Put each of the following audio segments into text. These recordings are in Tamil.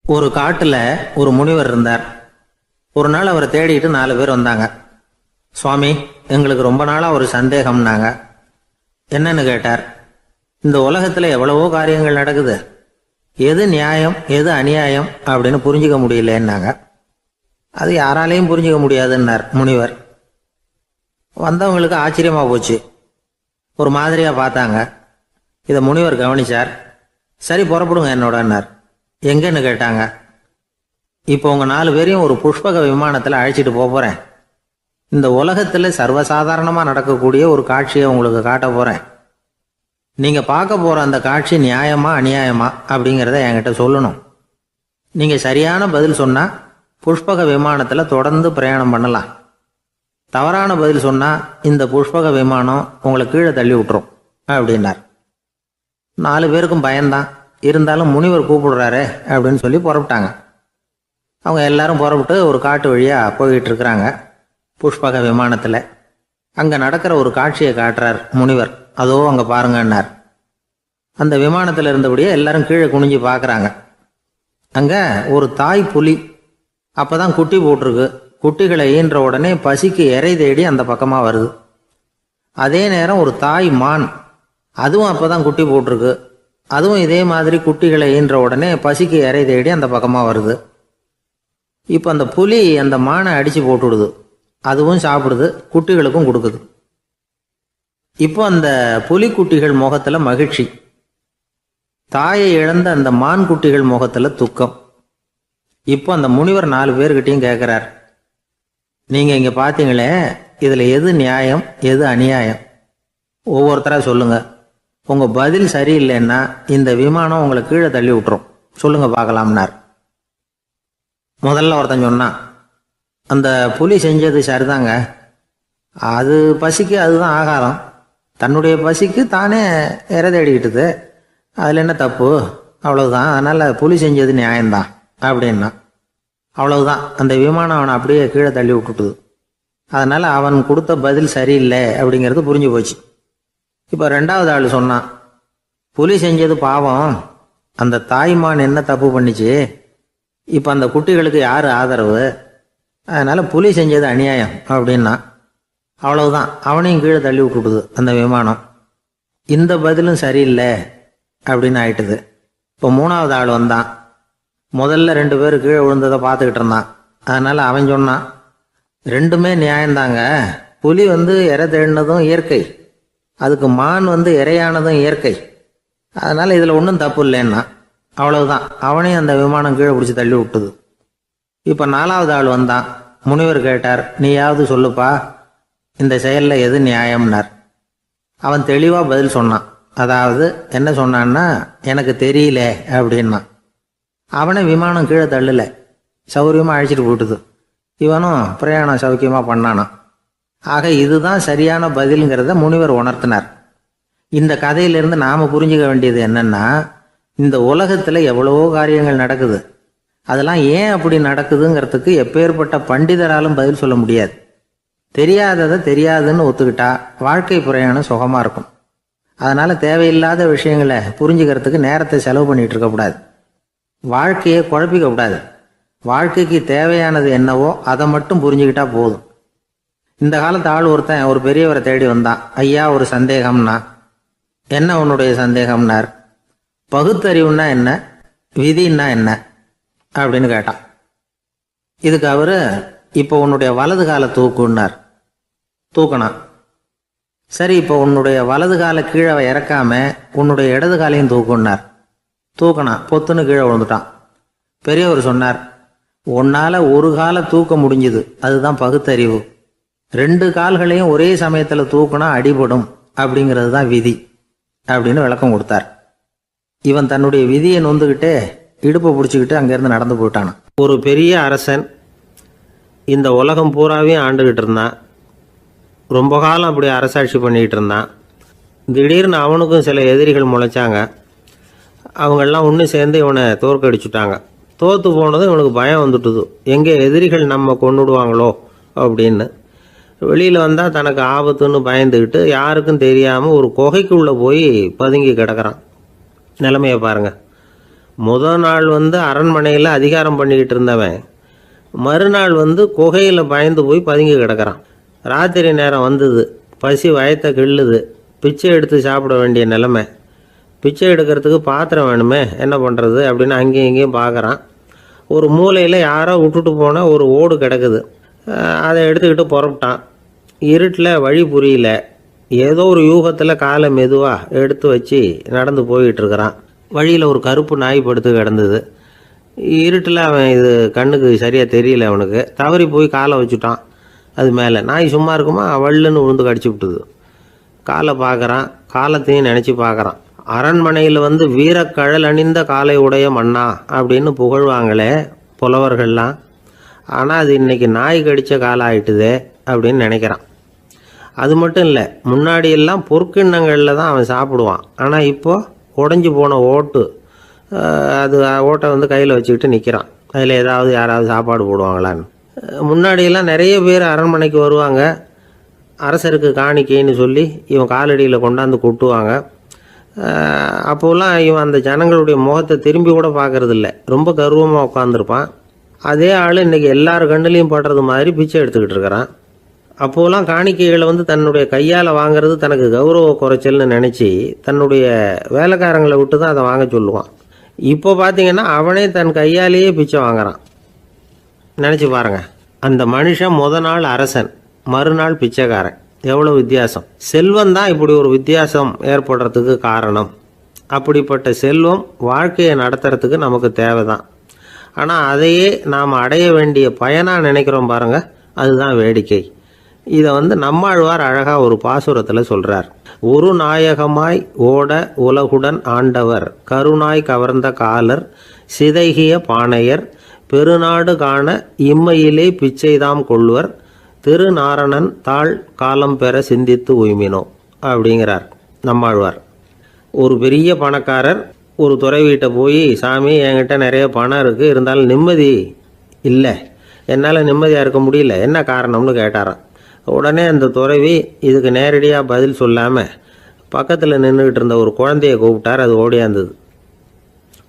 ஒரு காட்டுல ஒரு முனிவர் இருந்தார். ஒரு நாள் அவரை தேடிட்டு 4 பேர் வந்தாங்க. சுவாமி, எங்களுக்கு ரொம்ப நாளா ஒரு சந்தேகம்னாங்க. என்னன்னு கேட்டார். இந்த உலகத்துல எவ்வளவோ காரியங்கள் நடக்குது, எது நியாயம் எது அநியாயம் அப்படின்னு புரிஞ்சுக்க முடியலன்னாங்க. அது யாராலையும் புரிஞ்சுக்க முடியாதுன்னார் முனிவர். வந்தவங்களுக்கு ஆச்சரியமா போச்சு, ஒரு மாதிரியா பார்த்தாங்க. இதை முனிவர் கவனிச்சார். சரி, புறப்படுங்க என்னோடன்னார். எங்கன்னு கேட்டாங்க. இப்போ உங்க 4 பேரையும் ஒரு புஷ்பக விமானத்தில் அழைச்சிட்டு போறேன். இந்த உலகத்தில் சர்வசாதாரணமா நடக்கக்கூடிய ஒரு காட்சியை உங்களுக்கு காட்ட போறேன். நீங்க பார்க்க போற அந்த காட்சி நியாயமா அநியாயமா அப்படிங்கிறத என்கிட்ட சொல்லணும். நீங்க சரியான பதில் சொன்னா புஷ்பக விமானத்தில் தொடர்ந்து பிரயாணம் பண்ணலாம். தவறான பதில் சொன்னா இந்த புஷ்பக விமானம் உங்களை கீழே தள்ளி விட்டுரும் அப்படின்னார். 4 பேருக்கும் பயம்தான். இருந்தாலும் முனிவர் கூப்பிடுறாரு அப்படின்னு சொல்லி புறப்பட்டாங்க. அவங்க எல்லாரும் புறப்பட்டு ஒரு காட்டு வழியா போய்கிட்டு இருக்கிறாங்க. புஷ்பக விமானத்தில் அங்கே நடக்கிற ஒரு காட்சியை காட்டுறார் முனிவர். அதோ அங்கே பாருங்கன்னார். அந்த விமானத்தில் இருந்தபடியே எல்லாரும் கீழே குனிஞ்சு பார்க்குறாங்க. அங்கே ஒரு தாய் புலி அப்போதான் குட்டி போட்டிருக்கு. குட்டிகளை ஈன்ற உடனே பசிக்கு இறை தேடி அந்த பக்கமாக வருது. அதே நேரம் ஒரு தாய் மான், அதுவும் அப்போதான் குட்டி போட்டிருக்கு. அதுவும் இதே மாதிரி குட்டிகளை ஈன்ற உடனே பசிக்கு இறை தேடி அந்த பக்கமாக வருது. இப்போ அந்த புலி அந்த மானை அடித்து போட்டுடுது. அதுவும் சாப்பிடுது, குட்டிகளுக்கும் கொடுக்குது. இப்போ அந்த புலி குட்டிகள் முகத்தில் மகிழ்ச்சி, தாயை இழந்த அந்த மான் குட்டிகள் முகத்தில் துக்கம். இப்போ அந்த முனிவர் 4 பேர்கிட்டையும் கேட்குறார், நீங்கள் இங்கே பார்த்தீங்களே, இதில் எது நியாயம் எது அநியாயம்? ஒவ்வொருத்தராக சொல்லுங்க. உங்க பதில் சரியில்லைன்னா இந்த விமானம் உங்களை கீழே தள்ளி விட்டுரும். சொல்லுங்க பார்க்கலாம்னார். முதல்ல ஒருத்தன் சொன்னான், அந்த புலி செஞ்சது சரிதாங்க. அது பசிக்கு அதுதான் ஆகாரம். தன்னுடைய பசிக்கு தானே இறை தேடிக்கிட்டுது. அதில் என்ன தப்பு? அவ்வளவுதான். அதனால புலி செஞ்சது நியாயம்தான் அப்படின்னா. அவ்வளவுதான், அந்த விமானம் அவனை அப்படியே கீழே தள்ளி விட்டுட்டுது. அதனால அவன் கொடுத்த பதில் சரியில்லை அப்படிங்கிறது புரிஞ்சு போச்சு. இப்போ 2வது ஆள் சொன்னான், புலி செஞ்சது பாவம், அந்த தாய்மான் என்ன தப்பு பண்ணிச்சு? இப்போ அந்த குட்டிகளுக்கு யார் ஆதரவு? அதனால புலி செஞ்சது அநியாயம் அப்படின்னா. அவ்வளவுதான், அவனையும் கீழே தள்ளி விட்டுடுது அந்த விமானம். இந்த பதிலும் சரியில்லை அப்படின்னு ஆயிட்டுது. இப்போ 3வது ஆள் வந்தான். முதல்ல 2 பேர் கீழே விழுந்ததை பார்த்துக்கிட்டு இருந்தான். அதனால அவன் சொன்னான், ரெண்டுமே நியாயம்தாங்க. புலி இறை தேடினதும் இயற்கை, அதுக்கு மான் இறையானதும் இயற்கை. அதனால இதில் ஒன்றும் தப்பு இல்லைன்னா. அவ்வளவுதான், அவனையும் அந்த விமானம் கீழே பிடிச்சி தள்ளி விட்டுது. இப்போ 4வது ஆள் வந்தான். முனிவர் கேட்டார், நீயாவது சொல்லுப்பா, இந்த செயலில் எது நியாயம்னார். அவன் தெளிவாக பதில் சொன்னான். அதாவது என்ன சொன்னான்னா, எனக்கு தெரியல அப்படின்னா. அவனை விமானம் கீழே தள்ளல, சௌரியமாக அழைச்சிட்டு போட்டுது. இவனும் பிரயாணம் சௌக்கியமாக பண்ணானான். ஆக இதுதான் சரியான பதிலுங்கிறத முனிவர் உணர்த்தினார். இந்த கதையிலிருந்து நாம புரிஞ்சுக்க வேண்டியது என்னன்னா, இந்த உலகத்துல எவ்வளவோ காரியங்கள் நடக்குது. அதெல்லாம் ஏன் அப்படி நடக்குதுங்கிறதுக்கு எப்பேற்பட்ட பண்டிதராலும் பதில் சொல்ல முடியாது. தெரியாததை தெரியாதுன்னு ஒத்துக்கிட்டா வாழ்க்கை பிரயாணம் சுகமா இருக்கும். அதனால தேவையில்லாத விஷயங்களை புரிஞ்சுக்கிறதுக்கு நேரத்தை செலவு பண்ணிட்டு இருக்கக்கூடாது. வாழ்க்கையை குழப்பிக்க கூடாது. வாழ்க்கைக்கு தேவையானது என்னவோ அதை மட்டும் புரிஞ்சுக்கிட்டா போதும். இந்த காலத்து ஆள் ஒருத்தன் ஒரு பெரியவரை தேடி வந்தான். ஐயா, ஒரு சந்தேகம்னா. என்ன உன்னுடைய சந்தேகம்னார். பகுத்தறிவுன்னா என்ன, விதின்னா என்ன அப்படின்னு கேட்டான். இதுக்கு அவரு, இப்போ உன்னுடைய வலது காலை தூக்குன்னார். தூக்கினான். சரி, இப்போ உன்னுடைய வலது காலை கீழே இறக்காம உன்னுடைய இடது காலையும் தூக்குன்னார். தூக்கினான். பொத்துன்னு கீழே விழுந்துட்டான். பெரியவர் சொன்னார், உன்னால ஒரு காலை தூக்க முடிஞ்சுது, அதுதான் பகுத்தறிவு. 2 கால்களையும் ஒரே சமயத்தில் தூக்குனா அடிபடும், அப்படிங்கிறது தான் விதி அப்படின்னு விளக்கம் கொடுத்தார். இவன் தன்னுடைய விதியை நொந்துக்கிட்டே இடுப்பை பிடிச்சிக்கிட்டு அங்கேருந்து நடந்து போயிட்டானான். ஒரு பெரிய அரசன் இந்த உலகம் பூராவையும் ஆண்டுகிட்டு இருந்தான். ரொம்ப காலம் அப்படி அரசாட்சி பண்ணிக்கிட்டு இருந்தான். திடீர்னு அவனுக்கும் சில எதிரிகள் முளைச்சாங்க. அவங்கெல்லாம் ஒன்று சேர்ந்து இவனை தோற்கடிச்சுட்டாங்க. தோற்று போனதும் இவனுக்கு பயம் வந்துட்டுது, எங்கே எதிரிகள் நம்ம கொண்டுடுவாங்களோ அப்படின்னு. வெளியில் வந்தால் தனக்கு ஆபத்துன்னு பயந்துக்கிட்டு யாருக்கும் தெரியாமல் ஒரு குகைக்குள்ளே போய் பதுங்கி கிடக்கிறான். நிலைமையை பாருங்க. முதல் நாள் அரண்மனையில் அதிகாரம் பண்ணிக்கிட்டு இருந்தவன் மறுநாள் குகையில் பயந்து போய் பதுங்கி கிடக்கிறான். ராத்திரி நேரம் வந்தது, பசி வயத்தை கிள்ளுது, பிச்சை எடுத்து சாப்பிட வேண்டிய நிலைமை. பிச்சை எடுக்கிறதுக்கு பாத்திரம் வேணுமே, என்ன பண்ணுறது அப்படின்னு அங்கேயும் இங்கேயும் பார்க்குறான். ஒரு மூலையில் யாரோ விட்டுட்டு போன ஒரு ஓடு கிடக்குது. அதை எடுத்துக்கிட்டு புறப்பட்டான். இருட்டில் வழி புரியல. ஏதோ ஒரு யூகத்தில் காலை மெதுவாக எடுத்து வச்சு நடந்து போயிட்டுருக்கிறான். வழியில் ஒரு கருப்பு நாய் படுத்து கிடந்தது. இருட்டில் அவன் இது கண்ணுக்கு சரியாக தெரியல. அவனுக்கு தவறி போய் காலை வச்சுட்டான் அது மேலே. நாய் சும்மா இருக்குமா, வள்ளுன்னு விழுந்து கடிச்சு விட்டுது. காலை பார்க்குறான், காலத்தையும் நினச்சி பார்க்குறான். அரண்மனையில் வீரக்கழல் அணிந்த காலை உடைய மன்னா அப்படின்னு புகழ்வாங்களே புலவர்கள்லாம். ஆனால் அது இன்றைக்கி நாய் கடித்த காலம் ஆயிட்டுதே அப்படின்னு நினைக்கிறான். அது மட்டும் இல்லை, முன்னாடியெல்லாம் பொற்கிண்ணங்களில் தான் அவன் சாப்பிடுவான். ஆனால் இப்போது உடஞ்சி போன ஓட்டு, அது ஓட்டை கையில் வச்சுக்கிட்டு நிற்கிறான். அதில் யாராவது சாப்பாடு போடுவாங்களான்னு. முன்னாடியெல்லாம் நிறைய பேர் அரண்மனைக்கு வருவாங்க. அரசருக்கு காணிக்கைன்னு சொல்லி இவன் காலடியில் கொண்டாந்து கொட்டுவாங்க. அப்போலாம் இவன் அந்த ஜனங்களுடைய முகத்தை திரும்பி கூட பார்க்கறதில்ல. ரொம்ப கர்வமாக உட்காந்துருப்பான். அதே ஆள் இன்றைக்கி எல்லார் கண்ணுலேயும் படுறது மாதிரி பிச்சை எடுத்துக்கிட்டு இருக்கிறான். அப்போலாம் காணிக்கைகளை தன்னுடைய கையால் வாங்கிறது தனக்கு கௌரவ குறைச்சல்னு நினச்சி தன்னுடைய வேலைக்காரங்களை விட்டு தான் அதை வாங்க சொல்லுவான். இப்போ பார்த்தீங்கன்னா அவனே தன் கையாலேயே பிச்சை வாங்குறான். நினச்சி பாருங்கள், அந்த மனுஷன் முதல் நாள் அரசன், மறுநாள் பிச்சைக்காரன். எவ்வளோ வித்தியாசம்! செல்வம் தான் இப்படி ஒரு வித்தியாசம் ஏற்படுறதுக்கு காரணம். அப்படிப்பட்ட செல்வம் வாழ்க்கையை நடத்துறதுக்கு நமக்கு தேவை தான். ஆனால் அதையே நாம் அடைய வேண்டிய பயனாக நினைக்கிறோம் பாருங்கள், அதுதான் வேடிக்கை. இதை நம்மாழ்வார் அழகாக ஒரு பாசுரத்தில் சொல்கிறார். ஒரு நாயகமாய் ஓட உலகுடன் ஆண்டவர், கருணாய் கவர்ந்த காலர், சிதைகிய பானையர், பெருநாடு காண இம்மையிலே பிச்சைதாம் கொள்வர், திருநாரணன் தாழ் காலம் பெற சிந்தித்து உய்மினோ அப்படிங்கிறார் நம்மாழ்வார். ஒரு பெரிய பணக்காரர் ஒரு துறை வீட்டை போய், சாமி என்கிட்ட நிறைய பணம் இருக்குது, இருந்தாலும் நிம்மதி இல்லை, என்னால் நிம்மதியாக இருக்க முடியல, என்ன காரணம்னு கேட்டாராம். உடனே அந்த துறவி இதுக்கு நேரடியாக பதில் சொல்லாமல் பக்கத்தில் நின்றுக்கிட்டு இருந்த ஒரு குழந்தைய கூப்பிட்டார். அது ஓடியாந்தது.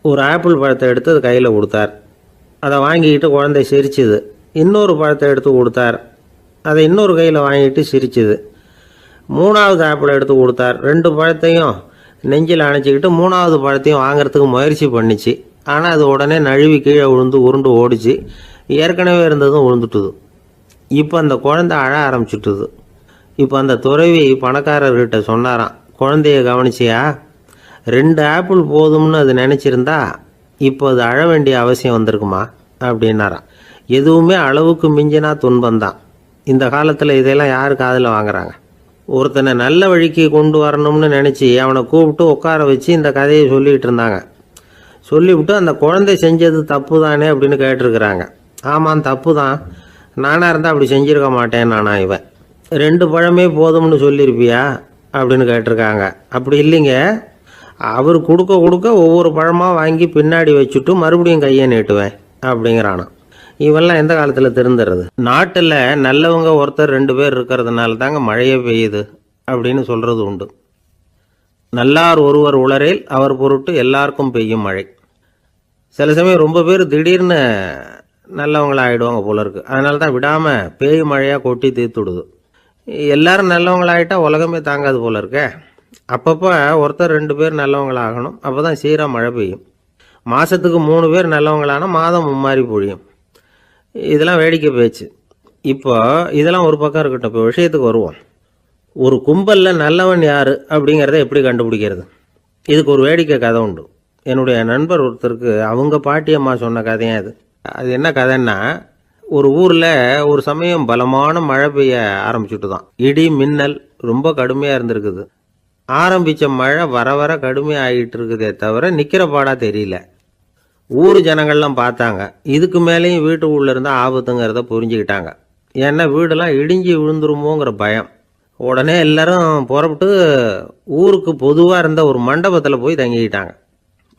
ஒரு ஆப்பிள் பழத்தை எடுத்து அது கையில் கொடுத்தார். அதை வாங்கிக்கிட்டு குழந்தை சிரிச்சுது. இன்னொரு பழத்தை எடுத்து கொடுத்தார். அதை இன்னொரு கையில் வாங்கிட்டு சிரிச்சுது. மூணாவது ஆப்பிளை எடுத்து கொடுத்தார். 2 பழத்தையும் நெஞ்சில் அணைச்சிக்கிட்டு 3ஆவது பழத்தையும் வாங்கிறதுக்கு முயற்சி பண்ணிச்சு. ஆனால் அது உடனே நழுவி கீழே விழுந்து உருண்டு ஓடிச்சு. ஏற்கனவே இருந்ததும் விழுந்துட்டுது. இப்போ அந்த குழந்தை அழ ஆரம்பிச்சுட்டுது. இப்போ அந்த துறவி பணக்காரர்கிட்ட சொன்னாராம், குழந்தைய கவனிச்சியா, 2 ஆப்பிள் போதும்னு அது நினச்சிருந்தா இப்போ அது அழ வேண்டிய அவசியம் வந்திருக்குமா அப்படின்னாராம். எதுவுமே அளவுக்கு மிஞ்சினா துன்பந்தான். இந்த காலத்தில் இதெல்லாம் யார் காதில் வாங்குறாங்க? ஒருத்தனை நல்ல வழிக்கு கொண்டு வரணும்னு நினச்சி அவனை கூப்பிட்டு உட்கார வச்சு இந்த கதையை சொல்லிகிட்டு இருந்தாங்க. சொல்லிவிட்டு அந்த குழந்தை செஞ்சது தப்பு தானே அப்படின்னு கேட்டிருக்கிறாங்க. ஆமாம், தப்பு தான், நானாக இருந்தால் அப்படி செஞ்சுருக்க மாட்டேன் நானா இவன். 2 பழமே போதும்னு சொல்லியிருப்பியா அப்படின்னு கேட்டிருக்காங்க. அப்படி இல்லைங்க, அவர் கொடுக்க ஒவ்வொரு பழமாக வாங்கி பின்னாடி வச்சுட்டு மறுபடியும் கையை நீட்டுவேன் அப்படிங்கிறானா. இவெல்லாம் எந்த காலத்தில் திருந்துறது? நாட்டில் நல்லவங்க ஒருத்தர் 2 பேர் இருக்கிறதுனால தாங்க மழையே பெய்யுது அப்படின்னு சொல்கிறது உண்டு. நல்லார் ஒருவர் உளரேல் அவர் பொருட்டு எல்லாருக்கும் பெய்யும் மழை. சில சமயம் ரொம்ப பேர் திடீர்னு நல்லவங்களாகிடுவாங்க போல இருக்கு. அதனால தான் விடாமல் பேய் மழையாக கொட்டி தீர்த்துடுது. எல்லாரும் நல்லவங்களாகிட்டா உலகமே தாங்காது போல இருக்க. அப்பப்போ ஒருத்தர் 2 பேர் நல்லவங்களாகணும், அப்போ தான் சீராக மழை பெய்யும். மாதத்துக்கு 3 பேர் நல்லவங்களானா மாதம் மும்மாரி பொழியும். இதெல்லாம் வேடிக்கை பேச்சு. இப்போ இதெல்லாம் ஒரு பக்கம் இருக்கட்டும். இப்போ விஷயத்துக்கு வருவோம். ஒரு கும்பலில் நல்லவன் யார் அப்படிங்கிறத எப்படி கண்டுபிடிக்கிறது? இதுக்கு ஒரு வேடிக்கை கதை உண்டு. என்னுடைய நண்பர் ஒருத்தருக்கு அவங்க பாட்டியம்மா சொன்ன கதையும் அது. அது என்ன கதைன்னா, ஒரு ஊரில் ஒரு சமயம் பலமான மழை பெய்ய ஆரம்பிச்சுட்டு தான். இடி மின்னல் ரொம்ப கடுமையாக இருந்திருக்குது. ஆரம்பித்த மழை வர வர கடுமையாக ஆகிட்டு இருக்குதே தவிர நிற்கிற பாடாக தெரியல. ஊர் ஜனங்கள்லாம் பார்த்தாங்க. இதுக்கு மேலேயும் வீட்டுக்குள்ளே இருந்தால் ஆபத்துங்கிறத புரிஞ்சுக்கிட்டாங்க. ஏன்னா வீடெல்லாம் இடிஞ்சி விழுந்துருமோங்கிற பயம். உடனே எல்லாரும் புறப்பட்டு ஊருக்கு பொதுவாக இருந்த ஒரு மண்டபத்தில் போய் தங்கிக்கிட்டாங்க.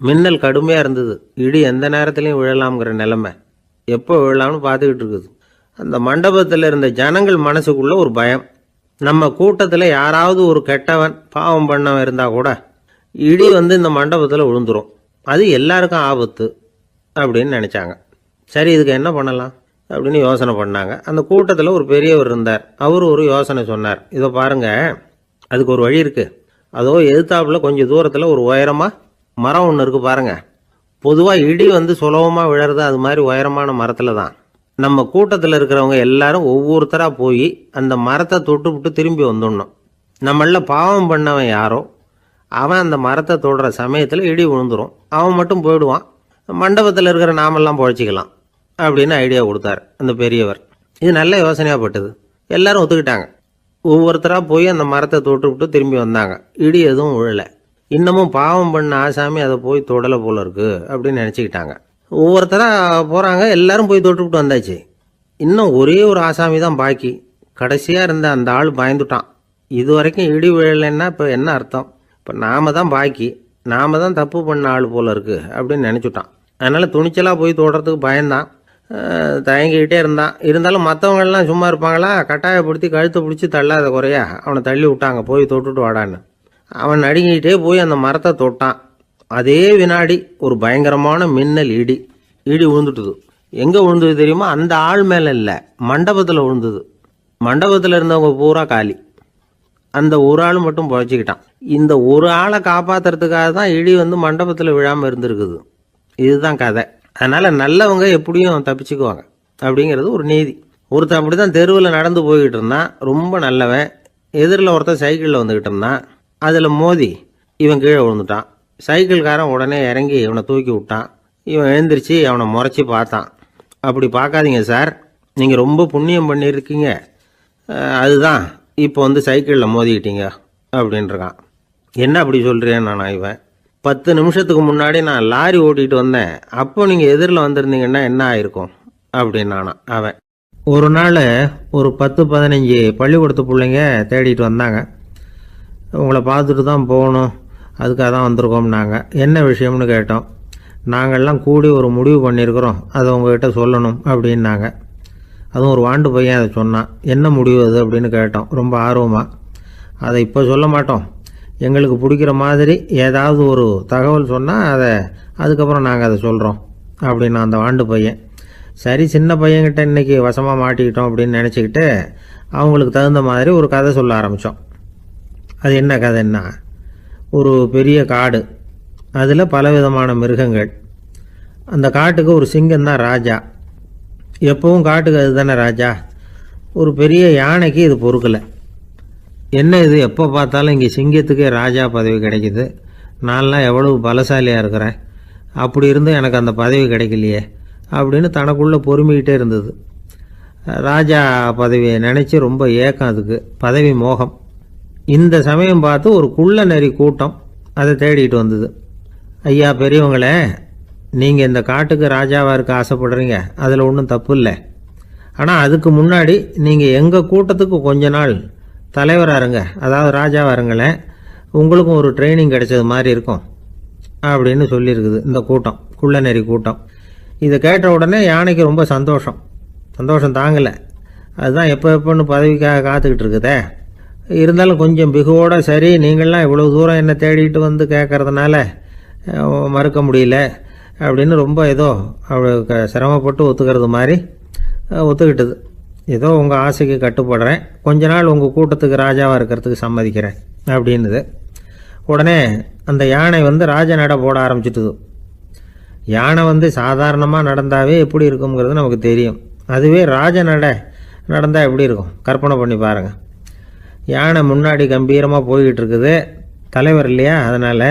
மின்னல் கடுமையாக இருந்தது. இடி எந்த நேரத்துலையும் விழலாம்ங்கிற நிலைமை. எப்போ விழலாம்னு பார்த்துக்கிட்டு இருக்குது. அந்த மண்டபத்தில் இருந்த ஜனங்கள் மனசுக்குள்ளே ஒரு பயம். நம்ம கூட்டத்தில் யாராவது ஒரு கெட்டவன் பாவம் பண்ணவன் இருந்தால் கூட இடி இந்த மண்டபத்தில் விழுந்துரும். அது எல்லாருக்கும் ஆபத்து அப்படின்னு நினச்சாங்க. சரி, இதுக்கு என்ன பண்ணலாம் அப்படின்னு யோசனை பண்ணாங்க. அந்த கூட்டத்தில் ஒரு பெரியவர் இருந்தார். அவர் ஒரு யோசனை சொன்னார். இதை பாருங்க, அதுக்கு ஒரு வழி இருக்குது. அதோ எதிர்த்தாப்புல கொஞ்சம் தூரத்தில் ஒரு உயரமாக மரம் ஒன்று இருக்குது பாருங்க. பொதுவாக இடி வந்து சுலபமாக விழறது அது மாதிரி உயரமான மரத்தில் தான். நம்ம கூட்டத்தில் இருக்கிறவங்க எல்லாரும் ஒவ்வொருத்தராக போய் அந்த மரத்தை தொட்டு விட்டு திரும்பி வந்துடணும். நம்மள பாவம் பண்ணவன் யாரோ அவன் அந்த மரத்தை தொடுற சமயத்தில் இடி விழுந்துடும். அவன் மட்டும் போயிடுவான். மண்டபத்தில் இருக்கிற நாமெல்லாம் பொழைச்சிக்கலாம் அப்படின்னு ஐடியா கொடுத்தார் அந்த பெரியவர். இது நல்ல யோசனையாக பட்டது. எல்லாரும் ஒத்துக்கிட்டாங்க. ஒவ்வொருத்தராக போய் அந்த மரத்தை தொட்டு விட்டு திரும்பி வந்தாங்க. இடி எதுவும் விழலை. இன்னமும் பாவம் பண்ண ஆசாமி அதை போய் தொடலை போல இருக்கு அப்படின்னு நினச்சிக்கிட்டாங்க. ஒவ்வொருத்தராக போகிறாங்க. எல்லாரும் போய் தொட்டுவிட்டு வந்தாச்சு. இன்னும் ஒரே ஒரு ஆசாமி தான் பாக்கி. கடைசியாக இருந்த அந்த ஆள் பயந்துட்டான். இது வரைக்கும் இடி விழலைன்னா இப்போ என்ன அர்த்தம்? இப்போ நாம தான் பாக்கி, நாம தான் தப்பு பண்ண ஆள் போல இருக்கு அப்படின்னு நினச்சிட்டான். அதனால் துணிச்சலாக போய் தொடுறதுக்கு பயந்தான். தயங்கிக்கிட்டே இருந்தான். இருந்தாலும் மற்றவங்கள்லாம் சும்மா இருப்பாங்களா? கட்டாயப்படுத்தி கழுத்தை பிடிச்சி தள்ளாத குறையா அவனை தள்ளி விட்டாங்க. போய் தொட்டுட்டு வாடான்னு. அவன் நடுங்கிக்கிட்டே போய் அந்த மரத்தை தொட்டான். அதே வினாடி ஒரு பயங்கரமான மின்னல் இடி விழுந்துட்டுது. எங்கே விழுந்தது தெரியுமா? அந்த ஆள் மேலே இல்லை, மண்டபத்தில் விழுந்தது. மண்டபத்தில் இருந்தவங்க பூரா காலி. அந்த ஒரு ஆள் மட்டும் பொழைச்சிக்கிட்டான். இந்த ஒரு ஆளை காப்பாற்றுறதுக்காக தான் இடி வந்து மண்டபத்தில் விழாமல் இருந்திருக்குது. இதுதான் கதை. அதனால் நல்லவங்க எப்படியும் தப்பிச்சுக்குவாங்க அப்படிங்கிறது ஒரு நீதி. ஒருத்தன் அப்படி தான் தெருவில் நடந்து போய்கிட்டு இருந்தான். ரொம்ப நல்லவன். எதிரில் ஒருத்தன் சைக்கிளில் வந்துக்கிட்டு இருந்தான். அதில் மோதி இவன் கீழே விழுந்துட்டான். சைக்கிள்காரன் உடனே இறங்கி இவனை தூக்கி விட்டான். இவன் எழுந்திரிச்சு அவனை முறைச்சி பார்த்தான். அப்படி பார்க்காதீங்க சார், நீங்கள் ரொம்ப புண்ணியம் பண்ணியிருக்கீங்க, அதுதான் இப்போ வந்து சைக்கிளில் மோதிக்கிட்டீங்க அப்படின்றான். என்ன அப்படி சொல்கிறேன் நான்? இவன் 10 நிமிஷத்துக்கு முன்னாடி நான் லாரி ஓட்டிகிட்டு வந்தேன், அப்போ நீங்கள் எதிரில் வந்திருந்தீங்கன்னா என்ன ஆயிருக்கும் அப்படின்னானா அவன். ஒரு நாள் ஒரு 10-15 பள்ளிக்கூடத்து பிள்ளைங்க தேடிட்டு வந்தாங்க. உங்களை பார்த்துட்டு தான் போகணும், அதுக்காக தான் வந்திருக்கோம்னாங்க. என்ன விஷயம்னு கேட்டோம். நாங்கள்லாம் கூடி ஒரு முடிவு பண்ணியிருக்கிறோம், அதை உங்கள்கிட்ட சொல்லணும் அப்படின்னாங்க. அதுவும் ஒரு வாண்டு பையன் அதை சொன்னான். என்ன முடிவு அது அப்படின்னு கேட்டோம் ரொம்ப ஆர்வமாக. அதை இப்போ சொல்ல மாட்டோம், எங்களுக்கு பிடிக்கிற மாதிரி ஏதாவது ஒரு தகவல் சொன்னால் அதுக்கப்புறம் நாங்கள் அதை சொல்கிறோம் அப்படின்னா அந்த வாண்டு பையன். சரி, சின்ன பையன்கிட்ட இன்றைக்கி வசமாக மாட்டிக்கிட்டோம் அப்படின்னு நினச்சிக்கிட்டு அவங்களுக்கு தகுந்த மாதிரி ஒரு கதை சொல்ல ஆரம்பித்தோம். அது என்ன கதைன்னா, ஒரு பெரிய காடு, அதில் பலவிதமான மிருகங்கள். அந்த காட்டுக்கு ஒரு சிங்கம் தான் ராஜா. எப்பவும் காட்டுக்கு அது தானே ராஜா. ஒரு பெரிய யானைக்கு இது பொறுக்கலை. என்ன இது, எப்போ பார்த்தாலும் இங்கே சிங்கத்துக்கே ராஜா பதவி கிடைக்கிது, நான்லாம் எவ்வளவு பலசாலியாக இருக்கிறேன், அப்படி இருந்தும் எனக்கு அந்த பதவி கிடைக்கலையே அப்படின்னு தனக்குள்ளே பொறுமிக்கிட்டே இருந்தது. ராஜா பதவியை நினச்சி ரொம்ப ஏக்கம், அதுக்கு பதவி மோகம். இந்த சமயம் பார்த்து ஒரு குள்ள நரி கூட்டம் அதை தேடிட்டு வந்தது. ஐயா பெரியவங்களே, நீங்கள் இந்த காட்டுக்கு ராஜாவாக இருக்க ஆசைப்படுறீங்க, அதில் ஒன்றும் தப்பு இல்லை. ஆனால் அதுக்கு முன்னாடி நீங்கள் எங்கள் கூட்டத்துக்கு கொஞ்ச நாள் தலைவராக இருங்க, அதாவது ராஜாவாக இருங்களேன், உங்களுக்கும் ஒரு ட்ரைனிங் கிடைச்சது மாதிரி இருக்கும் அப்படின்னு சொல்லியிருக்குது இந்த கூட்டம், குள்ள நரி கூட்டம். இதை கேட்ட உடனே யானைக்கு ரொம்ப சந்தோஷம் தாங்கலை. அதுதான் எப்போன்னு பதவிக்காக காத்துக்கிட்டு இருக்குதே. இருந்தாலும் கொஞ்சம் பிகுவோட, சரி நீங்கள்லாம் இவ்வளோ தூரம் என்னை தேடிட்டு வந்து கேட்கறதுனால மறுக்க முடியல அப்படின்னு ரொம்ப ஏதோ அவளுக்கு சிரமப்பட்டு ஒத்துக்கிறது மாதிரி ஒத்துக்கிட்டது. ஏதோ உங்கள் ஆசைக்கு கட்டுப்படுறேன், கொஞ்ச நாள் உங்கள் கூட்டத்துக்கு ராஜாவாக இருக்கிறதுக்கு சம்மதிக்கிறேன் அப்படின்னுது. உடனே அந்த யானை வந்து ராஜ நடை போட ஆரம்பிச்சிட்டுது. யானை வந்து சாதாரணமாக நடந்தாவே எப்படி இருக்குங்கிறது நமக்கு தெரியும். அதுவே ராஜ நடை நடந்தால் எப்படி இருக்கும் கற்பனை பண்ணி பாருங்கள். யானை முன்னாடி கம்பீரமாக போய்கிட்டு இருக்குது, தலைவர் இல்லையா, அதனால்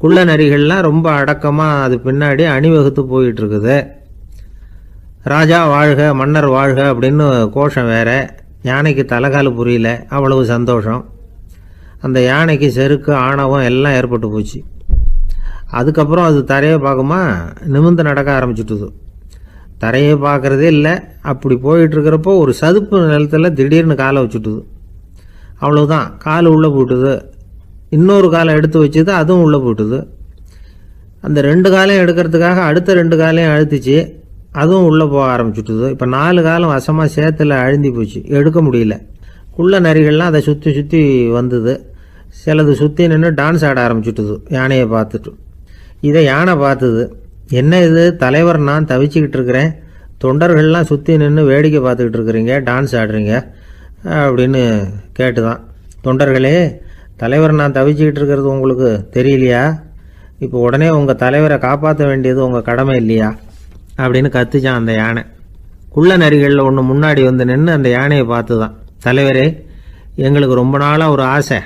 குள்ள நரிகள்லாம் ரொம்ப அடக்கமாக அது பின்னாடி அணிவகுத்து போயிட்டு இருக்குது. ராஜா வாழ்க, மன்னர் வாழ்க அப்படின்னு கோஷம் வேற. யானைக்கு தலைகால் புரியல, அவ்வளவு சந்தோஷம். அந்த யானைக்கு செருக்கு ஆணவம் எல்லாம் ஏற்பட்டு போச்சு. அதுக்கப்புறம் அது தரையை பார்க்குமா, நிமிர்ந்து நடக்க ஆரம்பிச்சுட்டுது. தரையை பார்க்குறதே இல்லை. அப்படி போயிட்டுருக்கிறப்போ ஒரு சதுப்பு நிலத்தில் திடீர்னு காலை வச்சுட்டுது. அவ்வளோதான், கால் உள்ளே போட்டுது. இன்னொரு காலை எடுத்து வச்சுது, அதுவும் உள்ளே போட்டுது. அந்த 2 காலையும் எடுக்கிறதுக்காக அடுத்த 2 காலையும் அழுத்திச்சு, அதுவும் உள்ளே போக ஆரம்பிச்சுட்டுது. இப்போ 4 காலம் வசமாக சேத்துல அழுந்தி போச்சு, எடுக்க முடியல. குள்ள நரிகள்லாம் அதை சுற்றி வந்தது. சிலது சுற்றி நின்று டான்ஸ் ஆட ஆரம்பிச்சுட்டுது யானையை பார்த்துட்டு. இதை யானை பார்த்தது. என்ன இது தலைவர், நான் தவிச்சுக்கிட்டு இருக்கிறேன், தொண்டர்கள்லாம் சுற்றி நின்று வேடிக்கை பார்த்துக்கிட்டு இருக்கிறீங்க, டான்ஸ் ஆடுறீங்க அப்படின்னு கேட்டுதான். தொண்டர்களே, தலைவர் நான் தவிச்சுக்கிட்டு இருக்கிறது உங்களுக்கு தெரியலையா? இப்போ உடனே உங்கள் தலைவரை காப்பாற்ற வேண்டியது உங்கள் கடமை இல்லையா அப்படின்னு கத்துச்சான் அந்த யானை. குள்ள நரிகளில் ஒன்று முன்னாடி வந்து நின்று அந்த யானையை பார்த்து தான், தலைவரே, எங்களுக்கு ரொம்ப நாளாக ஒரு ஆசை,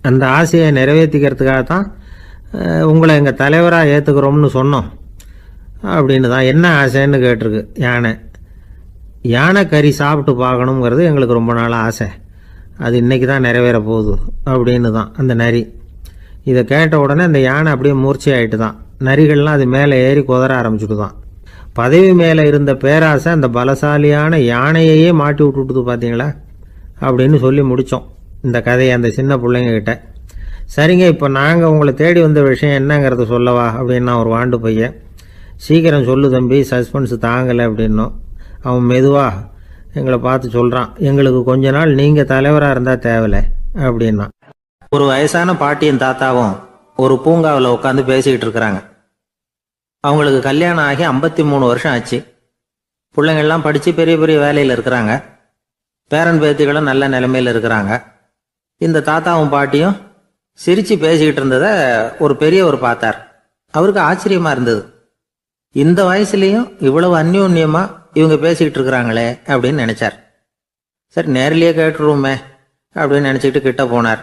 அந்த ஆசையை நிறைவேற்றிக்கிறதுக்காக தான் உங்களை எங்கள் தலைவராக ஏற்றுக்கிறோம்னு சொன்னோம் அப்படின்னு தான். என்ன ஆசைன்னு கேட்டிருக்கு யானை. யானை கறி சாப்பிட்டு பார்க்கணுங்கிறது எங்களுக்கு ரொம்ப நாளாக ஆசை, அது இன்றைக்கி தான் நிறைவேற போகுது அப்படின்னு தான் அந்த நரி. இதை கேட்ட உடனே அந்த யானை அப்படியே மூர்ச்சி ஆகிட்டு தான். நரிகள்லாம் அது மேலே ஏறி குதற ஆரம்பிச்சுட்டு தான். பதவி மேலே இருந்த பேராசை அந்த பலசாலியான யானையையே மாட்டி விட்டுட்டுது பார்த்தீங்களா அப்படின்னு சொல்லி முடித்தோம் இந்த கதையை அந்த சின்ன பிள்ளைங்கக்கிட்ட. சரிங்க, இப்போ நாங்கள் உங்களை தேடி வந்த விஷயம் என்னங்கிறத சொல்லவா அப்படின்னா ஒரு வாண்டு பையன். சீக்கிரம் சொல்லு தம்பி, சஸ்பென்ஸ் தாங்கலை அப்படின்னோம். அவன் மெதுவாக எங்களை பார்த்து சொல்கிறான், எங்களுக்கு கொஞ்ச நாள் நீங்கள் தலைவராக இருந்தால் தேவலை அப்படின்னா. ஒரு வயசான பாட்டியும் தாத்தாவும் ஒரு பூங்காவில் உட்காந்து பேசிக்கிட்டு இருக்கிறாங்க. அவங்களுக்கு கல்யாணம் ஆகி 53 வருஷம் ஆச்சு. பிள்ளைங்கள்லாம் படித்து பெரிய பெரிய வேலையில் இருக்கிறாங்க. பேரன் பேத்திகளும் நல்ல நிலைமையில் இருக்கிறாங்க. இந்த தாத்தாவும் பாட்டியும் சிரித்து பேசிக்கிட்டு இருந்ததை ஒரு பெரியவர் பார்த்தார். அவருக்கு ஆச்சரியமாக இருந்தது. இந்த வயசுலேயும் இவ்வளவு அந்யோன்யமாக இவங்க பேசிக்கிட்டு இருக்கிறாங்களே அப்படின்னு நினச்சார். சரி, நேரிலேயே கேட்டுருவோமே அப்படின்னு நினச்சிக்கிட்டு கிட்ட போனார்.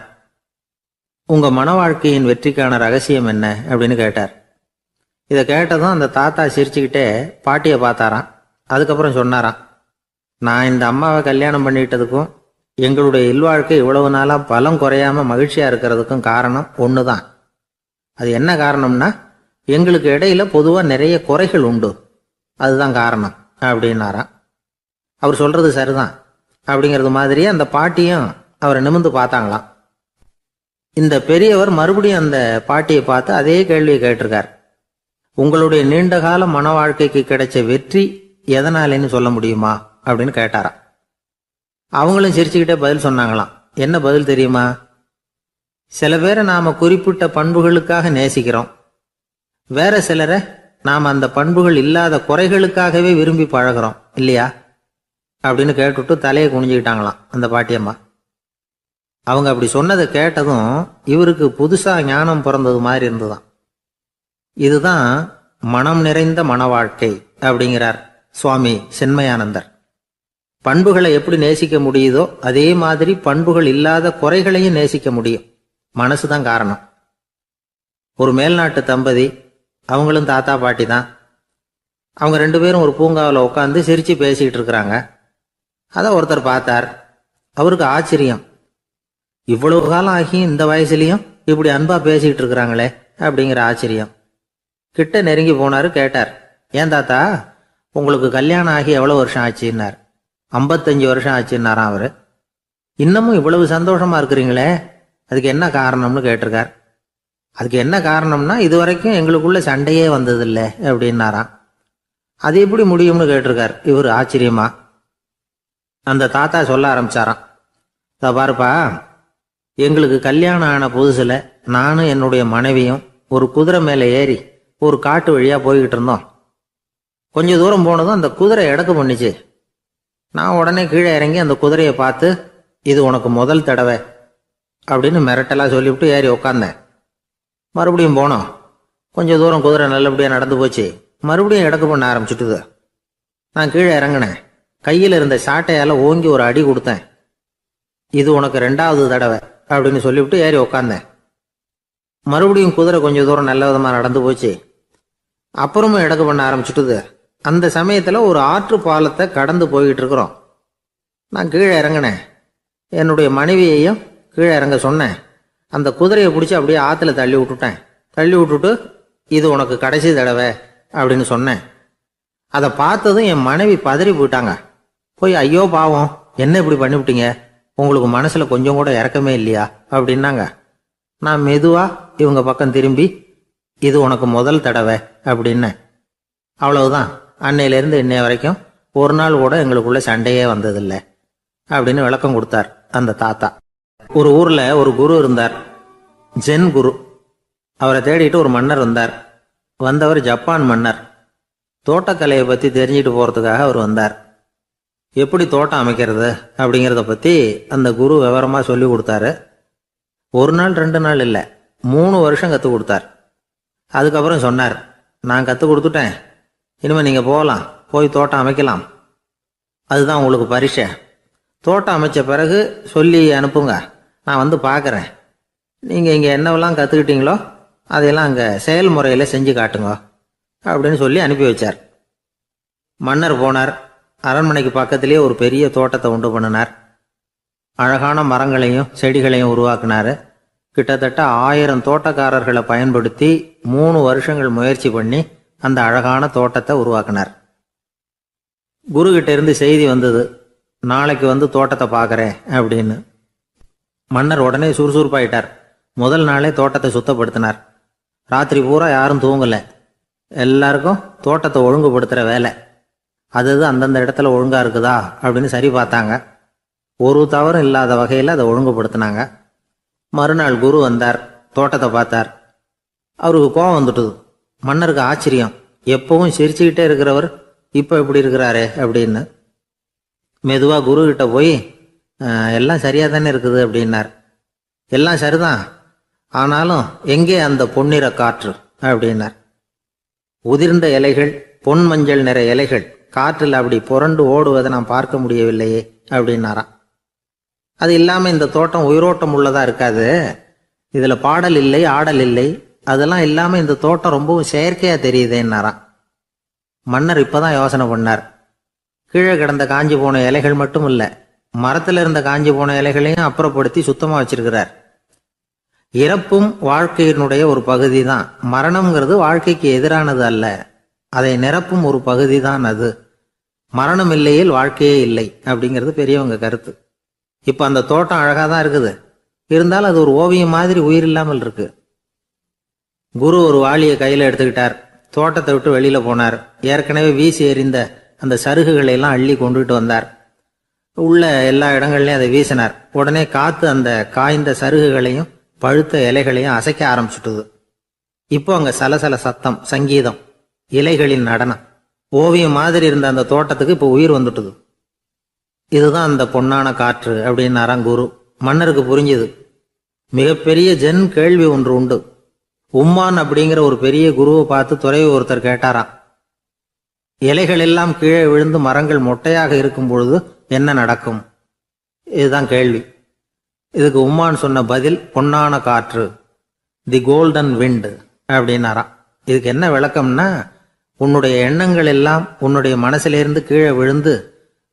உங்கள் மன வாழ்க்கையின் வெற்றிக்கான ரகசியம் என்ன அப்படின்னு கேட்டார். இதை கேட்டதும் அந்த தாத்தா சிரிச்சுக்கிட்டே பாட்டியை பார்த்தாராம். அதுக்கப்புறம் சொன்னாராம், நான் இந்த அம்மாவை கல்யாணம் பண்ணிக்கிட்டதுக்கும் எங்களுடைய இல்வாழ்க்கை இவ்வளவு நாளாக பலம் குறையாமல் மகிழ்ச்சியாக இருக்கிறதுக்கும் காரணம் ஒன்று தான். அது என்ன காரணம்னா, எங்களுக்கு இடையில பொதுவாக நிறைய குறைகள் உண்டு, அதுதான் காரணம் அப்படின்னாராம். அவர் சொல்கிறது சரிதான் அப்படிங்கிறது மாதிரியே அந்த பாட்டியும் அவரை நிமிர்ந்து பார்த்தாங்களாம். இந்த பெரியவர் மறுபடியும் அந்த பாட்டியை பார்த்து அதே கேள்வியை கேட்டிருக்கார். உங்களுடைய நீண்டகால மன வாழ்க்கைக்கு கிடைச்ச வெற்றி எதனாலேன்னு சொல்ல முடியுமா அப்படின்னு கேட்டாராம். அவங்களும் சிரிச்சுக்கிட்டே பதில் சொன்னாங்களாம். என்ன பதில் தெரியுமா? சில பேரை நாம குறிப்பிட்ட பண்புகளுக்காக நேசிக்கிறோம், வேற சிலரை நாம் அந்த பண்புகள் இல்லாத குறைகளுக்காகவே விரும்பி பழகிறோம் இல்லையா அப்படின்னு கேட்டுட்டு தலையை குனிஞ்சுக்கிட்டாங்களாம் அந்த பாட்டியம்மா. அவங்க அப்படி சொன்னதை கேட்டதும் இவருக்கு புதுசா ஞானம் பிறந்தது மாதிரி இருந்துதான். இதுதான் மனம் நிறைந்த மன வாழ்க்கை அப்படிங்கிறார் சுவாமி சென்மயானந்தர். பண்புகளை எப்படி நேசிக்க முடியுதோ அதே மாதிரி பண்புகள் இல்லாத குறைகளையும் நேசிக்க முடியும். மனசுதான் காரணம். ஒரு மேல்நாட்டு தம்பதி, அவங்களும் தாத்தா பாட்டி தான். அவங்க 2 பேரும் ஒரு பூங்காவில் உட்காந்து சிரிச்சு பேசிக்கிட்டு இருக்கிறாங்க. அதை ஒருத்தர் பார்த்தார். அவருக்கு ஆச்சரியம், இவ்வளவு காலம் ஆகி இந்த வயசுலயும் இப்படி அன்பா பேசிக்கிட்டு இருக்கிறாங்களே அப்படிங்கிற ஆச்சரியம். கிட்ட நெருங்கி போனாரு. கேட்டார், ஏன் தாத்தா, உங்களுக்கு கல்யாணம் ஆகி எவ்வளவு வருஷம் ஆச்சுன்னார். 55 வருஷம் ஆச்சுன்னாராம் அவரு. இன்னமும் இவ்வளவு சந்தோஷமா இருக்கிறீங்களே, அதுக்கு என்ன காரணம்னு கேட்டிருக்கார். அதுக்கு என்ன காரணம்னா, இதுவரைக்கும் எங்களுக்குள்ள சண்டையே வந்ததில்லை அப்படின்னாராம். அது எப்படி முடியும்னு கேட்டிருக்கார் இவர் ஆச்சரியமா. அந்த தாத்தா சொல்ல ஆரம்பிச்சாராம், பாருப்பா, எங்களுக்கு கல்யாணம் ஆன புதுசுல நானும் என்னுடைய மனைவியும் ஒரு குதிரை மேலே ஏறி ஒரு காட்டு வழியா போய்கிட்டு இருந்தோம். கொஞ்சம் தூரம் போனதும் அந்த குதிரை எடக்கு பண்ணிச்சு. நான் உடனே கீழே இறங்கி அந்த குதிரையை பார்த்து, இது உனக்கு முதல் தடவை அப்படின்னு மிரட்டெல்லாம் சொல்லிவிட்டு ஏறி உக்காந்தேன். மறுபடியும் போனோம். கொஞ்சம் தூரம் குதிரை நல்லபடியாக நடந்து போச்சு. மறுபடியும் எடக்கு பண்ண ஆரம்பிச்சுட்டுது. நான் கீழே இறங்கினேன். கையில் இருந்த சாட்டையால் ஓங்கி ஒரு அடி கொடுத்தேன். இது உனக்கு 2வது தடவை அப்படின்னு சொல்லிவிட்டு ஏறி உக்காந்தேன். மறுபடியும் குதிரை கொஞ்சம் தூரம் நல்ல விதமாக நடந்து போச்சு. அப்புறமும் எடக்கு பண்ண ஆரம்பிச்சுட்டுது. அந்த சமயத்தில் ஒரு ஆற்று பாலத்தை கடந்து போய்கிட்டு இருக்கிறோம். நான் கீழே இறங்கினேன். என்னுடைய மனைவியையும் கீழே இறங்க சொன்னேன். அந்த குதிரையை பிடிச்சி அப்படியே ஆற்றுல தள்ளி விட்டுட்டேன். தள்ளி விட்டுட்டு, இது உனக்கு கடைசி தடவை அப்படின்னு சொன்னேன். அதை பார்த்ததும் என் மனைவி பதறி போயிட்டாங்க. போய், ஐயோ பாவம், என்ன இப்படி பண்ணிவிட்டீங்க, உங்களுக்கு மனசுல கொஞ்சம் கூட இறக்கமே இல்லையா அப்படின்னாங்க. நான் மெதுவா இவங்க பக்கம் திரும்பி, இது உனக்கு முதல் தடவை அப்படின்னேன். அவ்வளவுதான். அன்னையிலேருந்து இன்னைய வரைக்கும் ஒரு நாள் கூட எங்களுக்குள்ள சண்டையே வந்ததில்லை அப்படின்னு விளக்கம் கொடுத்தார் அந்த தாத்தா. ஒரு ஊர்ல ஒரு குரு இருந்தார், ஜென் குரு. அவரை தேடிட்டு ஒரு மன்னர் வந்தார். வந்தவர் ஜப்பான் மன்னர். தோட்டக்கலையை பற்றி தெரிஞ்சுட்டு போகிறதுக்காக அவர் வந்தார். எப்படி தோட்டம் அமைக்கிறது அப்படிங்கிறத பற்றி அந்த குரு விவரமாக சொல்லி கொடுத்தாரு. ஒரு நாள் 2 நாள் இல்லை, 3 வருஷம் கற்றுக் கொடுத்தார். அதுக்கப்புறம் சொன்னார், நான் கற்றுக் கொடுத்துட்டேன், இனிமேல் நீங்கள் போகலாம், போய் தோட்டம் அமைக்கலாம். அதுதான் உங்களுக்கு பரிசை. தோட்டம் அமைச்ச பிறகு சொல்லி அனுப்புங்க, நான் வந்து பார்க்குறேன். நீங்கள் இங்கே என்னவெல்லாம் கற்றுக்கிட்டீங்களோ அதையெல்லாம் அங்கே செயல்முறையில் செஞ்சு காட்டுங்க அப்படின்னு சொல்லி அனுப்பி வச்சார். மன்னர் போனார். அரண்மனைக்கு பக்கத்திலேயே ஒரு பெரிய தோட்டத்தை உண்டு பண்ணினார். அழகான மரங்களையும் செடிகளையும் உருவாக்கினார். கிட்டத்தட்ட 1000 தோட்டக்காரர்களை பயன்படுத்தி 3 வருஷங்கள் முயற்சி பண்ணி அந்த அழகான தோட்டத்தை உருவாக்கினார். குருகிட்ட இருந்து செய்தி வந்தது, நாளைக்கு வந்து தோட்டத்தை பார்க்குறேன் அப்படின்னு. மன்னர் உடனே சுறுசுறுப்பாயிட்டார். முதல் நாளே தோட்டத்தை சுத்தப்படுத்தினார். ராத்திரி பூரா யாரும் தூங்கலை. எல்லாருக்கும் தோட்டத்தை ஒழுங்குபடுத்துகிற வேலை. அது அந்தந்த இடத்துல ஒழுங்காக இருக்குதா அப்படின்னு சரி பார்த்தாங்க. ஒரு தவறும் இல்லாத வகையில் அதை ஒழுங்குபடுத்தினாங்க. மறுநாள் குரு வந்தார், தோட்டத்தை பார்த்தார். அவருக்கு கோபம் வந்துட்டுது. மன்னருக்கு ஆச்சரியம், எப்பவும் சிரிச்சுக்கிட்டே இருக்கிறவர் இப்போ இப்படி இருக்கிறாரே அப்படின்னு. மெதுவாக குருக்கிட்ட போய் எல்லாம் சரியாக தானே இருக்குது அப்படின்னார். எல்லாம் சரிதான், ஆனாலும் எங்கே அந்த பொன்னிற காற்று அப்படின்னார். உதிர்ந்த இலைகள், பொன் மஞ்சள் நிற இலைகள் காற்றில் அப்படி புரண்டு ஓடுவதை நான் பார்க்க முடியவில்லையே அப்படின்னாராம். அது இல்லாமல் இந்த தோட்டம் உயிரோட்டம் உள்ளதாக இருக்காது, இதில் பாடல் இல்லை, ஆடல் இல்லை, அதெல்லாம் இல்லாமல் இந்த தோட்டம் ரொம்பவும் செயற்கையாக தெரியுதேன்னாராம். மன்னர் இப்போதான் யோசனை பண்ணார். கீழே கிடந்த காஞ்சி போன இலைகள் மட்டும் இல்லை, மரத்தில் இருந்த காஞ்சி போன இலைகளையும் அப்புறப்படுத்தி சுத்தமாக வச்சிருக்கிறார். இறப்பும் வாழ்க்கையினுடைய ஒரு பகுதி தான். மரணம்ங்கிறது வாழ்க்கைக்கு எதிரானது அல்ல, அதை நிரப்பும் ஒரு பகுதி தான் அது. மரணம் இல்லையில் வாழ்க்கையே இல்லை அப்படிங்கிறது பெரியவங்க கருத்து. இப்போ அந்த தோட்டம் அழகாக தான் இருக்குது, இருந்தாலும் அது ஒரு ஓவியம் மாதிரி உயிர் இல்லாமல் இருக்கு. குரு ஒரு வாளியை கையில் எடுத்துக்கிட்டார். தோட்டத்தை விட்டு வெளியில் போனார். ஏற்கனவே வீசி எறிந்த அந்த சருகுகளை எல்லாம் அள்ளி கொண்டுகிட்டு வந்தார். உள்ள எல்லா இடங்கள்லையும் அதை வீசினார். உடனே காற்று அந்த காய்ந்த சருகுகளையும் பழுத்த இலைகளையும் அசைக்க ஆரம்பிச்சுட்டுது. இப்போ அங்கே சலசல சத்தம், சங்கீதம், இலைகளின் நடனம். ஓவியம் மாதிரி இருந்த அந்த தோட்டத்துக்கு இப்போ உயிர் வந்துட்டுது. இதுதான் அந்த பொன்னான காற்று அப்படின்னாராம் குரு. மன்னருக்கு புரிஞ்சுது. மிகப்பெரிய ஜென் கேள்வி ஒன்று உண்டு. உம்மான் அப்படிங்கிற ஒரு பெரிய குருவை பார்த்து துறவி ஒருத்தர் கேட்டாராம், இலைகள் எல்லாம் கீழே விழுந்து மரங்கள் மொட்டையாக இருக்கும் பொழுது என்ன நடக்கும்? இதுதான் கேள்வி. இதுக்கு உம்மான் சொன்ன பதில் பொன்னான காற்று, தி கோல்டன் விண்ட் அப்படின்னாராம். இதுக்கு என்ன விளக்கம்னா, உன்னுடைய எண்ணங்கள் எல்லாம் உன்னுடைய மனசிலிருந்து கீழே விழுந்து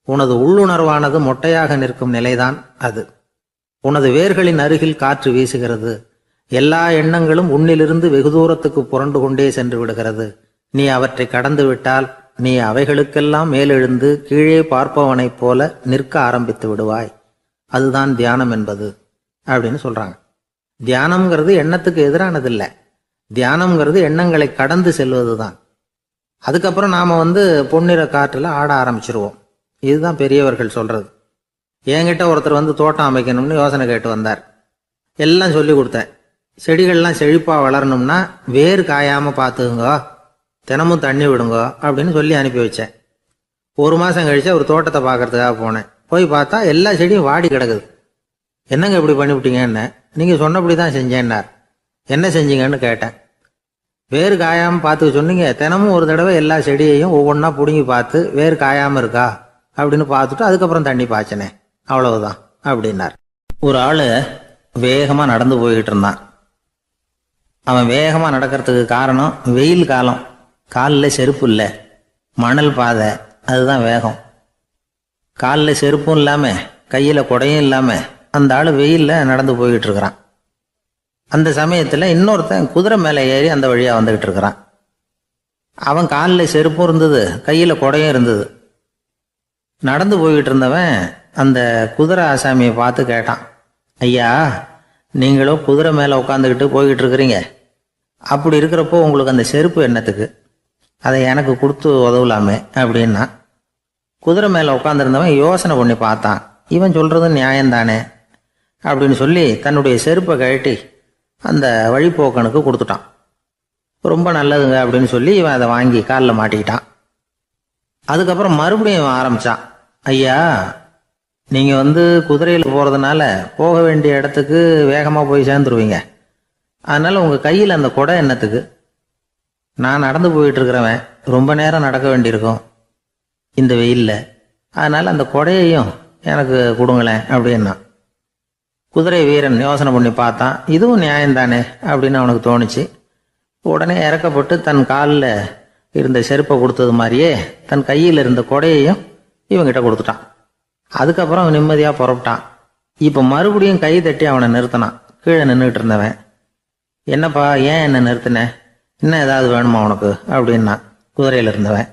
உனது உள்ளுணர்வானது மொட்டையாக நிற்கும் நிலைதான் அது. உனது வேர்களின் அருகில் காற்று வீசுகிறது. எல்லா எண்ணங்களும் உன்னிலிருந்து வெகு தூரத்துக்கு புரண்டு கொண்டே சென்று விடுகிறது. நீ அவற்றை கடந்து விட்டால் நீ அவைகளுக்கெல்லாம் மேலெழுந்து கீழே பார்ப்பவனைப் போல நிற்க ஆரம்பித்து விடுவாய். அதுதான் தியானம் என்பது அப்படின்னு சொல்றாங்க. தியானம்ங்கிறது எண்ணத்துக்கு எதிரானதில்லை. தியானம்ங்கிறது எண்ணங்களை கடந்து செல்வது தான். அதுக்கப்புறம் நாம பொன்னிற காற்றுல ஆட ஆரம்பிச்சிருவோம். இதுதான் பெரியவர்கள் சொல்றது. என்கிட்ட ஒருத்தர் தோட்டம் அமைக்கணும்னு யோசனை கேட்டு வந்தார். எல்லாம் சொல்லி கொடுத்தேன். செடிகள்லாம் செழிப்பாக வளரணும்னா வேர் காயாமல் பார்த்துக்குங்கோ, தினமும் தண்ணி விடுங்கோ அப்படின்னு சொல்லி அனுப்பி வச்சேன். 1 மாதம் கழிச்சு ஒரு தோட்டத்தை பார்க்கறதுக்காக போனேன். போய் பார்த்தா எல்லா செடியும் வாடி கிடக்குது. என்னங்க இப்படி பண்ணிவிட்டீங்கன்னு. நீங்கள் சொன்னபடி தான் செஞ்சேன்னார். என்ன செஞ்சீங்கன்னு கேட்டேன். வேர் காயாமல் பார்த்துக்க சொன்னீங்க, தினமும் ஒரு தடவை எல்லா செடியையும் ஒவ்வொன்றா பிடுங்கி பார்த்து வேர் காயாமல் இருக்கா அப்படின்னு பார்த்துட்டு அதுக்கப்புறம் தண்ணி பாய்ச்சினேன், அவ்வளவுதான் அப்படின்னார். ஒரு ஆள் வேகமாக நடந்து போய்கிட்டு இருந்தான். அவன் வேகமாக நடக்கிறதுக்கு காரணம் வெயில் காலம், காலில் செருப்பு இல்லை, மணல் பாதை, அதுதான் வேகம். காலில் செருப்பும் இல்லாமல் கையில் குடையும் இல்லாமல் அந்த ஆள் வெயிலில் நடந்து போய்கிட்டு இருக்கிறான். அந்த சமயத்தில் இன்னொருத்தன் குதிரை மேலே ஏறி அந்த வழியாக வந்துக்கிட்டு இருக்கிறான். அவன் காலில் செருப்பும் இருந்தது, கையில் குடையும் இருந்தது. நடந்து போய்கிட்டு இருந்தவன் அந்த குதிரை ஆசாமியை பார்த்து கேட்டான், ஐயா, நீங்களும் குதிரை மேலே உட்காந்துக்கிட்டு போய்கிட்டு இருக்கிறீங்க, அப்படி இருக்கிறப்போ உங்களுக்கு அந்த செருப்பு என்னத்துக்கு? அதை எனக்கு கொடுத்து உதவலாமே அப்படின்னா. குதிரை மேலே உட்காந்துருந்தவன் யோசனை பண்ணி பார்த்தான். இவன் சொல்கிறது நியாயம்தானே அப்படின்னு சொல்லி தன்னுடைய செருப்பை கழட்டி அந்த வழிப்போக்கனுக்கு கொடுத்துட்டான். ரொம்ப நல்லதுங்க அப்படின்னு சொல்லி இவன் அதை வாங்கி காலில் மாட்டிக்கிட்டான். அதுக்கப்புறம் மறுபடியும் இவன் ஆரம்பித்தான். ஐயா, நீங்கள் குதிரையில் போகிறதுனால போக வேண்டிய இடத்துக்கு வேகமாக போய் சேர்ந்துருவீங்க. அதனால் உங்கள் கையில் அந்த குடை என்னத்துக்கு? நான் நடந்து போயிட்டு இருக்கிறவன், ரொம்ப நேரம் நடக்க வேண்டியிருக்கும் இந்த வெயிலில். அதனால் அந்த குடையையும் எனக்கு கொடுங்களேன் அப்படின்னா. குதிரை வீரன் யோசனை பண்ணி பார்த்தான். இதுவும் நியாயம்தானே அப்படின்னு அவனுக்கு தோணுச்சு. உடனே இறக்கப்பட்டு தன் காலில் இருந்த செருப்பை கொடுத்தது மாதிரியே தன் கையில் இருந்த கொடையையும் இவங்கிட்ட கொடுத்துட்டான். அதுக்கப்புறம் அவன் நிம்மதியாக புறப்பட்டான். இப்போ மறுபடியும் கை தட்டி அவனை நிறுத்தினான். கீழே நின்றுட்டு இருந்தவன், என்னப்பா ஏன் என்ன நிறுத்தின, இன்னும் ஏதாவது வேணுமா உனக்கு அப்படின்னா குதிரையில் இருந்தவன்.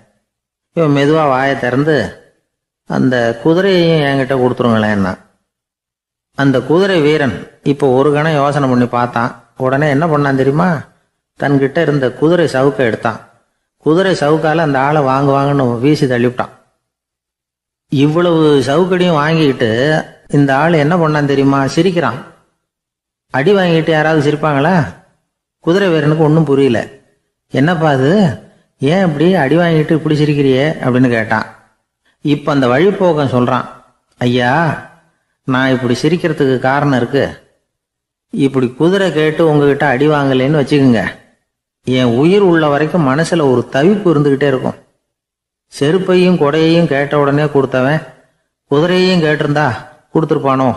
இவன் மெதுவாக வாயை திறந்து அந்த குதிரையையும் என்கிட்ட கொடுத்துருங்களேன்னா. அந்த குதிரை வீரன் இப்போ ஒரு கணம் யோசனை பண்ணி பார்த்தான். உடனே என்ன பண்ணான் தெரியுமா? தன்கிட்ட இருந்த குதிரை சவுக்கை எடுத்தான். குதிரை சவுக்கால அந்த ஆளை வாங்குவாங்கன்னு வீசி தள்ளிவிட்டான். இவ்வளவு சவுக்கடியும் வாங்கிக்கிட்டு இந்த ஆள் என்ன பண்ணான் தெரியுமா? சிரிக்கிறான். அடி வாங்கிட்டு யாராவது சிரிப்பாங்களா? குதிரை வீரனுக்கு ஒன்றும் புரியல. என்னப்பா அது, ஏன் இப்படி அடி வாங்கிட்டு இப்படி சிரிக்கிறியே அப்படின்னு கேட்டான். இப்போ அந்த வழிப்போக்கன் சொல்கிறான், ஐயா, நான் இப்படி சிரிக்கிறதுக்கு காரணம் இருக்கு. இப்படி குதிரை கேட்டு உங்ககிட்ட அடி வாங்கலைன்னு வச்சுக்கோங்க, என் உயிர் உள்ள வரைக்கும் மனசில் ஒரு தவிப்பு இருந்துக்கிட்டே இருக்கும். செருப்பையும் கொடையையும் கேட்ட உடனே கொடுத்தவன் குதிரையையும் கேட்டிருந்தா கொடுத்துருப்பானோ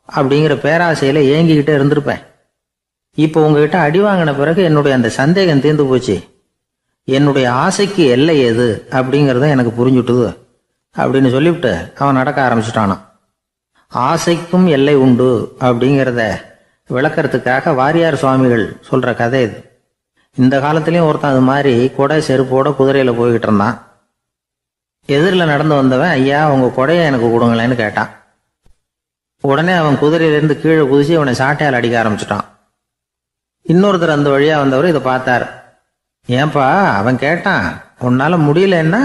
அப்படிங்கிற பேராசையில் ஏங்கிக்கிட்டே இருந்திருப்பேன். இப்போ உங்ககிட்ட அடி வாங்கின பிறகு என்னுடைய அந்த சந்தேகம் தீர்ந்து போச்சு. என்னுடைய ஆசைக்கு எல்லை எது அப்படிங்கிறத எனக்கு புரிஞ்சுட்டுது அப்படின்னு சொல்லிவிட்டு அவன் நடக்க ஆரம்பிச்சுட்டானான். ஆசைக்கும் எல்லை உண்டு அப்படிங்கிறத விளக்கறதுக்காக வாரியார் சுவாமிகள் சொல்ற கதை இது. இந்த காலத்திலயும் ஒருத்தன் அது மாதிரி கொடை செருப்போட குதிரையில போய்கிட்டு இருந்தான். எதிரில் நடந்து வந்தவன், ஐயா உங்க கொடையை எனக்கு கொடுங்களேன்னு கேட்டான். உடனே அவன் குதிரையிலேருந்து கீழே குதிச்சு அவனை சாட்டையால் அடிக்க ஆரம்பிச்சிட்டான். இன்னொருத்தர் அந்த வழியா வந்தவர் இதை பார்த்தார். ஏன்பா, அவன் கேட்டான், உன்னால முடியலன்னா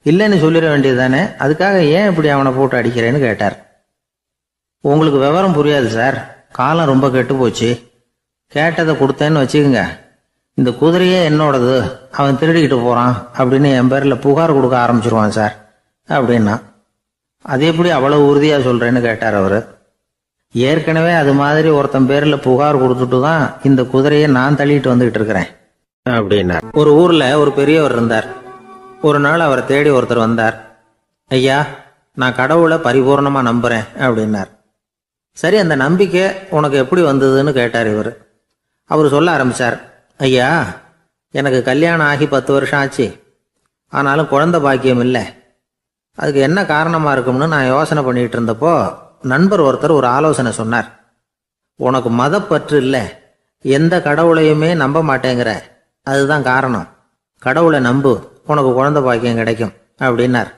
இல்லைன்னு சொல்லிட வேண்டியது தானே, அதுக்காக ஏன் இப்படி அவனை போட்டு அடிக்கிறேன்னு கேட்டார். உங்களுக்கு விவரம் புரியாது சார், காலம் ரொம்ப கெட்டு போச்சு. கேட்டதை கொடுத்தேன்னு வச்சுக்கோங்க, இந்த குதிரையே என்னோடது, அவன் திருடிக்கிட்டு போறான் அப்படின்னு என் பேரில் புகார் கொடுக்க ஆரம்பிச்சிருவான் சார் அப்படின்னா. அது எப்படி அவ்வளவு உறுதியா சொல்றேன்னு கேட்டார் அவரு. ஏற்கனவே அது மாதிரி ஒருத்தன் பேரில் புகார் கொடுத்துட்டு தான் இந்த குதிரையை நான் தள்ளிட்டு வந்துகிட்டு இருக்கிறேன் அப்படின்னா. ஒரு ஊர்ல ஒரு பெரியவர் இருந்தார். ஒரு நாள் அவரை தேடி ஒருத்தர் வந்தார். ஐயா, நான் கடவுளை பரிபூர்ணமா நம்புறேன் அப்படின்னார். சரி, அந்த நம்பிக்கை உனக்கு எப்படி வந்ததுன்னு கேட்டார் இவர். அவர் சொல்ல ஆரம்பிச்சார். ஐயா, எனக்கு கல்யாணம் ஆகி 10 வருஷம் ஆச்சு, ஆனாலும் குழந்தை பாக்கியம் இல்லை. அதுக்கு என்ன காரணமா இருக்கும்னு நான் யோசனை பண்ணிட்டு இருந்தப்போ நண்பர் ஒருத்தர் ஒரு ஆலோசனை சொன்னார். உனக்கு மதப்பற்று இல்லை, எந்த கடவுளையுமே நம்ப மாட்டேங்கிற, அதுதான் காரணம். கடவுளை நம்பு, உனக்கு குழந்தை பாக்கியம் கிடைக்கும் அப்படின்னார்.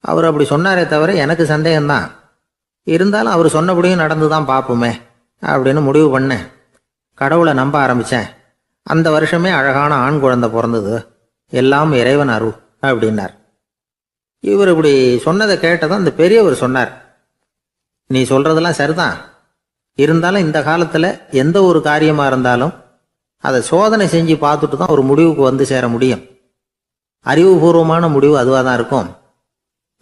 அவர் அப்படி சொன்னாரே தவிர எனக்கு சந்தேகம்தான். இருந்தாலும் அவர் சொன்னபடியும் நடந்து தான் பார்ப்போமே அப்படின்னு முடிவு பண்ணேன். கடவுளை நம்ப ஆரம்பித்தேன். அந்த வருஷமே அழகான ஆண் குழந்தை பிறந்தது. எல்லாம் இறைவன் அருள் அப்படின்னார். இவர் இப்படி சொன்னதை கேட்டதும் அந்த பெரியவர் சொன்னார், நீ சொல்றதெல்லாம் சரிதான், இருந்தாலும் இந்த காலத்தில் எந்த ஒரு காரியமாக இருந்தாலும் அதை சோதனை செஞ்சு பார்த்துட்டு தான் ஒரு முடிவுக்கு வந்து சேர முடியும். அறிவுபூர்வமான முடிவு அதுவாக தான் இருக்கும்.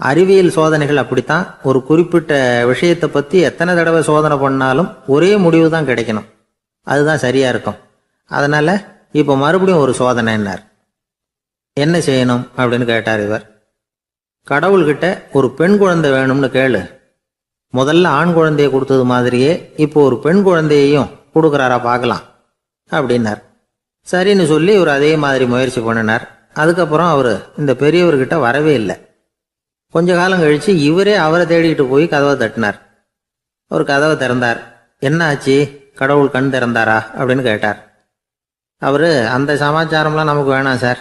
அறிவியல் சோதனைகள் அப்படித்தான். ஒரு குறிப்பிட்ட விஷயத்தை பற்றி எத்தனை தடவை சோதனை பண்ணாலும் ஒரே முடிவு தான் கிடைக்கணும். அதுதான் சரியா இருக்கும். அதனால இப்போ மறுபடியும் ஒரு சோதனைன்னார். என்ன செய்யணும் அப்படின்னு கேட்டார் இவர். கடவுள்கிட்ட ஒரு பெண் குழந்தை வேணும்னு கேளு. முதல்ல ஆண் குழந்தையை கொடுத்தது மாதிரியே இப்போ ஒரு பெண் குழந்தையையும் கொடுக்குறாரா பார்க்கலாம் அப்படின்னார். சரின்னு சொல்லி இவர் அதே மாதிரி முயற்சி பண்ணினார். அதுக்கப்புறம் அவர் இந்த பெரியவர்கிட்ட வரவே இல்லை. கொஞ்ச காலம் கழிச்சு இவரே அவரை தேடிக்கிட்டு போய் கதவை தட்டினார். அவர் கதவை திறந்தார். என்ன ஆச்சு, கடவுள் கண் திறந்தாரா அப்படின்னு கேட்டார். அவர், அந்த சமாச்சாரம்லாம் நமக்கு வேணாம் சார்.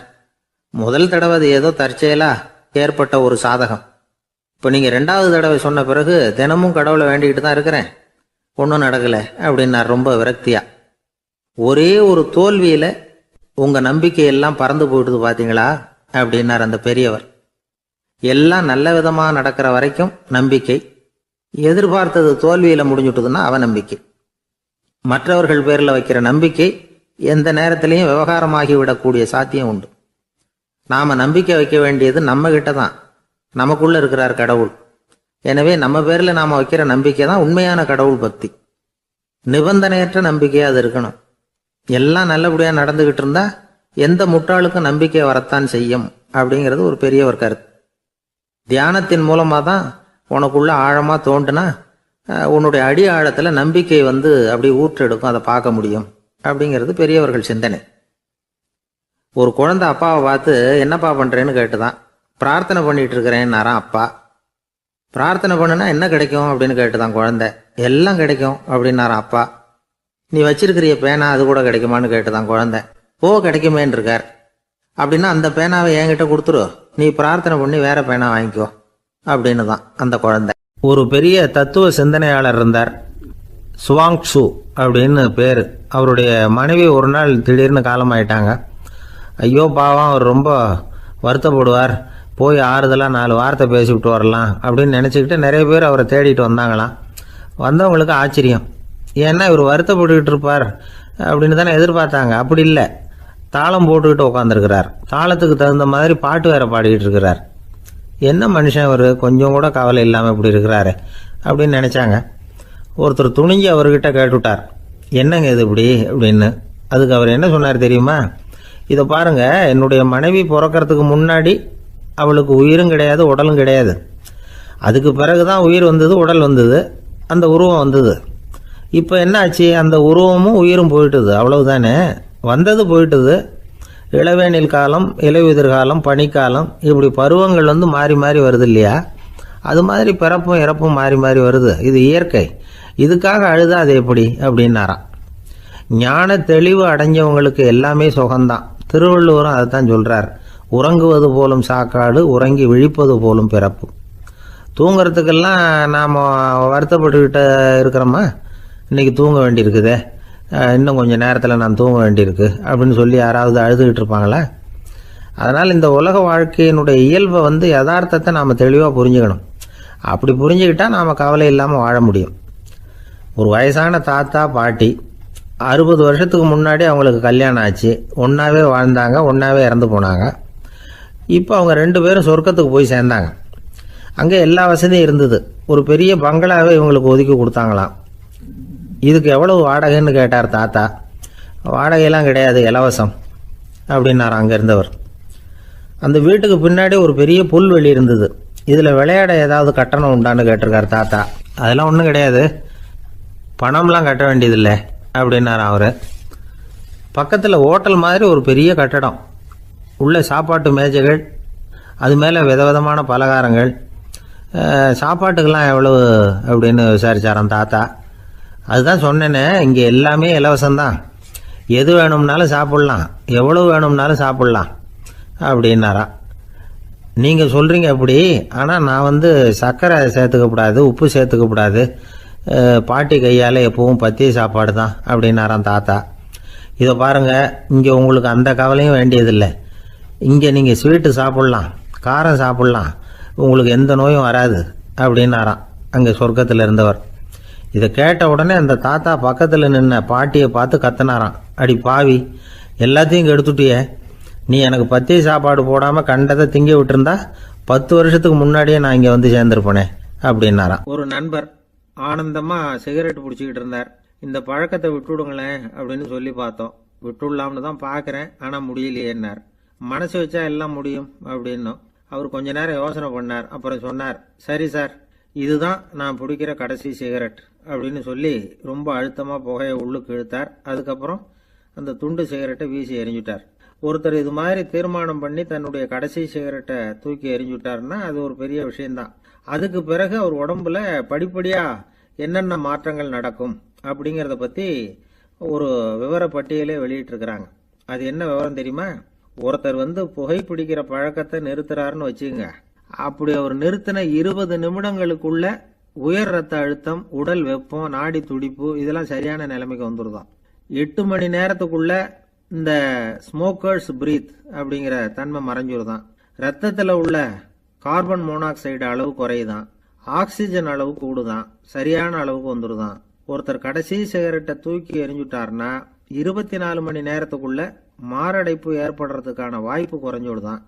முதல் தடவை அது ஏதோ தற்செயலா ஏற்பட்ட ஒரு சாதகம். இப்போ நீங்கள் 2வது தடவை சொன்ன பிறகு தினமும் கடவுளை வேண்டிக்கிட்டு தான் இருக்கிறேன், ஒன்றும் நடக்கலை அப்படின்னார் ரொம்ப விரக்தியா. ஒரே ஒரு தோல்வியில் உங்கள் நம்பிக்கையெல்லாம் பறந்து போயிட்டுது பார்த்தீங்களா அப்படின்னார் அந்த பெரியவர். எல்லாம் நல்ல விதமாக நடக்கிற வரைக்கும் நம்பிக்கை, எதிர்பார்த்தது தோல்வியில் முடிஞ்சுட்டுதுன்னா அவநம்பிக்கை. மற்றவர்கள் பேரில் வைக்கிற நம்பிக்கை எந்த நேரத்திலையும் விவகாரமாகிவிடக்கூடிய சாத்தியம் உண்டு. நாம் நம்பிக்கை வைக்க வேண்டியது நம்ம கிட்ட தான், நமக்குள்ள இருக்கிறார் கடவுள். எனவே நம்ம பேரில் நாம் வைக்கிற நம்பிக்கை தான் உண்மையான கடவுள் பக்தி. நிபந்தனையற்ற நம்பிக்கையாக அது இருக்கணும். எல்லாம் நல்லபடியாக நடந்துக்கிட்டு இருந்தா எந்த முட்டாளுக்கும் நம்பிக்கை வரத்தான் செய்யும் அப்படிங்கிறது ஒரு பெரிய ஒரு கருத்து. தியானத்தின் மூலமாக தான் உனக்குள்ள ஆழமாக தோண்டுனா உன்னுடைய அடி ஆழத்தில் நம்பிக்கை அப்படி ஊற்றெடுக்கும், அதை பார்க்க முடியும் அப்படிங்கிறது பெரியவர்கள் சிந்தனை. ஒரு குழந்தை அப்பாவை பார்த்து என்னப்பா பண்ணுறேன்னு கேட்டுதான். பிரார்த்தனை பண்ணிட்டு இருக்கிறேன்னாராம் அப்பா. பிரார்த்தனை பண்ணுனா என்ன கிடைக்கும் அப்படின்னு கேட்டுதான் குழந்தை. எல்லாம் கிடைக்கும் அப்படின்னாராம் அப்பா. நீ வச்சிருக்கிறிய பேனா அது கூட கிடைக்குமான்னு கேட்டுதான் குழந்தை. கிடைக்குமேன்னு இருக்கார். அப்படின்னா அந்த பேனாவை என்கிட்ட கொடுத்துரு, நீ பிரார்த்தனை பண்ணி வேற பேனா வாங்கிக்கோ அப்படின்னு தான் அந்த குழந்தை. ஒரு பெரிய தத்துவ சிந்தனையாளர் இருந்தார், சுவாங்சு அப்படின்னு பேர். அவருடைய மனைவி ஒரு நாள் திடீர்னு காலமாயிட்டாங்க. ஐயோ பாவம், அவர் ரொம்ப வருத்தப்படுவார், போய் ஆறுதலாக 4 வார்த்தை பேசிவிட்டு வரலாம் அப்படின்னு நினச்சிக்கிட்டு நிறைய பேர் அவரை தேடிட்டு வந்தாங்களாம். வந்தவங்களுக்கு ஆச்சரியம், ஏன்னா இவர் வருத்தப்பட்டுக்கிட்டு இருப்பார் அப்படின்னு தானே எதிர்பார்த்தாங்க. அப்படி இல்லை, தாளம் போட்டுக்கிட்டு உட்காந்துருக்கிறார். தாளத்துக்கு தகுந்த மாதிரி பாட்டு வேற பாடிக்கிட்டு இருக்கிறார். என்ன மனுஷன் அவர், கொஞ்சம் கூட கவலை இல்லாமல் இப்படி இருக்கிறாரு அப்படின்னு நினச்சாங்க. ஒருத்தர் துணிஞ்சு அவர்கிட்ட கேட்டுவிட்டார், என்னங்க இது இப்படி அப்படின்னு. அதுக்கு அவர் என்ன சொன்னார் தெரியுமா? இதை பாருங்க, என்னுடைய மனைவி பிறக்கிறதுக்கு முன்னாடி அவளுக்கு உயிரும் கிடையாது, உடலும் கிடையாது. அதுக்கு பிறகு தான் உயிர் வந்தது, உடல் வந்தது, அந்த உருவம் வந்தது. இப்போ என்ன ஆச்சு? அந்த உருவமும் உயிரும் போயிட்டுது, அவ்வளவுதானே. வந்தது போயிட்டுது. இளவேனில் காலம், இலையுதிர் காலம், பனிக்காலம், இப்படி பருவங்கள் மாறி மாறி வருது இல்லையா? அது மாதிரி பிறப்பும் இறப்பும் மாறி மாறி வருது. இது இயற்கை. இதுக்காக அழுதா அது எப்படி அப்படின்னாராம். ஞான தெளிவு அடைஞ்சவங்களுக்கு எல்லாமே சுகம்தான். திருவள்ளுவரும் அதைத்தான் சொல்றார், உறங்குவது போலும் சாக்காடு, உறங்கி விழிப்பது போலும் பிறப்பு. தூங்குறதுக்கெல்லாம் நாம் வருத்தப்பட்டுக்கிட்ட இருக்கிறோமா? இன்னைக்கு தூங்க வேண்டியிருக்குதே, இன்னும் கொஞ்சம் நேரத்தில் நான் தூங்க வேண்டியிருக்கு அப்படின்னு சொல்லி யாராவது அழுதுகிட்டு இருப்பாங்களா? அதனால் இந்த உலக வாழ்க்கையினுடைய இயல்பை யதார்த்தத்தை நாம் தெளிவாக புரிஞ்சுக்கணும். அப்படி புரிஞ்சுக்கிட்டால் நாம் கவலை இல்லாமல் வாழ முடியும். ஒரு வயசான தாத்தா பாட்டி 60 வருஷத்துக்கு முன்னாடி அவங்களுக்கு கல்யாணம் ஆச்சு. ஒன்றாவே வாழ்ந்தாங்க, ஒன்றாவே இறந்து போனாங்க. இப்போ அவங்க 2 பேரும் சொர்க்கத்துக்கு போய் சேர்ந்தாங்க. அங்கே எல்லா வசதியும் இருந்தது. ஒரு பெரிய பங்களாவே இவங்களுக்கு ஒதுக்கி கொடுத்தாங்களாம். இதுக்கு எவ்வளவு வாடகைன்னு கேட்டார் தாத்தா. வாடகையெல்லாம் கிடையாது, இலவசம் அப்படின்னார் அங்கே இருந்தவர். அந்த வீட்டுக்கு பின்னாடி ஒரு பெரிய புல்வெளி இருந்தது. இதில் விளையாட ஏதாவது கட்டணம் உண்டான்னு கேட்டிருக்கார் தாத்தா. அதெல்லாம் ஒன்றும் கிடையாது, பணம்லாம் கட்ட வேண்டியதில்லை அப்படின்னார் அவர். பக்கத்தில் ஹோட்டல் மாதிரி ஒரு பெரிய கட்டடம், உள்ள சாப்பாட்டு மேஜைகள், அது மேலே விதவிதமான பலகாரங்கள். சாப்பாட்டுக்கெல்லாம் எவ்வளவு அப்படின்னு விசாரிச்சாராம் தாத்தா. அதுதான் சொன்னேனே, இங்கே எல்லாமே இலவசம்தான், எது வேணும்னாலும் சாப்பிட்லாம், எவ்வளவு வேணும்னாலும் சாப்பிட்லாம் அப்படின்னாராம். நீங்கள் சொல்கிறீங்க அப்படி, ஆனால் நான் சர்க்கரை சேர்த்துக்கக்கூடாது, உப்பு சேர்த்துக்கக்கூடாது, பாட்டி கையால் எப்பவும் பத்திய சாப்பாடு தான் அப்படின்னாராம் தாத்தா. இதை பாருங்கள், இங்கே உங்களுக்கு அந்த கவலையும் வேண்டியதில்லை. இங்கே நீங்கள் ஸ்வீட்டு சாப்பிட்லாம், காரம் சாப்பிட்லாம், உங்களுக்கு எந்த நோயும் வராது அப்படின்னாராம் அங்கே சொர்க்கத்தில் இருந்தவர். இதை கேட்ட உடனே அந்த தாத்தா பக்கத்தில் நின்ன பாட்டியை பார்த்து கத்தினாராம், அடி பாவி, எல்லாத்தையும் கெடுத்துட்டியே, நீ எனக்கு பத்திய சாப்பாடு போடாமல் கண்டதை திங்க விட்டுருந்தா 10 வருஷத்துக்கு முன்னாடியே நான் இங்கே சேர்ந்துருப்பேனே அப்படின்னாராம். ஒரு நண்பர் ஆனந்தமாக சிகரெட் பிடிச்சிக்கிட்டு இருந்தார். இந்த பழக்கத்தை விட்டுவிடுங்களேன் அப்படின்னு சொல்லி பார்த்தோம். விட்டுடலாம்னு தான் பார்க்குறேன், ஆனால் முடியலையேன்னார். மனசு வச்சா எல்லாம் முடியும் அப்படின்னும். அவர் கொஞ்ச நேரம் யோசனை பண்ணார். அப்புறம் சொன்னார், சரி சார், இதுதான் நான் பிடிக்கிற கடைசி சிகரெட் அப்படின்னு சொல்லி ரொம்ப அழுத்தமாக புகையை உள்ளுக்கு இழுத்தார். அதுக்கப்புறம் அந்த துண்டு சிகரெட்டை வீசி எறிஞ்சுட்டார். ஒருத்தர் இது மாதிரி தீர்மானம் பண்ணி தன்னுடைய கடைசி சிகரெட்டை தூக்கி எறிஞ்சுட்டாருன்னா அது ஒரு பெரிய விஷயம்தான். அதுக்கு பிறகு அவர் உடம்புல படிப்படியாக என்னென்ன மாற்றங்கள் நடக்கும் அப்படிங்கிறத பற்றி ஒரு விவர பட்டியலே வெளியிட்டிருக்கிறாங்க. அது என்ன விவரம் தெரியுமா? ஒருத்தர் புகை பிடிக்கிற பழக்கத்தை நிறுத்துறாருன்னு வச்சுங்க. அப்படி அவர் நிறுத்தின 20 நிமிடங்களுக்குள்ள உயர் ரத்த அழுத்தம், உடல் வெப்பம், நாடி துடிப்பு இதெல்லாம் சரியான நிலைமைக்கு வந்துருதான். 8 மணி நேரத்துக்குள்ள இந்த ஸ்மோக்கர்ஸ் பிரீத் அப்படிங்கிற தன்மை மறைஞ்சிருதான். ரத்தத்தில் உள்ள கார்பன் மோனாக்சைடு அளவு குறையுதான், ஆக்சிஜன் அளவு கூடுதான், சரியான அளவுக்கு வந்துருதான். ஒருத்தர் கடைசி சிகரெட்டை தூக்கி எறிஞ்சுட்டாருன்னா 24 மணி நேரத்துக்குள்ள மாரடைப்பு ஏற்படுறதுக்கான வாய்ப்பு குறைஞ்சோடுதான்.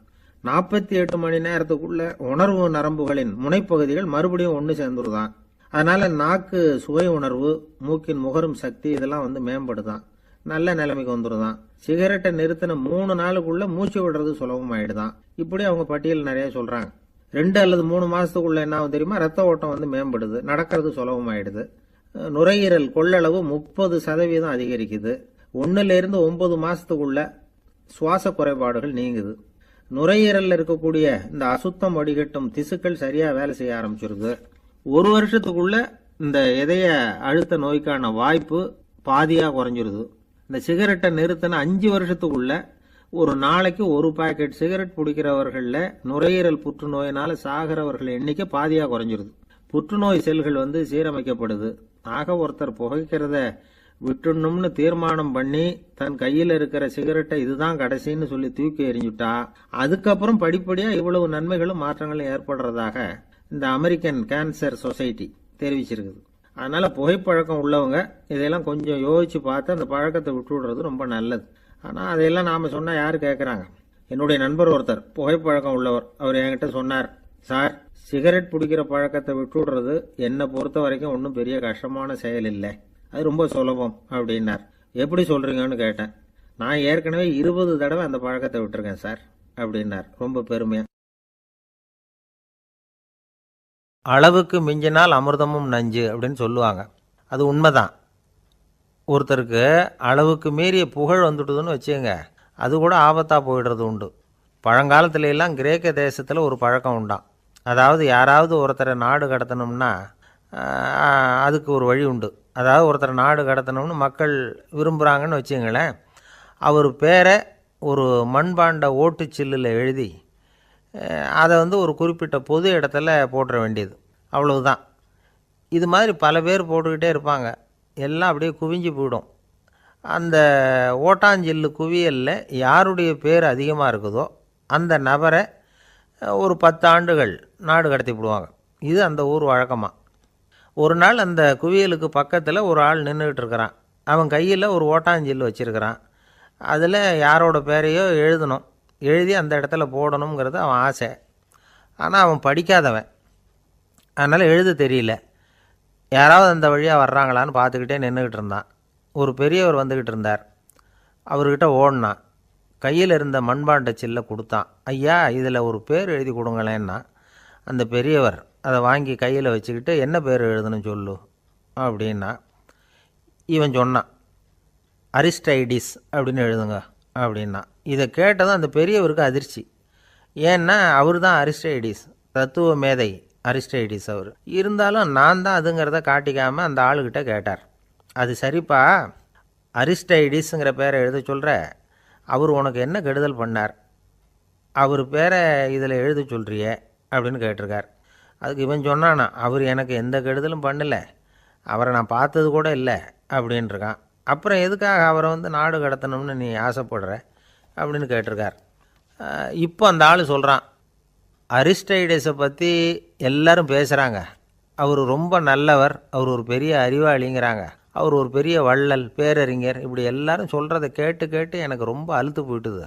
48 மணி நேரத்துக்குள்ள உணர்வு நரம்புகளின் முனைப்பகுதிகள் மறுபடியும் ஒன்று சேர்ந்துருதான். அதனால நாக்கு சுவை உணர்வு, மூக்கின் முகரும் சக்தி இதெல்லாம் மேம்படுதான், நல்ல நிலைமைக்கு வந்துருதான். சிகரெட்டை நிறுத்தின 3 நாளுக்குள்ள மூச்சு விடுறது சுலபமாயிடுதான். இப்படி அவங்க பட்டியல் நிறைய சொல்றாங்க. 2 அல்லது 3 மாசத்துக்குள்ள என்ன ஆகும் தெரியுமா? ரத்த ஓட்டம் மேம்படுது, நடக்கிறது சுலபமாயிடுது. நுரையீரல் கொள்ளளவு 30% அதிகரிக்குது. 1 to 9 மாசத்துக்குள்ள சுவாச குறைபாடுகள் நீங்குது. நுரையீரல்ல இருக்கக்கூடிய இந்த அசுத்தம் வடிகட்டும் திசுக்கள் சரியா வேலை செய்ய ஆரம்பிச்சிருது. 1 வருஷத்துக்குள்ள இந்த இதய அழுத்த நோய்க்கான வாய்ப்பு பாதியா குறைஞ்சிருது. இந்த சிகரெட்டை நிறுத்தின 5 வருஷத்துக்குள்ள ஒரு நாளைக்கு 1 பாக்கெட் சிகரெட் பிடிக்கிறவர்கள நுரையீரல் புற்றுநோயினால சாகிறவர்கள் எண்ணிக்கை பாதியா குறைஞ்சிருது. புற்றுநோய் செல்கள் சீரமைக்கப்படுது. ஆக ஒருத்தர் புகைக்கிறத விட்டுணும்னு தீர்மானம் பண்ணி தன் கையில இருக்கிற சிகரெட்டை இதுதான் கடைசின்னு சொல்லி தூக்கி எறிஞ்சுட்டா அதுக்கப்புறம் படிப்படியா இவ்வளவு நன்மைகளும் மாற்றங்களும் ஏற்படுறதாக இந்த அமெரிக்கன் கேன்சர் சொசைட்டி தெரிவிச்சிருக்குது. அதனால புகைப்பழக்கம் உள்ளவங்க இதெல்லாம் கொஞ்சம் யோசிச்சு பார்த்து அந்த பழக்கத்தை விட்டு விடுறது ரொம்ப நல்லது. ஆனா அதையெல்லாம் நாம சொன்னா யாரு கேட்கறாங்க? என்னுடைய நண்பர் ஒருத்தர் புகைப்பழக்கம் உள்ளவர், அவர் என்கிட்ட சொன்னார், சார், சிகரெட் பிடிக்கிற பழக்கத்தை விட்டு விடுறது என்னை பொறுத்த வரைக்கும் ஒன்றும் பெரிய கஷ்டமான செயல் இல்லை, அது ரொம்ப சுலபம் அப்படின்னார். எப்படி சொல்றீங்கன்னு கேட்டேன். நான் ஏற்கனவே 20 தடவை அந்த பழக்கத்தை விட்டுருக்கேன் சார் அப்படின்னார் ரொம்ப பெருமையா. அளவுக்கு மிஞ்சினால் அமிர்தமும் நஞ்சு அப்படின்னு சொல்லுவாங்க. அது உண்மைதான். ஒருத்தருக்கு அளவுக்கு மீறிய புகழ் வந்துட்டுதுன்னு வச்சுங்க, அது கூட ஆபத்தாக போயிடுறது உண்டு. பழங்காலத்துல எல்லாம் கிரேக்க தேசத்தில் ஒரு பழக்கம் உண்டாம். அதாவது யாராவது ஒருத்தரை நாடு கடத்தணும்னா அதுக்கு ஒரு வழி உண்டு. அதாவது ஒருத்தரை நாடு கடத்தணும்னு மக்கள் விரும்புகிறாங்கன்னு வச்சுங்களேன், அவர் பேரை ஒரு மண்பாண்ட ஓட்டுச்சில்லில் எழுதி அதை ஒரு குறிப்பிட்ட பொது இடத்துல போட்டுற வேண்டியது, அவ்வளவுதான். இது மாதிரி பல பேர் போட்டுக்கிட்டே இருப்பாங்க, எல்லாம் அப்படியே குவிஞ்சு போயிடும். அந்த ஓட்டாஞ்சில்லு குவியலில் யாருடைய பேர் அதிகமாக இருக்குதோ அந்த நபரை ஒரு 10 ஆண்டுகள் நாடு கடத்தி விடுவாங்க. இது அந்த ஊர் வழக்கமாக. ஒரு நாள் அந்த குவியலுக்கு பக்கத்தில் ஒரு ஆள் நின்றுக்கிட்டு இருக்கிறான். அவன் கையில் ஒரு ஓட்டாஞ்சில்லு வச்சுருக்கிறான். அதில் யாரோட பேரையோ எழுதணும், எழுதி அந்த இடத்துல போடணுங்கிறது அவன் ஆசை. ஆனால் அவன் படிக்காதவன், அதனால் எழுத தெரியல. யாராவது அந்த வழியாக வர்றாங்களான்னு பார்த்துக்கிட்டே நின்றுக்கிட்டு இருந்தான். ஒரு பெரியவர் வந்துக்கிட்டு இருந்தார். அவர்கிட்ட ஓடினான். கையில் இருந்த மண்பாண்ட சில்லை கொடுத்தான். ஐயா, இதில் ஒரு பேர் எழுதி கொடுங்களேன்னா. அந்த பெரியவர் அதை வாங்கி கையில் வச்சுக்கிட்டு, என்ன பேர் எழுதணும் சொல்லு அப்படின்னா. இவன் சொன்னான், அரிஸ்டைடிஸ் அப்படின்னு எழுதுங்க அப்படின்னா. இதை கேட்டதும் அந்த பெரியவருக்கு அதிர்ச்சி. ஏன்னா அவர் தான் அரிஸ்டைடிஸ், தத்துவ மேதை அரிஸ்டைடிஸ் அவர். இருந்தாலும் நான் தான் அதுங்கிறத காட்டிக்காமல் அந்த ஆளுகிட்ட கேட்டார். அது சரிப்பா, அரிஸ்டைடிஸுங்கிற பேரை எழுத சொல்கிற, அவர் உனக்கு என்ன கெடுதல் பண்ணார்? அவர் பேரை இதில் எழுத சொல்கிறியே அப்படின்னு கேட்டிருக்கார். அதுக்கு இவன் சொன்னானா, அவர் எனக்கு எந்த கெடுதலும் பண்ணலை, அவரை நான் பார்த்தது கூட இல்லை அப்படின்ட்டுருக்கான். அப்புறம் எதுக்காக அவரை நாடு கடத்தணும்னு நீ ஆசைப்படுற அப்படின்னு கேட்டிருக்கார். இப்போ அந்த ஆள் சொல்கிறான், அரிஸ்டைடஸை பற்றி எல்லாரும் பேசுகிறாங்க, அவர் ரொம்ப நல்லவர், அவர் ஒரு பெரிய அறிவாளிங்கிறாங்க, அவர் ஒரு பெரிய வள்ளல், பேரறிஞர், இப்படி எல்லாரும் சொல்கிறத கேட்டு கேட்டு எனக்கு ரொம்ப அலுத்து போயிட்டுது,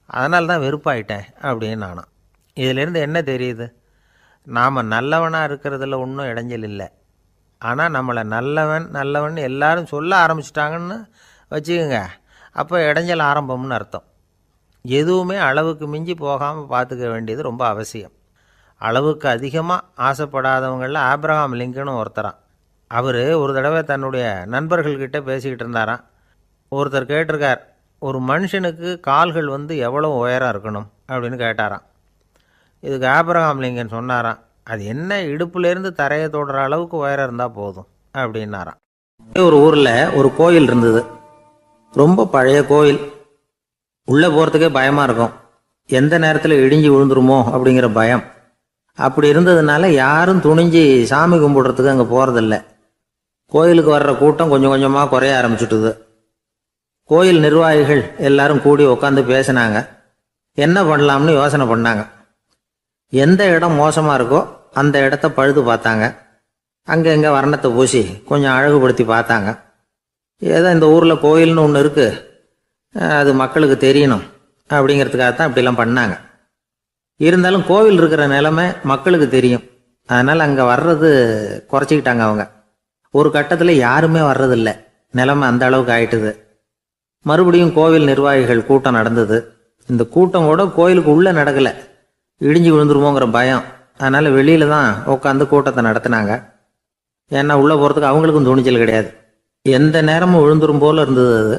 அதனால தான் வெறுப்பாயிட்டேன் அப்படின்னு நானும். இதிலேருந்து என்ன தெரியுது? நாம் நல்லவனாக இருக்கிறதுல ஒன்றும் இடைஞ்சல் இல்லை. ஆனால் நம்மளை நல்லவன் நல்லவன் எல்லாரும் சொல்ல ஆரம்பிச்சிட்டாங்கன்னு வச்சுக்கோங்க, அப்போ இடைஞ்சல் ஆரம்பம்னு அர்த்தம். எதுவுமே அளவுக்கு மிஞ்சி போகாமல் பார்த்துக்க வேண்டியது ரொம்ப அவசியம். அளவுக்கு அதிகமாக ஆசைப்படாதவங்களில் ஆப்ரஹாம் லிங்கனும் ஒருத்தரான். அவர் ஒரு தடவை தன்னுடைய நண்பர்கள்கிட்ட பேசிக்கிட்டு இருந்தாராம். ஒருத்தர் கேட்டிருக்கார், ஒரு மனுஷனுக்கு கால்கள் எவ்வளோ உயரம் இருக்கணும் அப்படின்னு கேட்டாராம். இதுக்கு ஆப்ரஹாம் லிங்கன் சொன்னாராம், அது என்ன, இடுப்புலேருந்து தரையை தொடுற அளவுக்கு உயரம் இருந்தால் போதும் அப்படின்னாராம். ஒரு ஊரில் ஒரு கோயில் இருந்தது, ரொம்ப பழைய கோயில். உள்ளே போகிறதுக்கே பயமாக இருக்கும், எந்த நேரத்தில் இடிஞ்சு விழுந்துருமோ அப்படிங்கிற பயம். அப்படி இருந்ததுனால யாரும் துணிஞ்சு சாமி கும்பிடுறதுக்கு அங்கே போகிறதில்ல. கோயிலுக்கு வர்ற கூட்டம் கொஞ்சம் கொஞ்சமாக குறைய ஆரம்பிச்சுட்டுது. கோயில் நிர்வாகிகள் எல்லாரும் கூடி உட்காந்து பேசினாங்க. என்ன பண்ணலாம்னு யோசனை பண்ணாங்க. எந்த இடம் மோசமாக இருக்கோ அந்த இடத்த பழுது பார்த்தாங்க. அங்கே இங்கே வர்ணத்தை பூசி கொஞ்சம் அழகுபடுத்தி பார்த்தாங்க. ஏதோ இந்த ஊரில் கோயில்னு ஒன்று இருக்குது, அது மக்களுக்கு தெரியணும் அப்படிங்கிறதுக்காகத்தான் இப்படிலாம் பண்ணாங்க. இருந்தாலும் கோவில் இருக்கிற நிலைமை மக்களுக்கு தெரியும், அதனால் அங்கே வர்றது குறைச்சிக்கிட்டாங்க அவங்க. ஒரு கட்டத்தில் யாருமே வர்றதில்லை, நிலைமை அந்த அளவுக்கு ஆயிட்டுது. மறுபடியும் கோவில் நிர்வாகிகள் கூட்டம் நடந்தது. இந்த கூட்டம் கூட கோயிலுக்கு உள்ளே நடக்கலை, இடிஞ்சு விழுந்துருமோங்கிற பயம். அதனால் வெளியில தான் உட்காந்து கூட்டத்தை நடத்தினாங்க. ஏன்னா உள்ளே போகிறதுக்கு அவங்களுக்கும் துணிச்சல் கிடையாது, எந்த நேரமும் விழுந்துரும் போல இருந்தது அது.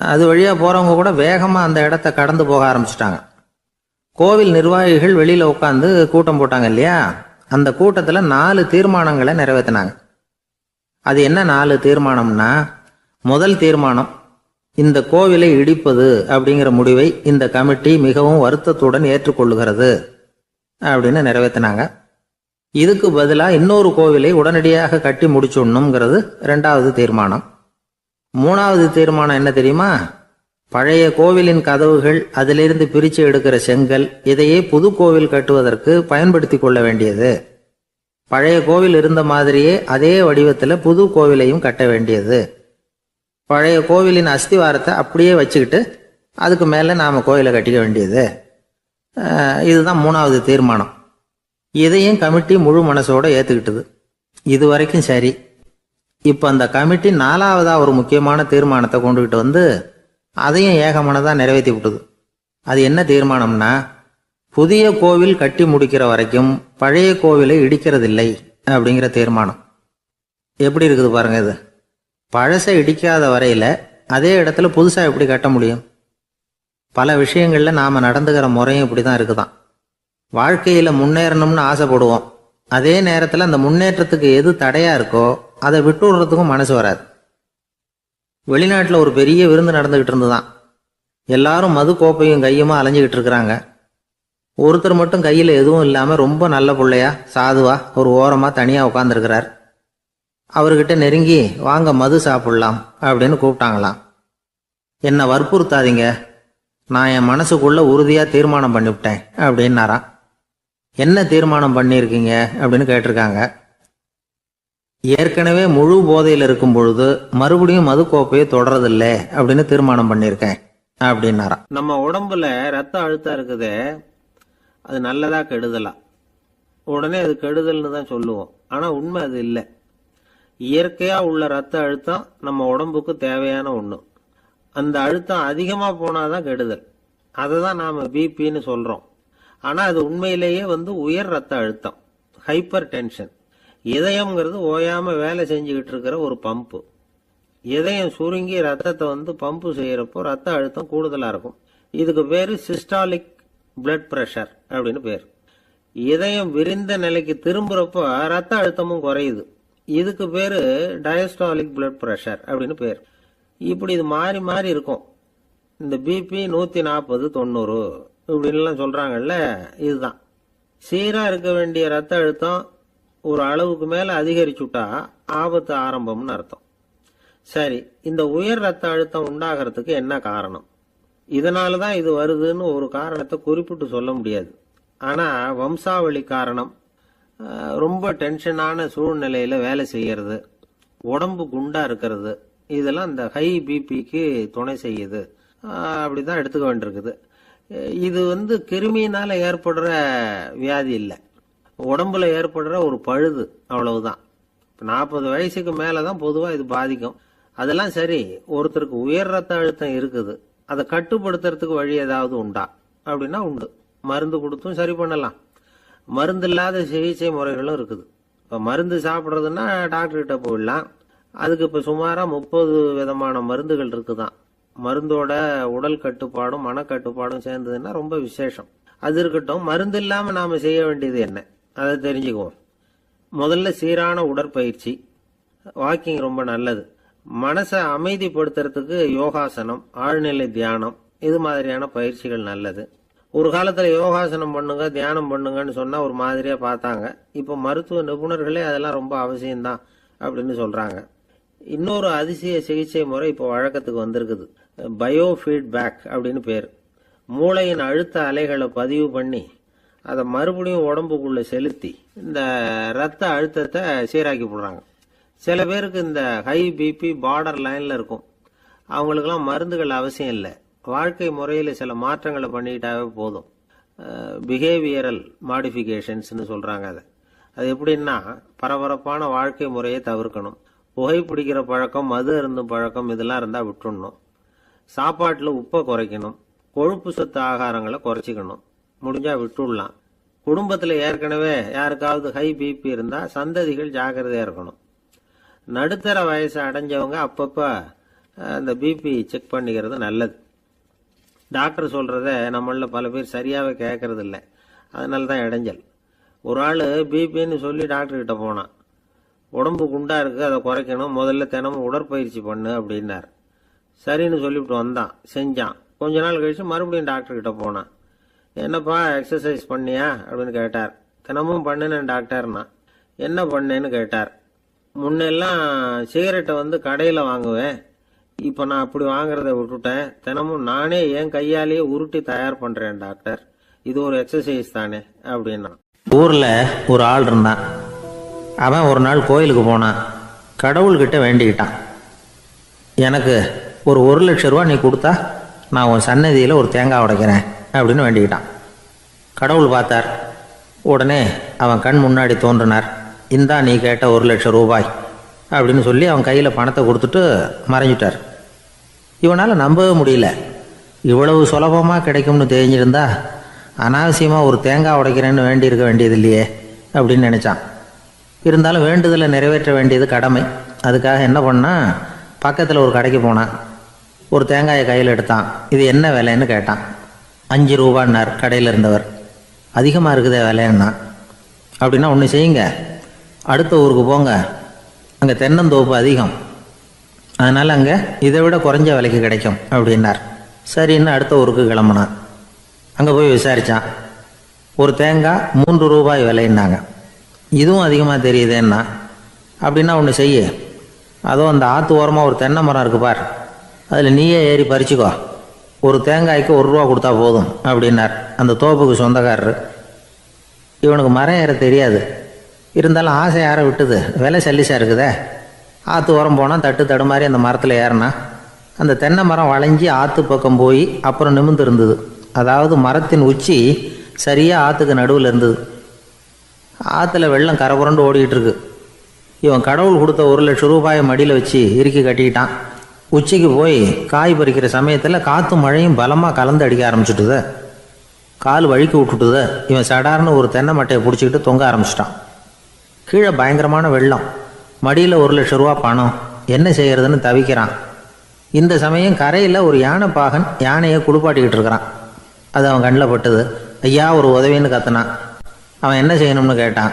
அது வழியாக போகிறவங்க கூட வேகமாக அந்த இடத்த கடந்து போக ஆரம்பிச்சிட்டாங்க. கோவில் நிர்வாகிகள் வெளியில் உட்காந்து கூட்டம் போட்டாங்க இல்லையா, அந்த கூட்டத்தில் 4 தீர்மானங்களை நிறைவேற்றினாங்க. அது என்ன 4 தீர்மானம்னா, முதல் தீர்மானம், இந்த கோவிலை இடிப்பது அப்படிங்கிற முடிவை இந்த கமிட்டி மிகவும் வருத்தத்துடன் ஏற்றுக்கொள்ளுகிறது அப்படின்னு நிறைவேற்றினாங்க. இதுக்கு பதிலாக இன்னொரு கோவிலை உடனடியாக கட்டி முடிச்சுடணுங்கிறது 2வது தீர்மானம். 3வது தீர்மானம் என்ன தெரியுமா, பழைய கோவிலின் கதவுகள், அதிலிருந்து பிரித்து எடுக்கிற செங்கல், இதையே புது கோவில் கட்டுவதற்கு பயன்படுத்தி கொள்ள வேண்டியது. பழைய கோவில் இருந்த மாதிரியே அதே வடிவத்தில் புது கோவிலையும் கட்ட வேண்டியது. பழைய கோவிலின் அஸ்திவாரத்தை அப்படியே வச்சுக்கிட்டு அதுக்கு மேலே நாம் கோவிலை கட்டிக்க வேண்டியது. இதுதான் 3வது தீர்மானம். இதையும் கமிட்டி முழு மனசோடு ஏற்றுக்கிட்டது. இது வரைக்கும் சரி. இப்போ அந்த கமிட்டி 4வதாக ஒரு முக்கியமான தீர்மானத்தை கொண்டுகிட்டு வந்து அதையும் ஏகமனதாக நிறைவேற்றி விட்டது. அது என்ன தீர்மானம்னா, புதிய கோவில் கட்டி முடிக்கிற வரைக்கும் பழைய கோவிலை இடிக்கிறதில்லை அப்படிங்கிற தீர்மானம். எப்படி இருக்குது பாருங்க இது. பழசை இடிக்காத வரையில் அதே இடத்துல புதுசாக எப்படி கட்ட முடியும்? பல விஷயங்களில் நாம் நடந்துக்கிற முறையும் இப்படி தான் இருக்குதான். வாழ்க்கையில் முன்னேறணும்னு ஆசைப்படுவோம், அதே நேரத்தில் அந்த முன்னேற்றத்துக்கு எது தடையாக இருக்கோ அதை விட்டு விடுறதுக்கும் மனசு வராது. வெளிநாட்டில் ஒரு பெரிய விருந்து நடந்துக்கிட்டு இருந்துதான். எல்லாரும் மது கோப்பையும் கையுமா அலைஞ்சிக்கிட்டு இருக்கிறாங்க. ஒருத்தர் மட்டும் கையில் எதுவும் இல்லாமல் ரொம்ப நல்ல பிள்ளையா சாதுவா ஒரு ஓரமாக தனியாக உட்காந்துருக்கிறார். அவர்கிட்ட நெருங்கி வாங்க மது சாப்பிடலாம் அப்படின்னு கூப்பிட்டாங்களாம். என்னை வற்புறுத்தாதீங்க, நான் என் மனசுக்குள்ள உறுதியாக தீர்மானம் பண்ணிவிட்டேன் அப்படின்னாராம். என்ன தீர்மானம் பண்ணியிருக்கீங்க அப்படின்னு கேட்டிருக்காங்க. ஏற்கனவே முழு போதையில் இருக்கும் பொழுது மறுபடியும் மது கோப்பையை தொடரதில்லை அப்படின்னு தீர்மானம் பண்ணியிருக்கேன் அப்படின்னாராம். நம்ம உடம்புல ரத்த அழுத்தம் இருக்குதே, அது நல்லதா கெடுதலா? உடனே அது கெடுதல்னு தான் சொல்லுவோம், ஆனால் உண்மை அது இல்லை. இயற்கையாக உள்ள ரத்த அழுத்தம் நம்ம உடம்புக்கு தேவையான ஒன்று. அந்த அழுத்தம் அதிகமாக போனாதான் கெடுதல். அதை தான் நாம் பிபின்னு சொல்கிறோம். ஆனால் அது உண்மையிலேயே உயர் ரத்த அழுத்தம், ஹைப்பர் டென்ஷன். இதயம்ங்கிறது ஓயாமல் வேலை செஞ்சுக்கிட்டு இருக்கிற ஒரு பம்பு. இதயம் சுருங்கி ரத்தத்தை பம்பு செய்கிறப்போ ரத்த அழுத்தம் கூடுதலாக இருக்கும். இதுக்கு பேர் சிஸ்டாலிக் பிளட் ப்ரெஷர் அப்படின்னு பேர். இதயம் விரிந்த நிலைக்கு திரும்புகிறப்போ ரத்த அழுத்தமும் குறையுது. இதுக்கு பேர் டயஸ்டாலிக் பிளட் ப்ரெஷர் அப்படின்னு பேர். இப்படி இது மாறி மாறி இருக்கும். இந்த பிபி 140 90 இப்படின்லாம் சொல்கிறாங்கல்ல, இதுதான். சீராக இருக்க வேண்டிய ரத்த அழுத்தம் ஒரு அளவுக்கு மேலே அதிகரிச்சுட்டா ஆபத்து ஆரம்பம்னு அர்த்தம். சரி, இந்த உயர் ரத்த அழுத்தம் உண்டாகிறதுக்கு என்ன காரணம்? இதனால தான் இது வருதுன்னு ஒரு காரணத்தை குறிப்பிட்டு சொல்ல முடியாது. ஆனால் வம்சாவளி காரணம், ரொம்ப டென்ஷனான சூழ்நிலையில் வேலை செய்யறது, உடம்பு குண்டா இருக்கிறது, இதெல்லாம் இந்த ஹை பிபிக்கு துணை செய்யுது. அப்படிதான் எடுத்துக்க வேண்டியிருக்குது. இது கிருமியினால ஏற்படுற வியாதி இல்லை, உடம்புல ஏற்படுற ஒரு பழுது, அவ்வளவுதான். 40 வயசுக்கு மேலே தான் பொதுவாக இது பாதிக்கும். அதெல்லாம் சரி, ஒருத்தருக்கு உயர் ரத்த அழுத்தம் இருக்குது, அதை கட்டுப்படுத்துறதுக்கு வழி ஏதாவது உண்டா அப்படின்னா உண்டு. மருந்து கொடுத்தும் சரி பண்ணலாம். மருந்து இல்லாத சிகிச்சை முறைகளும் இருக்குது. இப்போ மருந்து சாப்பிட்றதுன்னா டாக்டர்கிட்ட போயிடலாம். அதுக்கு இப்போ சுமாராக 30 விதமான மருந்துகள் இருக்குதான். மருந்தோட உடல் கட்டுப்பாடும் மனக்கட்டுப்பாடும் சேர்ந்ததுன்னா ரொம்ப விசேஷம். அது இருக்கட்டும், மருந்து இல்லாமல் நாம் செய்ய வேண்டியது என்ன, அதை தெரிஞ்சுக்குவோம். முதல்ல சீரான உடற்பயிற்சி, வாக்கிங் ரொம்ப நல்லது. மனசை அமைதிப்படுத்துறதுக்கு யோகாசனம், ஆழ்நிலை தியானம், இது மாதிரியான பயிற்சிகள் நல்லது. ஒரு காலத்தில் யோகாசனம் பண்ணுங்க தியானம் பண்ணுங்கன்னு சொன்னால் ஒரு மாதிரியாக பார்த்தாங்க. இப்போ மருத்துவ நிபுணர்களே அதெல்லாம் ரொம்ப அவசியம்தான் அப்படின்னு சொல்கிறாங்க. இன்னொரு அதிசய சிகிச்சை முறை இப்போ வழக்கத்துக்கு வந்திருக்குது, பயோ ஃபீட்பேக் அப்படின்னு பேர். மூளையின் அழுத்த அலைகளை பதிவு பண்ணி அதை மறுபடியும் உடம்புக்குள்ள செலுத்தி இந்த ரத்த அழுத்தத்தை சீராக்கி போடுறாங்க. சில பேருக்கு இந்த ஹை பிபி பார்டர் லைனில் இருக்கும். அவங்களுக்கெல்லாம் மருந்துகள் அவசியம் இல்லை. வாழ்க்கை முறையில் சில மாற்றங்களை பண்ணிக்கிட்டாவே போதும். பிஹேவியரல் மாடிஃபிகேஷன்ஸ்னு சொல்கிறாங்க. அது எப்படின்னா, பரபரப்பான வாழ்க்கை முறையை தவிர்க்கணும். புகைப்பிடிக்கிற பழக்கம், மது அருந்தும் பழக்கம் இதெல்லாம் இருந்தால் விட்டுடணும். சாப்பாட்டில் உப்பை குறைக்கணும். கொழுப்பு சத்து ஆகாரங்களை குறைச்சிக்கணும். முடிஞ்சால் விட்டுடலாம். குடும்பத்தில் ஏற்கனவே யாருக்காவது ஹை பிபி இருந்தால் சந்ததிகள் ஜாக்கிரதையாக இருக்கணும். நடுத்தர வயசு அடைஞ்சவங்க அப்பப்போ அந்த பிபி செக் பண்ணிக்கிறது நல்லது. டாக்டர் சொல்கிறத நம்மளில் பல பேர் சரியாகவே கேட்கறது இல்லை. அதனால தான் இடைஞ்சல். ஒரு ஆள் பிபின்னு சொல்லி டாக்டர்கிட்ட போனான். உடம்பு குண்டாக இருக்குது, அதை குறைக்கணும், முதல்ல தினமும் உடற்பயிற்சி பண்ணு அப்படின்னார். சரின்னு சொல்லிவிட்டு வந்தான், செஞ்சான். கொஞ்ச நாள் கழிச்சு மறுபடியும் டாக்டர்கிட்ட போனான். என்னப்பா எக்ஸசைஸ் பண்ணியா அப்படின்னு கேட்டார். தினமும் பண்ணுனேன் டாக்டர்னா. என்ன பண்ணேன்னு கேட்டார். முன்னெல்லாம் சிகரெட்டை கடையில் வாங்குவேன், இப்போ நான் அப்படி வாங்குறத விட்டுட்டேன். தினமும் நானே என் கையாலேயே உருட்டி தயார் பண்ணுறேன் டாக்டர். இது ஒரு எக்ஸசைஸ் தானே அப்படின்னா. ஊரில் ஒரு ஆள் இருந்தான். அவன் ஒரு நாள் கோயிலுக்கு போனான். கடவுள்கிட்ட வேண்டிக்கிட்டான், எனக்கு ஒரு 1,00,000 ரூபா நீ கொடுத்தா நான் உன் சன்னதியில் ஒரு தேங்காய் உடைக்கிறேன் அப்படின்னு வேண்டிக்கிட்டான். கடவுள் பார்த்தார். உடனே அவன் கண் முன்னாடி தோன்றினார். இந்தா நீ கேட்ட 1,00,000 ரூபாய் அப்படின்னு சொல்லி அவன் கையில் பணத்தை கொடுத்துட்டு மறைஞ்சிட்டார். இவனால் நம்பவே முடியல. இவ்வளவு சுலபமாக கிடைக்கும்னு தெரிஞ்சிருந்தா அனாவசியமாக ஒரு தேங்காய் உடைக்கிறேன்னு வேண்டியிருக்க வேண்டியது இல்லையே அப்படின்னு நினச்சான். இருந்தாலும் வேண்டுதலை நிறைவேற்ற வேண்டியது கடமை. அதுக்காக என்ன பண்ணால், பக்கத்தில் ஒரு கடைக்கு போனான். ஒரு தேங்காயை கையில் எடுத்தான். இது என்ன விலைன்னு கேட்டான். 5 ரூபான்னார் கடையில் இருந்தவர். அதிகமாக இருக்குதே விலைன்னா. அப்படின்னா ஒன்று செய்யுங்க, அடுத்த ஊருக்கு போங்க, அங்கே தென்னந்தோப்பு அதிகம், அதனால் அங்கே இதை விட குறைஞ்ச விலைக்கு கிடைக்கும் அப்படின்னார். சரின்னு அடுத்த ஊருக்கு கிளம்புனான். அங்கே போய் விசாரித்தான். ஒரு தேங்காய் 3 ரூபாய் விலைன்னாங்க. இதுவும் அதிகமாக தெரியுதுன்னா. அப்படின்னா ஒன்று செய்ய, அதோ அந்த ஆற்று ஓரமாக ஒரு தென்னை மரம் இருக்கு பார், அதில் நீயே ஏறி பறிச்சுக்கோ, ஒரு தேங்காய்க்கு 1 ரூபா கொடுத்தா போதும் அப்படின்னார் அந்த தோப்புக்கு சொந்தக்காரரு. இவனுக்கு மரம் ஏற தெரியாது. இருந்தாலும் ஆசை யாரை விட்டுது, விலை சல்லிசாக இருக்குதே. ஆற்று ஓரம் போனால் தட்டு தடுமாறி அந்த மரத்தில் ஏறினா அந்த தென்னை மரம் வளைஞ்சி ஆற்று பக்கம் போய் அப்புறம் நிமிர்ந்து இருந்தது. அதாவது மரத்தின் உச்சி சரியாக ஆற்றுக்கு நடுவில் இருந்தது. ஆற்றுல வெள்ளம் கரபுரண்டு ஓடிக்கிட்டு இருக்கு. இவன் கடவுள் கொடுத்த 1,00,000 ரூபாயை மடியில் வச்சு இறுக்கி கட்டிக்கிட்டான். உச்சிக்கு போய் காய் பறிக்கிற சமயத்தில் காற்றும் மழையும் பலமாக கலந்து அடிக்க ஆரம்பிச்சுட்டுது. கால் வழுக்கி விட்டுட்டுது. இவன் சடார்னு ஒரு தென்னை மட்டையை பிடிச்சிக்கிட்டு தொங்க ஆரம்பிச்சிட்டான். கீழே பயங்கரமான வெள்ளம். மடியில் 1,00,000 ரூபா பணம். என்ன செய்கிறதுன்னு தவிக்கிறான். இந்த சமயம் கரையில் ஒரு யானை பாகன் யானையை குளிப்பாட்டிக்கிட்டு இருக்கிறான். அது அவன் கண்ணில் பட்டுது. ஐயா ஒரு உதவின்னு கத்துனான். அவன் என்ன செய்யணும்னு கேட்டான்.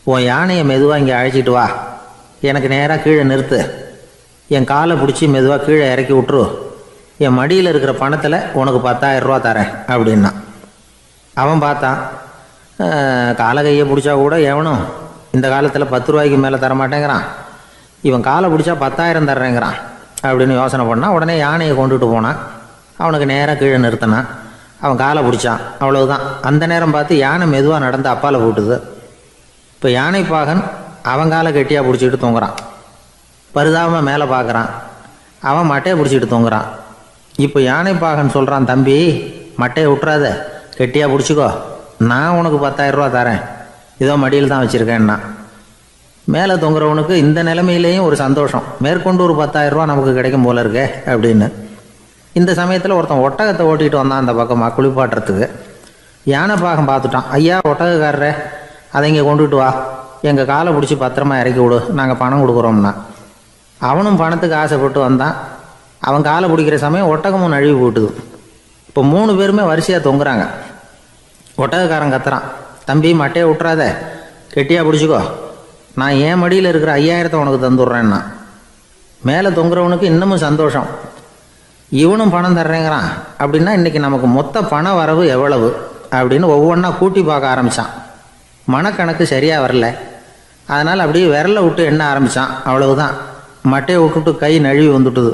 உன் யானையை மெதுவாக இங்கே அழைச்சிட்டு வா, எனக்கு நேராக கீழே நிறுத்து, என் காலை பிடிச்சி மெதுவாக கீழே இறக்கி விட்டுரு, என் மடியில் இருக்கிற பணத்தில் உனக்கு 10,000 ரூபா தரேன் அப்படின்னா. அவன் பார்த்தான். காலை கையை பிடிச்சா கூட எவனும் இந்த காலத்தில் 10 ரூபாய்க்கு மேலே தரமாட்டேங்கிறான். இவன் காலை பிடிச்சா 10,000 தர்றேங்கிறான் அப்படின்னு யோசனை பண்ணான். உடனே யானையை கொண்டுட்டு போனான். அவனுக்கு நேராக கீழே நிறுத்தினான். அவன் காலை பிடிச்சான். அவ்வளவுதான். அந்த நேரம் பார்த்து யானை மெதுவாக நடந்து அப்பால் போட்டுது. இப்போ யானை பாகன் அவன் காலை கெட்டியாக பிடிச்சிக்கிட்டு தூங்குறான். பரிதாபமாக மேலே பார்க்குறான். அவன் மட்டையை பிடிச்சிக்கிட்டு தூங்குறான். இப்போ யானை பாகன் சொல்கிறான், தம்பி மட்டையை விட்டுறாத, கெட்டியாக பிடிச்சிக்கோ, நான் உனக்கு 10,000 ரூபா தரேன், இதோ மடியில் தான் வச்சுருக்கேன்னா. மேலே தொங்குறவனுக்கு இந்த நிலைமையிலேயும் ஒரு சந்தோஷம், மேற்கொண்டு ஒரு 10,000 ரூபா நமக்கு கிடைக்கும் போல இருக்கே அப்படின்னு. இந்த சமயத்தில் ஒருத்தன் ஒட்டகத்தை ஓட்டிகிட்டு வந்தான் அந்த பக்கமாக குளிப்பாட்டுறதுக்கு. யானை பாகம் பார்த்துட்டான். ஐயா ஒட்டகக்காரரே, அதை இங்கே கொண்டுட்டு வா, எங்கள் காலை பிடிச்சி பத்திரமா இறக்கி விடு, நாங்கள் பணம் கொடுக்குறோம்னா. அவனும் பணத்துக்கு ஆசைப்பட்டு வந்தான். அவன் காலை பிடிக்கிற சமயம் ஒட்டகமும் நழுவி போட்டுது. இப்போ 3 பேருமே வரிசையாக தொங்குறாங்க. ஒட்டகக்காரன் கத்துறான், தம்பி மட்டையை விட்டுறாத, கெட்டியாக பிடிச்சிக்கோ, நான் என் மடியில் இருக்கிற 5,000 உனக்கு தந்துடுறேன்னா. மேலே தொங்குறவனுக்கு இன்னமும் சந்தோஷம், இவனும் பணம் தர்றேங்கிறான். அப்படின்னா இன்றைக்கி நமக்கு மொத்த பண வரவு எவ்வளவு அப்படின்னு ஒவ்வொன்றா கூட்டி பார்க்க ஆரம்பித்தான். மனக்கணக்கு சரியாக வரல. அதனால் அப்படியே விரலை விட்டு எண்ண ஆரம்பித்தான். அவ்வளவுதான். மட்டையை விட்டுட்டு கை நழுவி வந்துட்டுது.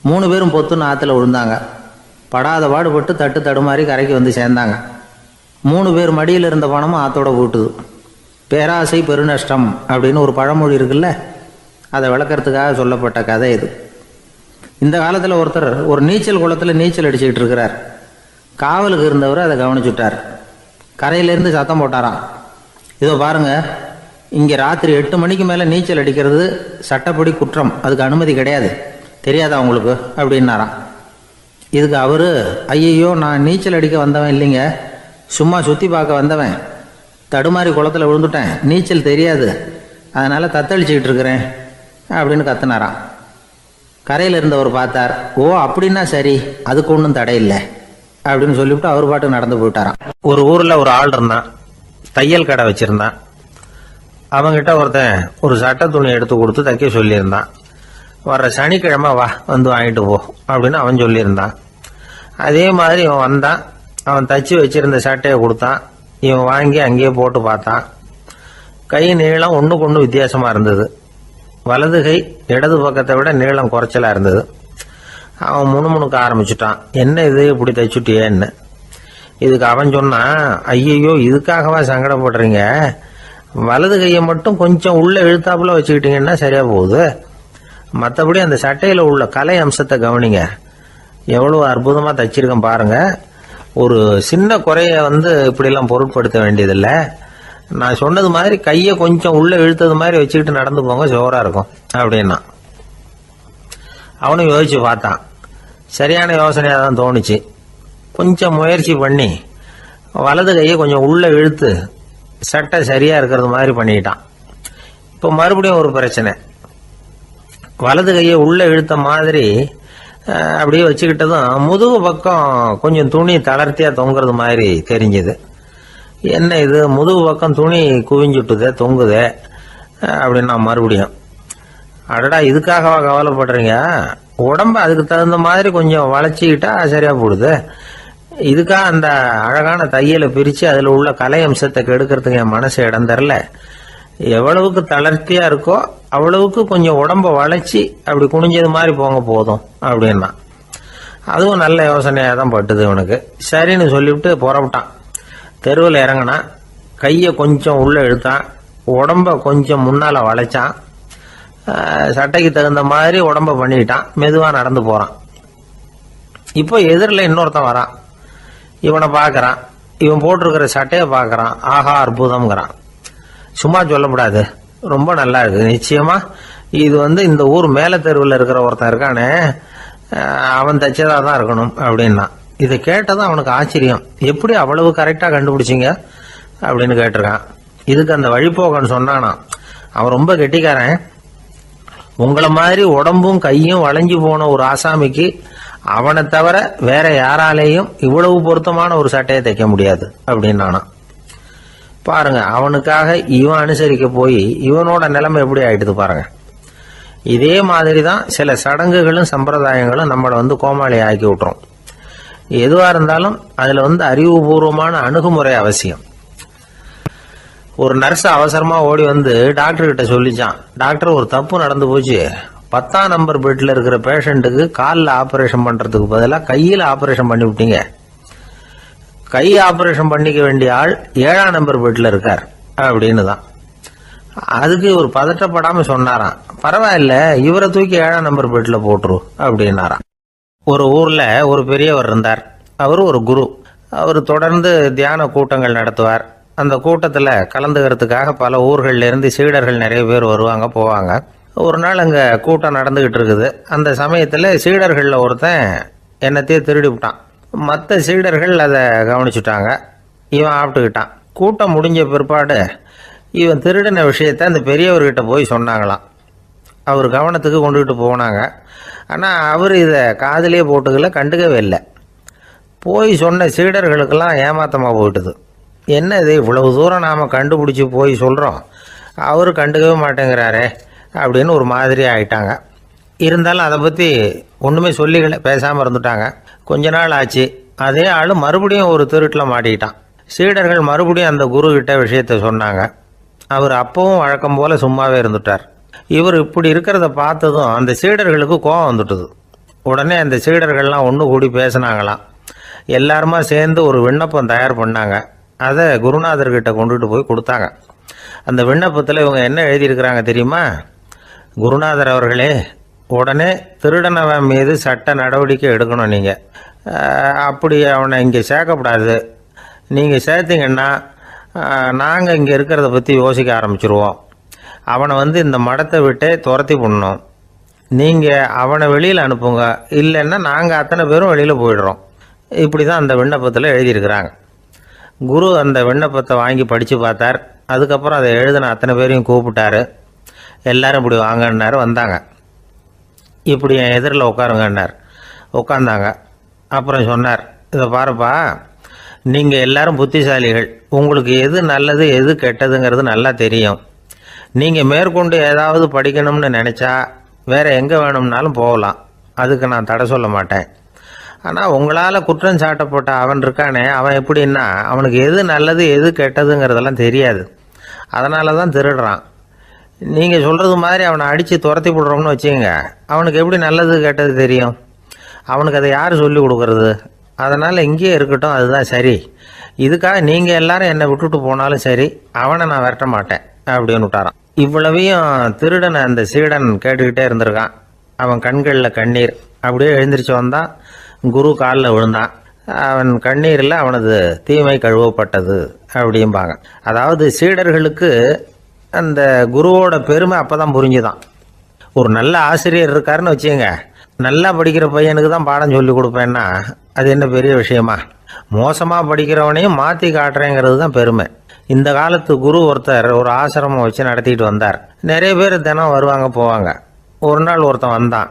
3 பேரும் பொத்துன்னு ஆற்றுல விழுந்தாங்க. படாத பாடுபட்டு தட்டு தடுமாறி கரைக்கு வந்து சேர்ந்தாங்க. 3 பேர் மடியில் இருந்த பணமும் ஆத்தோட போட்டுது. பேராசை பெருநஷ்டம் அப்படின்னு ஒரு பழமொழி இருக்குல்ல, அதை விளக்கறதுக்காக சொல்லப்பட்ட கதை இது. இந்த காலத்தில் ஒருத்தர் ஒரு நீச்சல் குளத்தில் நீச்சல் அடிச்சுக்கிட்டு இருக்கிறார். காவலுக்கு இருந்தவர் அதை கவனிச்சுட்டார். கரையிலேருந்து சத்தம் போட்டாராம், இதோ பாருங்க, இங்கே ராத்திரி 8 மணிக்கு மேலே நீச்சல் அடிக்கிறது சட்டப்படி குற்றம், அதுக்கு அனுமதி கிடையாது, தெரியாதா உங்களுக்கு அப்படின்னாராம். இதுக்கு அவரு, ஐயையோ, நான் நீச்சல் அடிக்க வந்தவன் இல்லைங்க, சும்மா சுற்றி பார்க்க வந்தவன், தடுமாறி குளத்தில் விழுந்துட்டேன், நீச்சல் தெரியாது, அதனால் தத்தளிச்சுக்கிட்டு இருக்கிறேன் அப்படின்னு கத்துனாராம். கரையில் இருந்தவர் பார்த்தார், ஓ அப்படின்னா சரி, அதுக்கு ஒன்றும் தடை இல்லை அப்படின்னு சொல்லிவிட்டு அவர் பாட்டுக்கு நடந்து போயிட்டாராம். ஒரு ஊரில் ஒரு ஆள் இருந்தான், தையல் கடை வச்சிருந்தான். அவங்கிட்ட ஒருத்தன் ஒரு சட்டை துணி எடுத்து கொடுத்து தைக்க சொல்லியிருந்தான். வர்ற சனிக்கிழமை வா, வந்து வாங்கிட்டு போ அப்படின்னு அவன் சொல்லியிருந்தான். அதே மாதிரி இவன் வந்தான். அவன் தச்சு வச்சிருந்த சட்டையை கொடுத்தான். இவன் வாங்கி அங்கேயே போட்டு பார்த்தான். கை நீளம் ஒன்றுக்கு ஒன்று வித்தியாசமாக இருந்தது. வலது கை இடது பக்கத்தை விட நீளம் குறைச்சலாக இருந்தது. அவன் முணுமுணுக்க ஆரம்பிச்சுட்டான், என்ன இது இப்படி தைச்சுட்டியேன்னு. இதுக்கு அவன் சொன்னான், ஐயையோ, இதுக்காகவா சங்கடப்படுறீங்க, வலது கையை மட்டும் கொஞ்சம் உள்ள இழுத்தாப்புல வச்சுக்கிட்டீங்கன்னா சரியா போகுது, மற்றபடி அந்த சட்டையில் உள்ள கலை அம்சத்தை கவனிங்க, எவ்வளோ அற்புதமாக தைச்சிருக்கேன் பாருங்க, ஒரு சின்ன குறைய இப்படிலாம் பொருட்படுத்த வேண்டியதில்லை, நான் சொன்னது மாதிரி கையை கொஞ்சம் உள்ள இழுத்தது மாதிரி வச்சுக்கிட்டு நடந்து போங்க, ஜோராக இருக்கும் அப்படின்னா. அவனும் யோசிச்சு பார்த்தான். சரியான யோசனையாக தான் தோணுச்சு. கொஞ்சம் முயற்சி பண்ணி வலது கையை கொஞ்சம் உள்ள இழுத்து சட்டை சரியா இருக்கிறது மாதிரி பண்ணிட்டான். இப்போ மறுபடியும் ஒரு பிரச்சனை. வலது கையை உள்ள இழுத்த மாதிரி அப்படியே வச்சுக்கிட்டதும் முதுகு பக்கம் கொஞ்சம் துணி தளர்த்தியா தொங்குறது மாதிரி தெரிஞ்சது. என்ன இது, முதுகு பக்கம் துணி குவிஞ்சுட்டுதே, தொங்குதே அப்படின்னா மறுபடியும், அடடா, இதுக்காகவா கவலைப்படுறீங்க, உடம்ப அதுக்கு தகுந்த மாதிரி கொஞ்சம் வளைச்சிக்கிட்டா சரியா போடுது, இதுக்காக அந்த அழகான தையலை பிரித்து அதில் உள்ள கலை அம்சத்தை கெடுக்கிறதுக்கு என் மனசு இடம் தரல, எவ்வளவுக்கு தளர்த்தியா இருக்கோ அவ்வளவுக்கு கொஞ்சம் உடம்ப வளைச்சி அப்படி குனிஞ்சது மாதிரி போங்க போதும் அப்படின்னா. அதுவும் நல்ல யோசனையாக தான் பட்டுது இவனுக்கு. சரின்னு சொல்லிவிட்டு புறப்பட்டான். தெருவில் இறங்கினான். கையை கொஞ்சம் உள்ள இழுத்தான், உடம்ப கொஞ்சம் முன்னால் வளைச்சான், சட்டைக்கு தகுந்த மாதிரி உடம்ப பண்ணிக்கிட்டான், மெதுவாக நடந்து போகிறான். இப்போ எதிரில் இன்னொருத்தன் வரான். இவனை பார்க்குறான். இவன் போட்டிருக்கிற சட்டையை பார்க்குறான். ஆஹா, அற்புதம்ங்கிறான். சும்மா சொல்லக்கூடாது, ரொம்ப நல்லா இருக்கு, நிச்சயமா இது இந்த ஊர் மேல தெருவில் இருக்கிற ஒருத்தன் இருக்கானே, அவன் தைச்சதா தான் இருக்கணும் அப்படின்னா. இதை கேட்டதான் அவனுக்கு ஆச்சரியம். எப்படி அவ்வளவு கரெக்டா கண்டுபிடிச்சிங்க அப்படின்னு கேட்டிருக்கான். இதுக்கு அந்த வழிபோகன்னு சொன்னானா, அவன் ரொம்ப கெட்டிக்காரன், உங்களை மாதிரி உடம்பும் கையும் வளைஞ்சு போன ஒரு ஆசாமிக்கு அவனை தவிர வேற யாராலேயும் இவ்வளவு பொருத்தமான ஒரு சட்டையை தைக்க முடியாது அப்படின்னானா. பாருங்க, அவனுக்காக இவன் அனுசரிக்க போய் இவனோட நிலைமை எப்படி ஆயிடுது பாருங்க. இதே மாதிரி தான் சில சடங்குகளும் சம்பிரதாயங்களும் நம்மளை கோமாளி ஆக்கி விட்டுரும். எதுவா இருந்தாலும் அதுல அறிவுபூர்வமான அணுகுமுறை அவசியம். ஒரு நர்ஸ் அவசரமா ஓடி டாக்டர் கிட்ட சொல்லிச்சான், டாக்டர், ஒரு தப்பு நடந்து போச்சு, 10ஆம் நம்பர் பெட்ல இருக்கிற பேஷண்ட்டுக்கு காலில் ஆபரேஷன் பண்றதுக்கு பதிலாக கையில் ஆபரேஷன் பண்ணி விட்டீங்க, கை ஆபரேஷன் பண்ணிக்க வேண்டிய ஆள் 7ஆம் நம்பர் பெட்ல இருக்கார் அப்படின்னு தான். அதுக்கு ஒரு பதட்டப்படாம சொன்னாராம், பரவாயில்ல, இவரை தூக்கி 7ஆம் நம்பர் பெட்ல போட்டுரு அப்படின்னாராம். ஒரு ஊர்ல ஒரு பெரியவர் இருந்தார். அவர் ஒரு குரு. அவர் தொடர்ந்து தியான கூட்டங்கள் நடத்துவார். அந்த கூட்டத்துல கலந்துக்கிறதுக்காக பல ஊர்கள்ல இருந்து சீடர்கள் நிறைய பேர் வருவாங்க போவாங்க. ஒரு நாள் அங்க கூட்டம் நடந்துகிட்டு இருக்குது. அந்த சமயத்துல சீடர்கள்ல ஒருத்தன் என்னத்தையே திருடி விட்டான். மற்ற சீடர்கள் அதை கவனிச்சுட்டாங்க. இவன் ஆப்பிட்டுக்கிட்டான். கூட்டம் முடிஞ்ச பிற்பாடு இவன் திருடின விஷயத்த அந்த பெரியவர்கிட்ட போய் சொன்னாங்களாம். அவர் கவனத்துக்கு கொண்டுகிட்டு போனாங்க. ஆனால் அவர் இதை காதிலே போட்டுக்கல, கண்டுக்கவே இல்லை. போய் சொன்ன சீடர்களுக்கெல்லாம் ஏமாத்தமாக போயிட்டுது. என்ன இது, இவ்வளவு தூரம் நாம் கண்டுபிடிச்சி போய் சொல்கிறோம், அவர் கண்டுக்கவே மாட்டேங்கிறாரே அப்படின்னு ஒரு மாதிரி ஆயிட்டாங்க. இருந்தாலும் அதை பற்றி ஒன்றுமே சொல்லிக்கல, பேசாமல் இருந்துட்டாங்க. கொஞ்ச நாள் ஆச்சு. அதே ஆள் மறுபடியும் ஒரு திருட்டில் மாட்டிக்கிட்டான். சீடர்கள் மறுபடியும் அந்த குரு கிட்ட விஷயத்த சொன்னாங்க. அவர் அப்பவும் வழக்கம் போல சும்மாவே இருந்துட்டார். இவர் இப்படி இருக்கிறத பார்த்ததும் அந்த சீடர்களுக்கு கோபம் வந்துட்டுது. உடனே அந்த சீடர்கள்லாம் ஒன்று கூடி பேசினாங்களாம். எல்லாருமா சேர்ந்து ஒரு விண்ணப்பம் தயார் பண்ணாங்க. அதை குருநாதர்கிட்ட கொண்டுட்டு போய் கொடுத்தாங்க. அந்த விண்ணப்பத்தில் இவங்க என்ன எழுதியிருக்கிறாங்க தெரியுமா? குருநாதர் அவர்களே, உடனே திருடனவன் மீது சட்ட நடவடிக்கை எடுக்கணும். நீங்கள் அப்படி அவனை இங்கே சேர்க்கக்கூடாது. நீங்கள் சேர்த்தீங்கன்னா நாங்கள் இங்கே இருக்கிறத பற்றி யோசிக்க ஆரம்பிச்சிருவோம். அவனை இந்த மடத்தை விட்டே துரத்தி பண்ணணும். நீங்கள் அவனை வெளியில் அனுப்புங்க, இல்லைன்னா நாங்கள் அத்தனை பேரும் வெளியில் போயிடுறோம். இப்படி தான் அந்த விண்ணப்பத்தில் எழுதியிருக்கிறாங்க. குரு அந்த விண்ணப்பத்தை வாங்கி படித்து பார்த்தார். அதுக்கப்புறம் அதை எழுதின அத்தனை பேரையும் கூப்பிட்டாரு. எல்லாரும் இப்படி வாங்கன்னாரு. வந்தாங்க. இப்படி என் எதிரில் உட்காருங்கன்னார். உட்காந்தாங்க. அப்புறம் சொன்னார், இதை பாருப்பா, நீங்கள் எல்லாரும் புத்திசாலிகள். உங்களுக்கு எது நல்லது எது கெட்டதுங்கிறது நல்லா தெரியும். நீங்கள் மேற்கொண்டு ஏதாவது படிக்கணும்னு நினச்சா வேறு எங்கே வேணும்னாலும் போகலாம். அதுக்கு நான் தடை சொல்ல மாட்டேன். ஆனால் உங்களால் குற்றம் சாட்டப்பட்ட அவன் இருக்கானே, அவன் எப்படின்னா அவனுக்கு எது நல்லது எது கெட்டதுங்கிறதெல்லாம் தெரியாது. அதனால தான் திருடுறான். நீங்கள் சொல்கிறது மாதிரி அவனை அடித்து துரத்தி விடுறோம்னு வச்சுக்கோங்க, அவனுக்கு எப்படி நல்லது கெட்டது தெரியும்? அவனுக்கு அதை யார் சொல்லி கொடுக்கறது? அதனால் இங்கேயே இருக்கட்டும், அதுதான் சரி. இதுக்காக நீங்கள் எல்லாரும் என்னை விட்டுட்டு போனாலும் சரி, அவனை நான் விரட்ட மாட்டேன் அப்படின்னு விட்டாரான். இவ்வளவையும் திருடனை அந்த சீடன் கேட்டுக்கிட்டே இருந்திருக்கான். அவன் கண்களில் கண்ணீர். அப்படியே எழுந்திரிச்சு வந்தான். குரு காலில் விழுந்தான். அவன் கண்ணீரில் அவனது தீமை கழுவப்பட்டது அப்படிம்பாங்க. அதாவது சீடர்களுக்கு அந்த குருவோட பெருமை அப்போ தான் புரிஞ்சுதான். ஒரு நல்ல ஆசிரியர் இருக்காருன்னு வச்சுக்கோங்க, நல்லா படிக்கிற பையனுக்கு தான் பாடம் சொல்லி கொடுப்பேன்னா அது என்ன பெரிய விஷயமா? மோசமாக படிக்கிறவனையும் மாற்றி காட்டுறேங்கிறது தான் பெருமை. இந்த காலத்து குரு ஒருத்தர் ஒரு ஆசிரமம் வச்சு நடத்திட்டு வந்தார். நிறைய பேர் தினம் வருவாங்க போவாங்க. ஒரு நாள் ஒருத்தன் வந்தான்.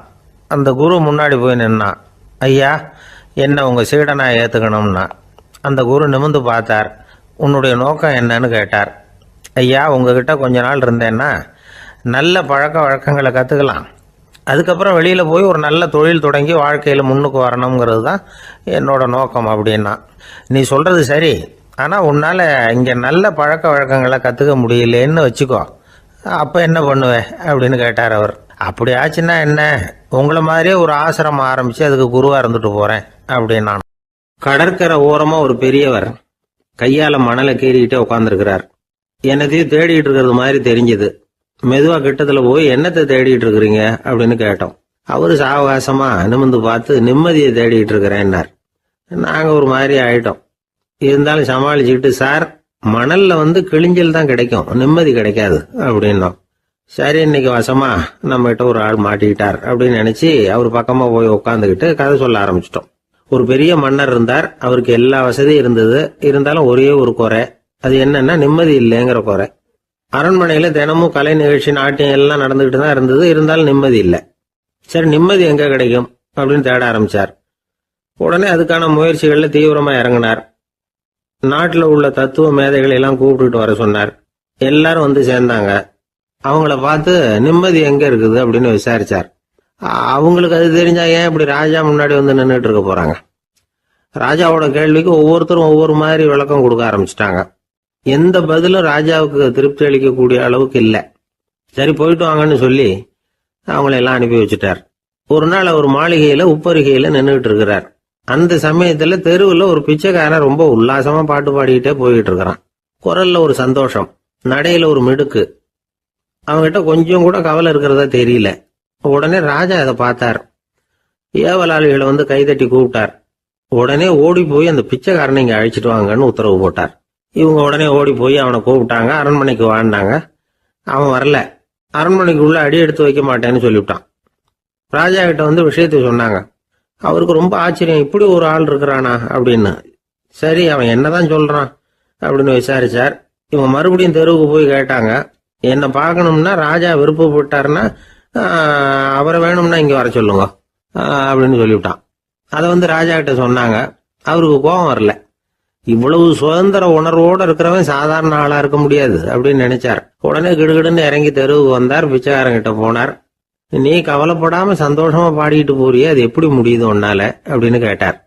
அந்த குரு முன்னாடி போய் நின்னான். ஐயா, என்ன உங்கள் சீடனாக ஏற்றுக்கணும்னா. அந்த குரு நிமிர்ந்து பார்த்தார். உன்னுடைய நோக்கம் என்னன்னு கேட்டார். ஐயா, உங்ககிட்ட கொஞ்ச நாள் இருந்தேன்னா நல்ல பழக்க வழக்கங்களை கற்றுக்கலாம். அதுக்கப்புறம் வெளியில் போய் ஒரு நல்ல தொழில் தொடங்கி வாழ்க்கையில் முன்னுக்கு வரணுங்கிறது தான் என்னோட நோக்கம் அப்படின்னா. நீ சொல்கிறது சரி, ஆனால் உன்னால் இங்கே நல்ல பழக்க வழக்கங்களை கற்றுக்க முடியலேன்னு வச்சுக்கோ, அப்போ என்ன பண்ணுவேன் அப்படின்னு கேட்டார் அவர். அப்படி ஆச்சுன்னா என்ன, உங்களை மாதிரியே ஒரு ஆசிரமம் ஆரம்பித்து அதுக்கு குருவாக இருந்துட்டு போகிறேன் அப்படின்னா. கடற்கரை ஓரமாக ஒரு பெரியவர் கையால் மணலை கீறிக்கிட்டே உட்காந்துருக்கிறார். என்னத்தையும் தேடிட்டு இருக்கிறது மாதிரி தெரிஞ்சுது. மெதுவாக கிட்டத்தில் போய் என்னத்தை தேடிட்டு இருக்கிறீங்க அப்படின்னு கேட்டோம். அவரு சாவகாசமாக நிமிர்ந்து பார்த்து நிம்மதியை தேடிட்டு இருக்கிறேன்னார். நாங்கள் ஒரு மாதிரி ஆயிட்டோம். இருந்தாலும் சமாளிச்சுக்கிட்டு, சார், மணலில் கிழிஞ்சல் தான் கிடைக்கும், நிம்மதி கிடைக்காது அப்படின்னோம். சரி, இன்னைக்கு வசமா நம்மகிட்ட ஒரு ஆள் மாட்டிக்கிட்டார் அப்படின்னு நினைச்சு அவர் பக்கமா போய் உட்காந்துக்கிட்டு கதை சொல்ல ஆரம்பிச்சிட்டோம். ஒரு பெரிய மன்னர் இருந்தார். அவருக்கு எல்லா வசதியும் இருந்தது. இருந்தாலும் ஒரே ஒரு குறை. அது என்னன்னா நிம்மதி இல்லைங்கிற குறை. அரண்மனையில தினமும் கலை நிகழ்ச்சி, நாட்டியம் எல்லாம் நடந்துகிட்டு தான் இருந்தது. இருந்தாலும் நிம்மதி இல்லை. சரி, நிம்மதி எங்க கிடைக்கும் அப்படின்னு தேட ஆரம்பிச்சார். உடனே அதுக்கான முயற்சிகள்ல தீவிரமா இறங்கினார். நாட்டில் உள்ள தத்துவ மேதைகளை எல்லாம் கூப்பிட்டுட்டு வர சொன்னார். எல்லாரும் சேர்ந்தாங்க. அவங்கள பார்த்து நிம்மதி எங்க இருக்குது அப்படின்னு விசாரிச்சார். அவங்களுக்கு அது தெரிஞ்சா ஏன் இப்படி ராஜா முன்னாடி நின்றுட்டு இருக்க போறாங்க? ராஜாவோட கேள்விக்கு ஒவ்வொருத்தரும் ஒவ்வொரு மாதிரி விளக்கம் கொடுக்க ஆரம்பிச்சிட்டாங்க. எந்த பதிலும் ராஜாவுக்கு திருப்தி அளிக்கக்கூடிய அளவுக்கு இல்லை. சரி, போயிட்டு வாங்கன்னு சொல்லி அவங்களெல்லாம் அனுப்பி வச்சுட்டார். ஒரு நாள் அவர் மாளிகையில உப்பரிகையில நின்றுட்டு இருக்கிறார். அந்த சமயத்துல தெருவில் ஒரு பிச்சைக்காரன் ரொம்ப உல்லாசமா பாட்டு பாடிக்கிட்டே போய்கிட்டு இருக்கிறான். குரல்ல ஒரு சந்தோஷம், நடையில ஒரு மிடுக்கு. அவங்ககிட்ட கொஞ்சம் கூட கவலை இருக்கிறதா தெரியல. உடனே ராஜா அதை பார்த்தார். ஏவலாளிகளை கைதட்டி கூப்பிட்டார். உடனே ஓடி போய் அந்த பிச்சைக்காரனை இங்க அழைச்சிட்டு வாங்கன்னு உத்தரவு போட்டார். இவங்க உடனே ஓடி போய் அவனை கூப்பிட்டாங்க. அரண்மனைக்கு வாழ்ந்தாங்க. அவன் வரல. அரண்மனைக்குள்ள அடி எடுத்து வைக்க மாட்டேன்னு சொல்லிவிட்டான். ராஜா கிட்ட விஷயத்தை சொன்னாங்க. அவருக்கு ரொம்ப ஆச்சரியம், இப்படி ஒரு ஆள் இருக்கிறானா அப்படின்னு. சரி, அவன் என்னதான் சொல்றான் அப்படின்னு விசாரிச்சார். இவங்க மறுபடியும் தெருவுக்கு போய் கேட்டாங்க. என்னை பார்க்கணும்னா ராஜா விருப்பப்பட்டாருன்னா அவரை வேணும்னா இங்க வர சொல்லுங்க அப்படின்னு சொல்லிவிட்டான். அதை ராஜா கிட்ட சொன்னாங்க. அவருக்கு கோபம் வரல. இவ்வளவு சுதந்திர உணர்வோடு இருக்கிறவன் சாதாரண ஆளா இருக்க முடியாது அப்படின்னு நினைச்சார். உடனே கிடுகிடுன்னு இறங்கி தெருவுக்கு வந்தார். பிச்சைக்காரங்கிட்ட போனார். நீ கவலைப்படாம சந்தோஷமா பாடிக்கிட்டு போறியே, அது எப்படி முடியுது உன்னால அப்படின்னு கேட்டார்.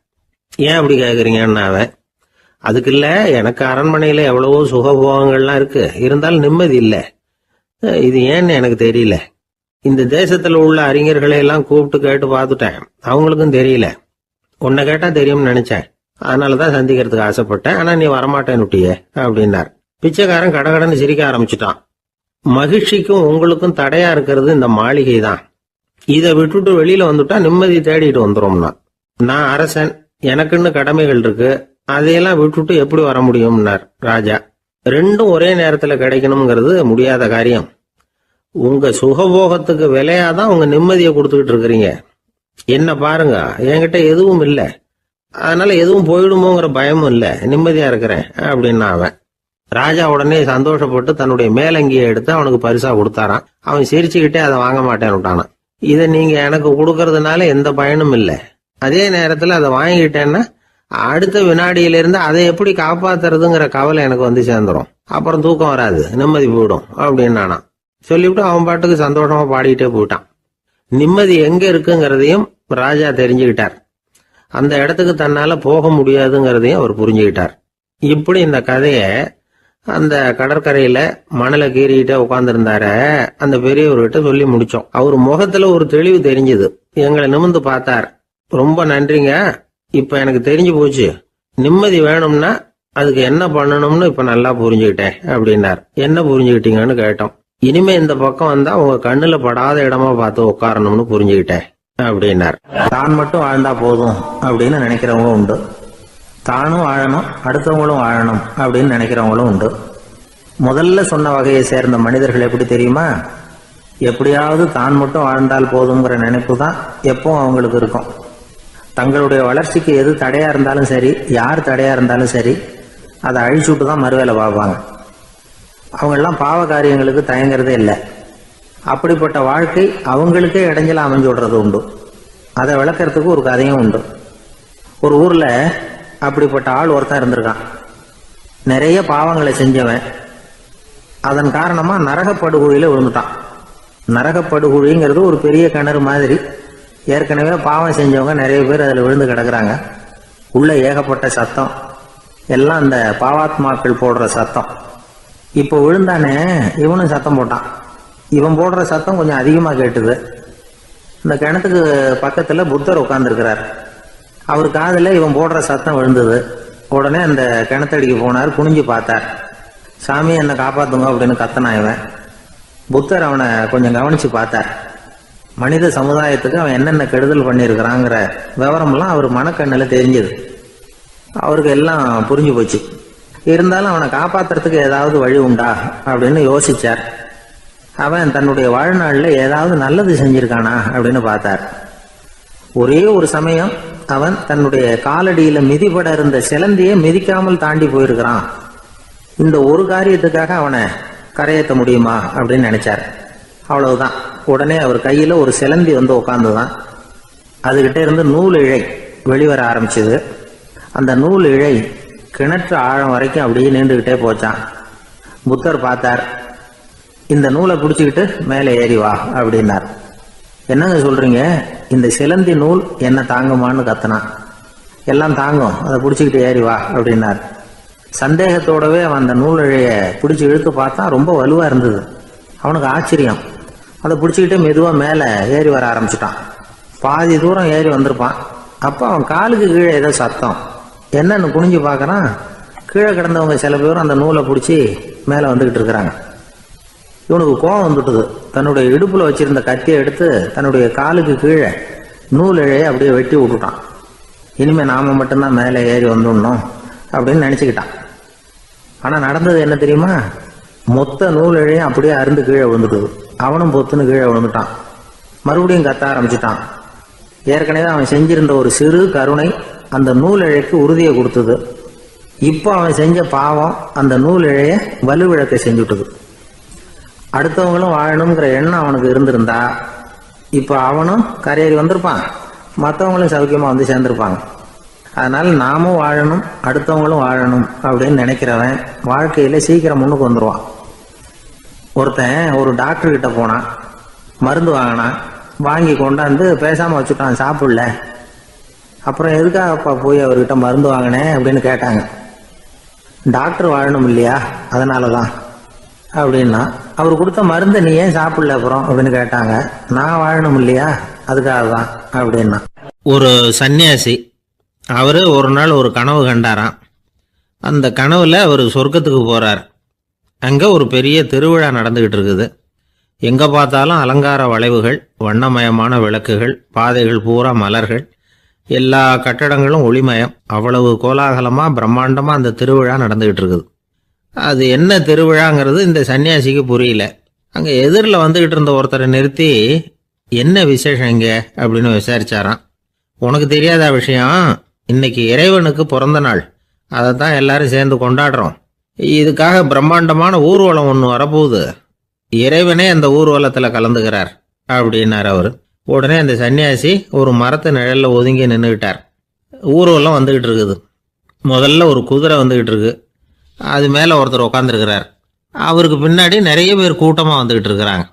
ஏன் அப்படி கேக்குறீங்கன்னு அவன், அதுக்கு இல்ல, எனக்கு அரண்மனையில எவ்வளவோ சுகபோகங்கள்லாம் இருக்கு, இருந்தாலும் நிம்மதி இல்லை. இது ஏன்னு எனக்கு தெரியல. இந்த தேசத்துல உள்ள அறிஞர்களை எல்லாம் கூப்பிட்டு கேட்டு பார்த்துட்டேன், அவங்களுக்கும் தெரியல. உன்னை கேட்டா தெரியும்னு நினைச்சேன். அதனால தான் சந்திக்கிறதுக்கு ஆசைப்பட்டேன். ஆனா நீ வரமாட்டேன்னு விட்டியே அப்படின்னார். பிச்சைக்காரன் கடகடன்னு சிரிக்க ஆரம்பிச்சுட்டான். மகிழ்ச்சிக்கும் உங்களுக்கும் தடையா இருக்கிறது இந்த மாளிகை தான். இதை விட்டுட்டு வெளியில வந்துட்டா நிம்மதி தேடிட்டு வந்துரும்னா. நான் அரசன், எனக்குன்னு கடமைகள் இருக்கு, அதையெல்லாம் விட்டுட்டு எப்படி வர முடியும்னார் ராஜா. ரெண்டும் ஒரே நேரத்துல கிடைக்கணுங்கிறது முடியாத காரியம். உங்க சுகபோகத்துக்கு விலையாதான் உங்க நிம்மதியை கொடுத்துக்கிட்டு இருக்கிறீங்க. என்ன பாருங்க, என்கிட்ட எதுவும் இல்லை, அதனால எதுவும் போயிடுமோங்கிற பயமும் இல்லை, நிம்மதியா இருக்கிறேன் அப்படின்னா அவன். ராஜா உடனே சந்தோஷப்பட்டு தன்னுடைய மேலங்கியை எடுத்து அவனுக்கு பரிசா கொடுத்தாரான். அவன் சிரிச்சுக்கிட்டே அதை வாங்க மாட்டேன்னு விட்டானான். இதை நீங்க எனக்கு கொடுக்கறதுனால எந்த பயனும் இல்லை, அதே நேரத்துல அதை வாங்கிட்டேன்னா அடுத்த வினாடியிலிருந்து அதை எப்படி காப்பாத்துறதுங்கிற கவலை எனக்கு வந்து சேர்ந்துரும், அப்புறம் தூக்கம் வராது, நிம்மதி போயிடும் அப்படின்னானா. சொல்லிவிட்டு அவன் பாட்டுக்கு சந்தோஷமா பாடிக்கிட்டே போயிட்டான். நிம்மதி எங்க இருக்குங்கிறதையும் ராஜா தெரிஞ்சுக்கிட்டார். அந்த இடத்துக்கு தன்னால போக முடியாதுங்கிறதையும் அவர் புரிஞ்சுக்கிட்டார். இப்படி இந்த கதைய அந்த கடற்கரையில மணலை கீறிக்கிட்டே உட்கார்ந்துருந்தார அந்த பெரியவர்கிட்ட சொல்லி முடிச்சோம். அவர் முகத்துல ஒரு தெளிவு தெரிஞ்சது. எங்களை நிமிர்ந்து பார்த்தார். ரொம்ப நன்றிங்க, இப்ப எனக்கு தெரிஞ்சு போச்சு, நிம்மதி வேணும்னா அதுக்கு என்ன பண்ணணும்னு இப்ப நல்லா புரிஞ்சுக்கிட்டேன் அப்படின்னார். என்ன புரிஞ்சுக்கிட்டீங்கன்னு கேட்டோம். இனிமே இந்த பக்கம் வந்தா உங்க கண்ணுல படாத இடமா பார்த்து உட்காரணும்னு புரிஞ்சுக்கிட்டேன் அப்படின்னார். தான் மட்டும் வாழ்ந்தா போதும் அப்படின்னு நினைக்கிறவங்க உண்டு, தானும் வாழணும் அடுத்தவங்களும் வாழணும் அப்படின்னு நினைக்கிறவங்களும் உண்டு. முதல்ல சொன்ன வகையை சேர்ந்த மனிதர்கள் எப்படி தெரியுமா? எப்படியாவது தான் மட்டும் வாழ்ந்தால் போதுங்கிற நினைப்பு தான் எப்பவும் அவங்களுக்கு இருக்கும். தங்களுடைய வளர்ச்சிக்கு எது தடையா இருந்தாலும் சரி, யார் தடையா இருந்தாலும் சரி, அதை அழிச்சுட்டு தான் மறுவேலை பார்ப்பாங்க. அவங்கெல்லாம் பாவ காரியங்களுக்கு தயங்குறதே இல்லை. அப்படிப்பட்ட வாழ்க்கை அவங்களுக்கே இடைஞ்சல அமைஞ்சு விடுறது உண்டு. அதை விளக்கறதுக்கு ஒரு கதையும் உண்டு. ஒரு ஊர்ல அப்படிப்பட்ட ஆள் ஒருத்தன் இருந்திருக்கான். நிறைய பாவங்களை செஞ்சவன். அதன் காரணமா நரகப்படுகொழியில விழுந்துட்டான். நரகப்படுகொழிங்கிறது ஒரு பெரிய கிணறு மாதிரி. ஏற்கனவே பாவம் செஞ்சவங்க நிறைய பேர் அதில் விழுந்து கிடக்குறாங்க. உள்ள ஏகப்பட்ட சத்தம், எல்லாம் அந்த பாவாத்மாக்கள் போடுற சத்தம். இப்போ விழுந்தானே இவனும் சத்தம் போட்டான். இவன் போடுற சத்தம் கொஞ்சம் அதிகமாக கேட்டுது. இந்த கிணத்துக்கு பக்கத்தில் புத்தர் உட்கார்ந்துருக்கிறார். அவர் காதில் இவன் போடுற சத்தம் விழுந்தது. உடனே அந்த கிணத்தடிக்கு போனார். குனிஞ்சு பார்த்தார். சாமி என்னை காப்பாத்துங்க அப்படின்னு கத்தனான் இவன். புத்தர் அவனை கொஞ்சம் கவனிச்சு பார்த்தார். மனித சமுதாயத்துக்கு அவன் என்னென்ன கெடுதல் பண்ணியிருக்கிறாங்கிற விவரமெல்லாம் அவர் மனக்கண்ணில் தெரிஞ்சது. அவருக்கு எல்லாம் புரிஞ்சு போச்சு. இருந்தாலும் அவனை காப்பாத்துறதுக்கு ஏதாவது வழி உண்டா அப்படின்னு யோசிச்சார். அவன் தன்னுடைய வாழ்நாளில் ஏதாவது நல்லது செஞ்சிருக்கானா அப்படின்னு பார்த்தார். ஒரே ஒரு சமயம் அவன் தன்னுடைய காலடியில மிதிபட இருந்த சிலந்தியை மிதிக்காமல் தாண்டி போயிருக்கிறான். இந்த ஒரு காரியத்துக்காக அவனை கரையேற்ற முடியுமா அப்படின்னு நினைச்சார். அவ்வளவுதான். உடனே அவர் கையில ஒரு சிலந்தி வந்து உட்கார்ந்துதான். அதுகிட்ட இருந்து நூல் இழை வெளிவர ஆரம்பிச்சது. அந்த நூல் இழை கிணற்று ஆழம் வரைக்கும் அப்படியே நீண்டுகிட்டே போச்சான். புத்தர் பார்த்தார். இந்த நூலை பிடிச்சிக்கிட்டு மேலே ஏறி வா அப்படின்னார். என்னங்க சொல்றீங்க, இந்த சிலந்தி நூல் என்ன தாங்குமான்னு கத்தினான். எல்லாம் தாங்கும், அதை பிடிச்சிக்கிட்டு ஏறி வா அப்படின்னார். சந்தேகத்தோடவே அவன் அந்த நூல் இழைய பிடிச்சி இழுத்து பார்த்தா ரொம்ப வலுவா இருந்தது. அவனுக்கு ஆச்சரியம். அதை பிடிச்சிக்கிட்டு மெதுவா மேலே ஏறி வர ஆரம்பிச்சுட்டான். பாதி தூரம் ஏறி வந்திருப்பான். அப்போ அவன் காலுக்கு கீழே ஏதோ சத்தம். என்னன்னு குனிஞ்சு பார்க்கறான். கீழே கிடந்தவங்க சில பேரும் அந்த நூலை பிடிச்சி மேலே வந்துகிட்டு இருக்கிறாங்க. இவனுக்கு கோபம் வந்துட்டுது. தன்னுடைய இடுப்புல வச்சிருந்த கத்தியை எடுத்து தன்னுடைய காலுக்கு கீழே நூல் இழையை அப்படியே வெட்டி விட்டுட்டான். இனிமே நாம மட்டும்தான் மேலே ஏறி வந்துடணும் அப்படின்னு நினைச்சுக்கிட்டான். ஆனா நடந்தது என்ன தெரியுமா? மொத்த நூல் இழையும் அப்படியே அருந்து கீழே விழுந்துட்டுது. அவனும் பொத்துன்னு கீழே விழுந்துட்டான். மறுபடியும் கத்த ஆரம்பிச்சுட்டான். ஏற்கனவே அவன் செஞ்சிருந்த ஒரு சிறு கருணை அந்த நூல் இழைக்கு உறுதியை கொடுத்தது. இப்போ அவன் செஞ்ச பாவம் அந்த நூல் இழைய வலுவிழக்க செஞ்சுட்டுது. அடுத்தவங்களும் வாழணுங்கிற எண்ணம் அவனுக்கு இருந்திருந்தா இப்போ அவனும் கரையேறி வந்திருப்பான், மற்றவங்களும் சௌக்கியமா வந்து சேர்ந்திருப்பாங்க. அதனால நாமும் வாழணும் அடுத்தவங்களும் வாழணும் அப்படின்னு நினைக்கிறவன் வாழ்க்கையில சீக்கிரம் முன்னுக்கு வந்துடுவான். ஒருத்தன் ஒரு டாக்டர் கிட்ட போனான். மருந்து வாங்கினான். வாங்கி கொண்டாந்து பேசாம வச்சுட்டான், சாப்பிடல. அப்புறம் எதுக்காகப்பா போய் அவர்கிட்ட மருந்து வாங்கினேன் அப்படின்னு கேட்டாங்க. டாக்டர் வாழணும் இல்லையா, அதனாலதான் அப்படின்னா. அவர் கொடுத்த மருந்து நீ ஏன் சாப்பிடல அப்புறம் அப்படின்னு கேட்டாங்க. நான் வாழணும் இல்லையா, அதுக்காக தான் அப்படின்னா. ஒரு சன்னியாசி அவர் ஒரு நாள் ஒரு கனவு கண்டாராம். அந்த கனவில் அவர் சொர்க்கத்துக்கு போகிறார். அங்கே ஒரு பெரிய திருவிழா நடந்துக்கிட்டு இருக்குது. எங்கே பார்த்தாலும் அலங்கார வளைவுகள், வண்ணமயமான விளக்குகள், பாதைகள் பூரா மலர்கள், எல்லா கட்டடங்களும் ஒளிமயம். அவ்வளவு கோலாகலமாக பிரம்மாண்டமாக அந்த திருவிழா நடந்துக்கிட்டு இருக்குது. அது என்ன திருவிழாங்கிறது இந்த சன்னியாசிக்கு புரியல. அங்கே எதிரில் வந்துக்கிட்டு இருந்த ஒருத்தரை நிறுத்தி, என்ன விசேஷம் இங்கே அப்படின்னு விசாரிச்சாராம். உனக்கு தெரியாத விஷயம், இன்னைக்கு இறைவனுக்கு பிறந்த நாள், அதை தான் எல்லாரும் சேர்ந்து கொண்டாடுறோம். இதுக்காக பிரம்மாண்டமான ஊர்வலம் ஒன்று வரப்போகுது. இறைவனே அந்த ஊர்வலத்தில் கலந்துக்கிறார் அப்படின்னார் அவர். உடனே அந்த சன்னியாசி ஒரு மரத்து நிழலில் ஒதுங்கி நின்றுக்கிட்டார். ஊர்வலம் வந்துக்கிட்டு இருக்குது. முதல்ல ஒரு குதிரை வந்துக்கிட்டு இருக்கு. அது மேலே ஒருத்தர் உட்காந்துருக்கிறார். அவருக்கு பின்னாடி நிறைய பேர் கூட்டமாக வந்துக்கிட்டு இருக்கிறாங்க.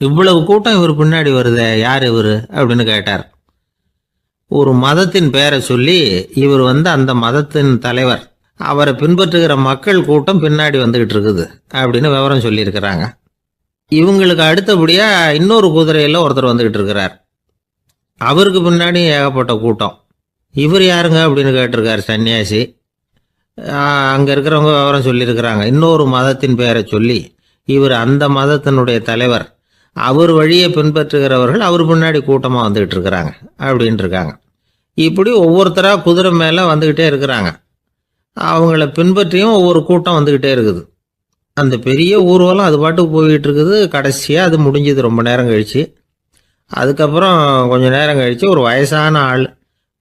இவ்வளவு கூட்டம் இவர் பின்னாடி வருதே, யார் இவர் அப்படின்னு கேட்டார். ஒரு மதத்தின் பெயரை சொல்லி, இவர் அந்த மதத்தின் தலைவர், அவரை பின்பற்றுகிற மக்கள் கூட்டம் பின்னாடி வந்துக்கிட்டு இருக்குது அப்படின்னு விவரம் சொல்லியிருக்கிறாங்க. இவங்களுக்கு அடுத்தபடியாக இன்னொரு குதிரையில் ஒருத்தர் வந்துக்கிட்டு இருக்கிறார். அவருக்கு பின்னாடி ஏகப்பட்ட கூட்டம். இவர் யாருங்க அப்படின்னு கேட்டிருக்கார் சன்னியாசி. அங்கே இருக்கிறவங்க விவரம் சொல்லியிருக்கிறாங்க. இன்னொரு மதத்தின் பெயரை சொல்லி, இவர் அந்த மதத்தினுடைய தலைவர், அவர் வழியை பின்பற்றுகிறவர்கள் அவர் பின்னாடி கூட்டமாக வந்துக்கிட்டு இருக்கிறாங்க அப்படின்ட்டு இருக்காங்க. இப்படி ஒவ்வொருத்தராக குதிரை மேலே வந்துக்கிட்டே இருக்கிறாங்க. அவங்கள பின்பற்றியும் ஒவ்வொரு கூட்டம் வந்துக்கிட்டே இருக்குது. அந்த பெரிய ஊர்வலம் அது பாட்டுக்கு போய்கிட்டு இருக்குது. கடைசியாக அது முடிஞ்சது ரொம்ப நேரம் கழித்து. அதுக்கப்புறம் கொஞ்சம் நேரம் கழித்து ஒரு வயசான ஆள்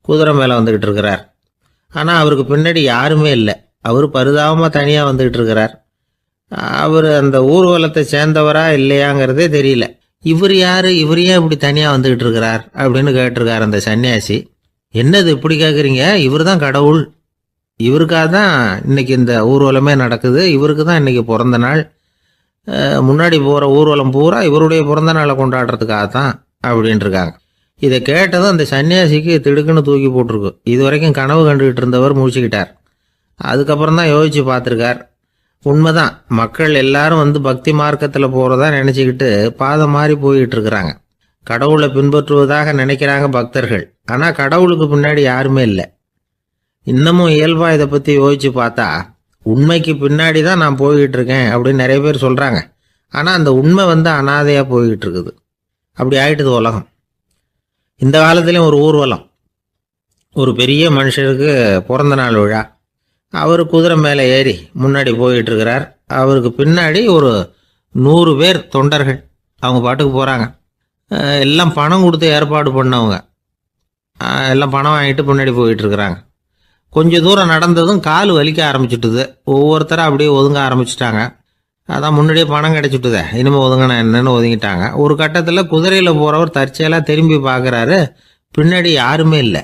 குதிரை மேலே வந்துக்கிட்டு இருக்கிறார். ஆனால் அவருக்கு பின்னாடி யாருமே இல்லை. அவர் பரிதாபமாக தனியாக வந்துக்கிட்டு இருக்கிறார். அவர் அந்த ஊர்வலத்தை சேர்ந்தவரா இல்லையாங்கிறதே தெரியல. இவர் யார், இவர் ஏன் இப்படி தனியாக வந்துக்கிட்டு இருக்கிறார் அப்படின்னு கேட்டிருக்கார் அந்த சன்னியாசி. என்னது இப்படி கேட்குறீங்க? இவர் தான் கடவுள். இவருக்காக தான் இன்னைக்கு இந்த ஊர்வலமே நடக்குது. இவருக்கு தான் இன்னைக்கு பிறந்த நாள். முன்னாடி போகிற ஊர்வலம் பூரா இவருடைய பிறந்த நாளை கொண்டாடுறதுக்காக தான் அப்படின்ட்டுருக்காங்க. இதை கேட்டதும் அந்த சன்னியாசிக்கு திடுக்குன்னு தூக்கி போட்டிருக்கு. இது வரைக்கும் கனவு கண்டுகிட்டு இருந்தவர் முடிச்சுக்கிட்டார். அதுக்கப்புறம் தான் யோசித்து பார்த்துருக்கார். உண்மைதான், மக்கள் எல்லாரும் பக்தி மார்க்கத்தில் போகிறதா நினச்சிக்கிட்டு பாதை மாறி போய்கிட்டு இருக்கிறாங்க. கடவுளை பின்பற்றுவதாக நினைக்கிறாங்க பக்தர்கள். ஆனால் கடவுளுக்கு பின்னாடி யாருமே இல்லை. இன்னமும் இயல்பாக இதை பற்றி யோசித்து பார்த்தா, உண்மைக்கு பின்னாடி தான் நான் போய்கிட்டு இருக்கேன் அப்படின்னு நிறைய பேர் சொல்கிறாங்க. ஆனால் அந்த உண்மை அனாதையாக போய்கிட்டு இருக்குது. அப்படி ஆயிட்டுது உலகம். இந்த காலத்துலேயும் ஒரு ஊர்வலம். ஒரு பெரிய மனுஷருக்கு பிறந்த நாள் விழா. அவர் குதிரை மேலே ஏறி முன்னாடி போயிட்டு இருக்கிறார். அவருக்கு பின்னாடி ஒரு 100 பேர் தொண்டர்கள் அவங்க பாட்டுக்கு போகிறாங்க. எல்லாம் பணம் கொடுத்து ஏற்பாடு பண்ணவங்க. எல்லாம் பணம் வாங்கிட்டு முன்னாடி போயிட்டுருக்குறாங்க. கொஞ்சம் தூரம் நடந்ததும் கால் வலிக்க ஆரம்பிச்சுட்டுது. ஒவ்வொருத்தராக அப்படியே ஒதுங்க ஆரம்பிச்சிட்டாங்க. அதான் முன்னாடியே பணம் கிடச்சிட்டுதே, இனிமேல் ஒதுங்கினா என்னன்னு ஒதுங்கிட்டாங்க. ஒரு கட்டத்தில் குதிரையில் போகிறவர் தற்செயலாக திரும்பி பார்க்குறாரு. பின்னாடி யாருமே இல்லை.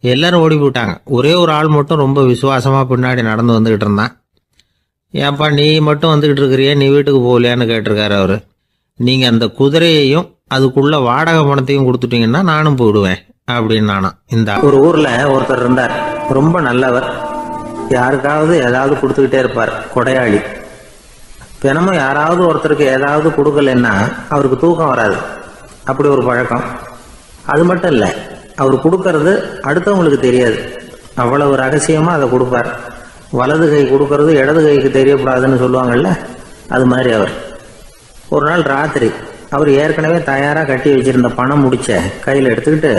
எல்லாரும் ஓடி போயிட்டாங்க. ஒரே ஒரு ஆள் மட்டும் ரொம்ப விசுவாசமாக பின்னாடி நடந்து வந்துக்கிட்டு இருந்தான். ஏன்ப்பா நீ மட்டும் வந்துக்கிட்டு இருக்கிறியே, நீ வீட்டுக்கு போகலையான்னு கேட்டிருக்காரு அவர். நீங்கள் அந்த குதிரையையும் அதுக்குள்ள வாடகை பணத்தையும் கொடுத்துட்டீங்கன்னா நானும் போயிடுவேன் அப்படின்னு நானும். இந்த ஒரு ஊரில் ஒருத்தர் இருந்தார். ரொம்ப நல்லவர். யாருக்காவது ஏதாவது கொடுத்துக்கிட்டே இருப்பார். கொடையாளி. தினமும் யாராவது ஒருத்தருக்கு ஏதாவது கொடுக்கலன்னா அவருக்கு தூக்கம் வராது. அப்படி ஒரு பழக்கம். அது மட்டும் இல்லை, அவர் கொடுக்கறது அடுத்தவங்களுக்கு தெரியாது. அவ்வளவு ரகசியமாக அதை கொடுப்பார். வலது கை கொடுக்கறது இடது கைக்கு தெரியக்கூடாதுன்னு சொல்லுவாங்கள்ல, அது மாதிரி அவர். ஒரு நாள் ராத்திரி அவர் ஏற்கனவே தயாராக கட்டி வச்சிருந்த பணம் முடிச்ச கையில் எடுத்துக்கிட்டு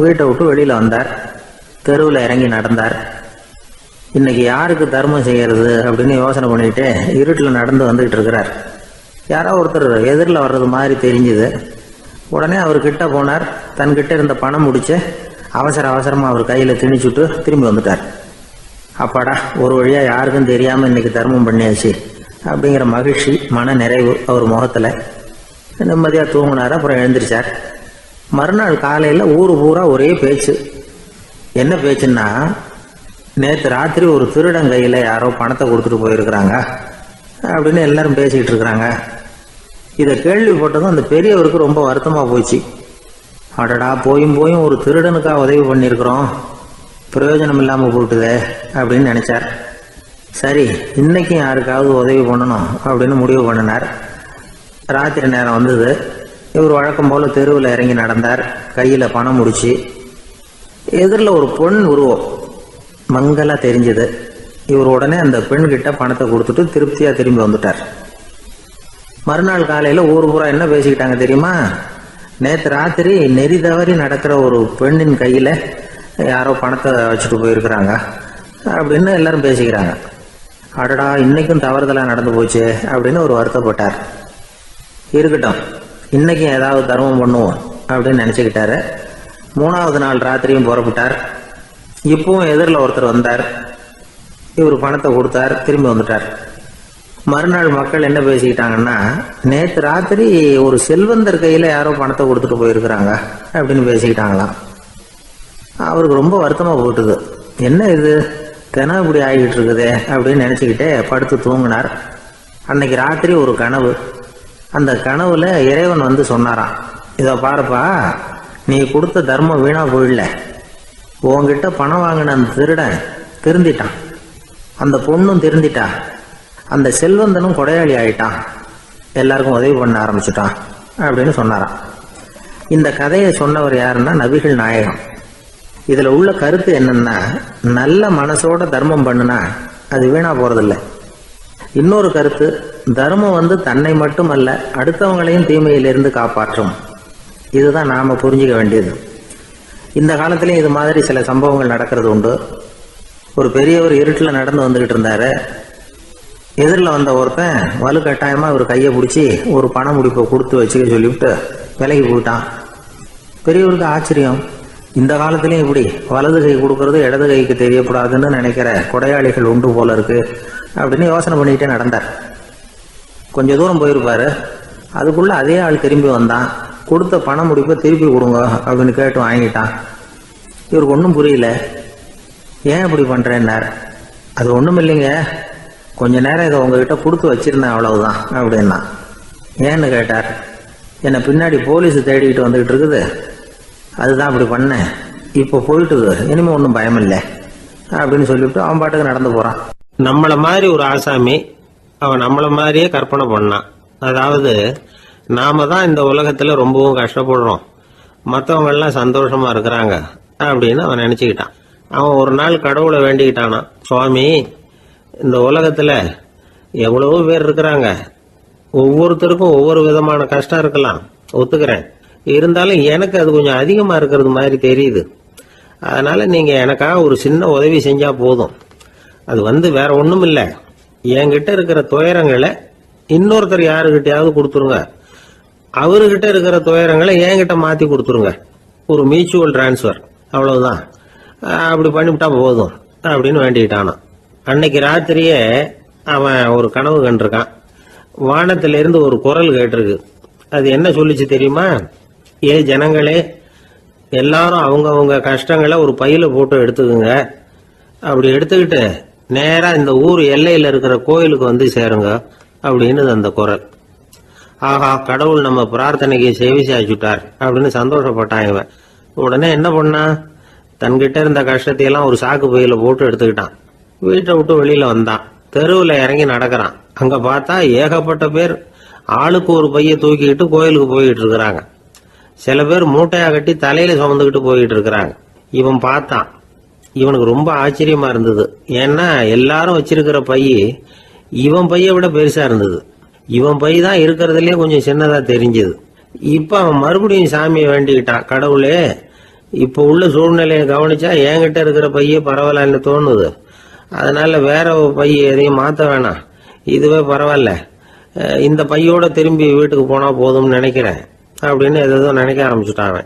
வீட்டை விட்டு வெளியில் வந்தார். தெருவில் இறங்கி நடந்தார். இன்னைக்கு யாருக்கு தர்மம் செய்கிறது அப்படின்னு யோசனை பண்ணிட்டு இருட்டில் நடந்து வந்துக்கிட்டு இருக்கிறார். யாரோ ஒருத்தர் எதிரில் வர்றது மாதிரி தெரிஞ்சுது. உடனே அவர் கிட்ட போனார். தன்கிட்ட இருந்த பணம் முடிச்சு அவசரமாக அவர் கையில் திணிச்சுட்டு திரும்பி வந்துட்டார். அப்பாடா, ஒரு வழியாக யாருக்கும் தெரியாமல் இன்னைக்கு தர்மம் பண்ணியாச்சு அப்படிங்கிற மகிழ்ச்சி, மன நிறைவு அவர் முகத்தில். நிம்மதியாக தூங்கினார். அப்புறம் எழுந்திரிச்சார். மறுநாள் காலையில் ஊர் பூரா ஒரே பேச்சு. என்ன பேச்சுன்னா, நேற்று ராத்திரி ஒரு திருடன் கையில் யாரோ பணத்தை கொடுத்துட்டு போயிருக்கிறாங்க அப்படின்னு எல்லாரும் பேசிக்கிட்டு இருக்கிறாங்க. இதை கேள்விப்பட்டதும் அந்த பெரியவருக்கு ரொம்ப வருத்தமாக போச்சு. அடடா, போயும் ஒரு திருடனுக்காக உதவி பண்ணியிருக்கிறோம், பிரயோஜனம் இல்லாமல் போட்டுதே அப்படின்னு நினச்சார். சரி, இன்னைக்கும் யாருக்காவது உதவி பண்ணணும் அப்படின்னு முடிவு பண்ணினார். ராத்திரி நேரம் வந்தது. இவர் வழக்கம் போல் தெருவில் இறங்கி நடந்தார். கையில் பணம் முடிச்சு எதிரில் ஒரு பொன் உருவம் மங்கலா தெரிஞ்சது. இவர் உடனே அந்த பெண் கிட்ட பணத்தை கொடுத்துட்டு திருப்தியா திரும்பி வந்துட்டார். மறுநாள் காலையில ஊர் பூரா என்ன பேசிக்கிட்டாங்க தெரியுமா? நேற்று ராத்திரி நெறி தவறி நடக்கிற ஒரு பெண்ணின் கையில யாரோ பணத்தை வச்சுட்டு போயிருக்கிறாங்க அப்படின்னு எல்லாரும் பேசிக்கிறாங்க. அடடா, இன்னைக்கும் தவறுதலா நடந்து போச்சு அப்படின்னு ஒரு வருத்தப்பட்டார். இருக்கட்டும், இன்னைக்கும் ஏதாவது தர்மம் பண்ணுவோம் அப்படின்னு நினைச்சுக்கிட்டாரு. 3வது நாள் ராத்திரியும் புறப்பட்டார். இப்பவும் எதிரில் ஒருத்தர் வந்தார். இவர் பணத்தை கொடுத்தார், திரும்பி வந்துட்டார். மறுநாள் மக்கள் என்ன பேசிக்கிட்டாங்கன்னா, நேற்று ராத்திரி ஒரு செல்வந்தர் கையில யாரோ பணத்தை கொடுத்துட்டு போயிருக்கிறாங்க அப்படின்னு பேசிக்கிட்டாங்களாம். அவருக்கு ரொம்ப வருத்தமா போட்டுது. என்ன இது தினம் இப்படி ஆகிட்டு இருக்குதே அப்படின்னு நினைச்சுக்கிட்டே படுத்து தூங்கினார். அன்னைக்கு ராத்திரி ஒரு கனவு. அந்த கனவுல இறைவன் வந்து சொன்னாராம், இதை பாருப்பா, நீ கொடுத்த தர்மம் வீணா போயிடல. உன்கிட்ட பணம் வாங்கின அந்த திருடன் திருந்திட்டான், அந்த பொண்ணும் திருந்திட்டா, அந்த செல்வந்தனும் கொடையாளி ஆயிட்டான், எல்லாருக்கும் உதவி பண்ண ஆரம்பிச்சுட்டான் அப்படின்னு சொன்னாராம். இந்த கதையை சொன்னவர் யாருன்னா நபிகள் நாயகம். இதுல உள்ள கருத்து என்னன்னா, நல்ல மனசோட தர்மம் பண்ணுனா அது வீணா போறதில்லை. இன்னொரு கருத்து, தர்மம் வந்து தன்னை மட்டுமல்ல அடுத்தவங்களையும் தீமையிலிருந்து காப்பாற்றும். இதுதான் நாம புரிஞ்சுக்க வேண்டியது. இந்த காலத்திலயும் இது மாதிரி சில சம்பவங்கள் நடக்கிறது உண்டு. ஒரு பெரியவர் இருட்டில் நடந்து வந்துகிட்டு இருந்தாரு. எதிரில் வந்த ஒருத்தன் வலுக்கட்டாயமா ஒரு கையை பிடிச்சி ஒரு பண முடிப்பை கொடுத்து வச்சுக்க சொல்லிவிட்டு விலகி போயிட்டான். பெரியவருக்கு ஆச்சரியம், இந்த காலத்திலயும் இப்படி வலது கை கொடுக்கறது இடது கைக்கு தெரியக்கூடாதுன்னு நினைக்கிற கொடையாளிகள் உண்டு போல இருக்கு அப்படின்னு யோசனை பண்ணிக்கிட்டே நடந்தார். கொஞ்ச தூரம் போயிருப்பாரு. அதுக்குள்ள அதே ஆள் திரும்பி வந்தான். கொடுத்த பண முடிப்பை திருப்பி கொடுங்க அப்படின்னு கேட்டு வாங்கிட்டான். இவருக்கு ஒன்றும் புரியல. ஏன் இப்படி பண்றேன்னார். அது ஒன்றும் இல்லைங்க, கொஞ்ச நேரம் இதை உங்ககிட்ட கொடுத்து வச்சிருந்தேன், அவ்வளவுதான் அப்படின்னா. ஏன்னு கேட்டார். என்னை பின்னாடி போலீஸ் தேடிக்கிட்டு வந்துகிட்டு இருக்குது, அதுதான் அப்படி பண்ணேன். இப்போ போயிட்டுது, இனிமே ஒன்றும் பயம் இல்லை அப்படின்னு சொல்லிவிட்டு அவன் பாட்டுக்கு நடந்து போறான். நம்மள மாதிரி ஒரு ஆசாமி அவன் நம்மள மாதிரியே கற்பனை பண்ணான். அதாவது நாம தான் இந்த உலகத்துல ரொம்பவும் கஷ்டப்படுறோம், மற்றவங்க எல்லாம் சந்தோஷமா இருக்கிறாங்க அப்படின்னு அவன் நினைச்சுக்கிட்டான். அவன் ஒரு நாள் கடவுளை வேண்டிக்கிட்டானா, சுவாமி, இந்த உலகத்துல எவ்வளவோ பேர் இருக்கிறாங்க, ஒவ்வொருத்தருக்கும் ஒவ்வொரு விதமான கஷ்டம் இருக்கலாம், ஒத்துக்கிறேன். இருந்தாலும் எனக்கு அது கொஞ்சம் அதிகமா இருக்கிறது மாதிரி தெரியுது. அதனால நீங்க எனக்காக ஒரு சின்ன உதவி செஞ்சா போதும். அது வந்து வேற ஒண்ணும் இல்லை, என்கிட்ட இருக்கிற துயரங்களை இன்னொருத்தர் யாருக்கிட்டையாவது கொடுத்துருங்க, அவர்கிட்ட இருக்கிற துயரங்களை என்கிட்ட மாத்தி கொடுத்துருங்க. ஒரு மியூச்சுவல் டிரான்ஸ்பர், அவ்வளவுதான். அப்படி பண்ணிவிட்டா போதும் அப்படின்னு வேண்டிக்கிட்டானா. அன்னைக்கு ராத்திரியே அவன் ஒரு கனவு கண்டிருக்கான். வானத்திலிருந்து ஒரு குரல் கேட்டிருக்கு. அது என்ன சொல்லிச்சு தெரியுமா? ஏ ஜனங்களே, எல்லாரும் அவங்கவுங்க கஷ்டங்களை ஒரு பையில போட்டு எடுத்துக்குங்க. அப்படி எடுத்துக்கிட்டு நேரா இந்த ஊர் எல்லையில இருக்கிற கோயிலுக்கு வந்து சேருங்க அப்படின்னு அந்த குரல். ஆஹா, கடவுள் நம்ம பிரார்த்தனைக்கு செவி சாய்ச்சுட்டார் அப்படின்னு சந்தோஷப்பட்டான் இவன். உடனே என்ன பண்ணா, தன்கிட்ட இருந்த கஷ்டத்தையெல்லாம் ஒரு சாக்கு பையில போட்டு எடுத்துக்கிட்டான். வீட்டை விட்டு வெளியில வந்தான். தெருவில் இறங்கி நடக்கிறான். அங்க பார்த்தா ஏகப்பட்ட பேர் ஆளுக்கு ஒரு பைய தூக்கிக்கிட்டு கோயிலுக்கு போயிட்டு இருக்கிறாங்க. சில பேர் மூட்டையா கட்டி தலையில சுமந்துக்கிட்டு போயிட்டு இருக்கிறாங்க. இவன் பார்த்தான். இவனுக்கு ரொம்ப ஆச்சரியமா இருந்தது. ஏன்னா எல்லாரும் வச்சிருக்கிற பைய இவன் பைய விட பெருசா இருந்தது. இவன் பை தான் இருக்கிறதுலயே கொஞ்சம் சின்னதா தெரிஞ்சது. இப்ப அவன் மறுபடியும் சாமியை வேண்டிக்கிட்டான், கடவுளே, இப்ப உள்ள சூழ்நிலையை கவனிச்சா என்கிட்ட இருக்கிற பைய பரவாயில்லன்னு தோணுது. அதனால வேற பைய எதையும் மாத்த வேணாம், இதுவே பரவாயில்ல, இந்த பையோட திரும்பி வீட்டுக்கு போனா போதும்னு நினைக்கிறேன் அப்படின்னு ஏதோ நினைக்க ஆரம்பிச்சுட்டான்.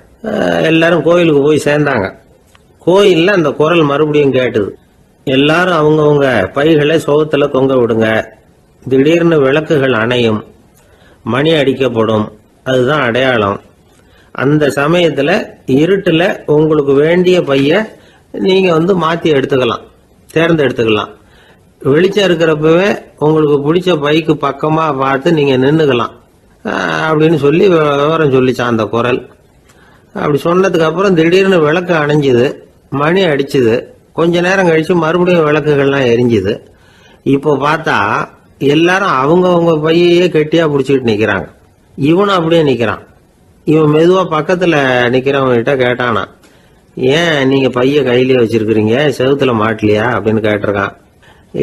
எல்லாரும் கோயிலுக்கு போய் சேர்ந்தாங்க. கோயில்ல அந்த குரல் மறுபடியும் கேட்டுது. எல்லாரும் அவங்கவுங்க பைகளை சோகத்துல தொங்க விடுங்க, திடீர்னு விளக்குகள் அணையும், மணி அடிக்கப்படும், அதுதான் அடையாளம். அந்த சமயத்துல இருட்டுல உங்களுக்கு வேண்டிய பைய நீங்க வந்து மாத்தி எடுத்துக்கலாம், தேர்ந்தெடுத்துக்கலாம். வெளிச்சம் இருக்கிறப்பவே உங்களுக்கு பிடிச்ச பைக்கு பக்கமா பார்த்து நீங்க நின்னுக்கலாம் அப்படின்னு சொல்லி விவரம் சொல்லிச்சான் அந்த குரல். அப்படி சொன்னதுக்கு அப்புறம் திடீர்னு விளக்கு அணைஞ்சுது, மணி அடிச்சுது. கொஞ்ச நேரம் கழிச்சு மறுபடியும் விளக்குகள்லாம் எரிஞ்சுது. இப்போ பார்த்தா எல்லாரும் அவங்கவுங்க பையையே கெட்டியா பிடிச்சிட்டு நிக்கிறாங்க. இவனும் அப்படியே நிக்கிறான். இவன் மெதுவா பக்கத்துல நிக்கிறவங்க கிட்ட கேட்டானா, ஏன் நீங்க பைய கையிலேயே வச்சிருக்கிறீங்க, செவுத்துல மாட்டலையா அப்படின்னு கேட்டிருக்கான்.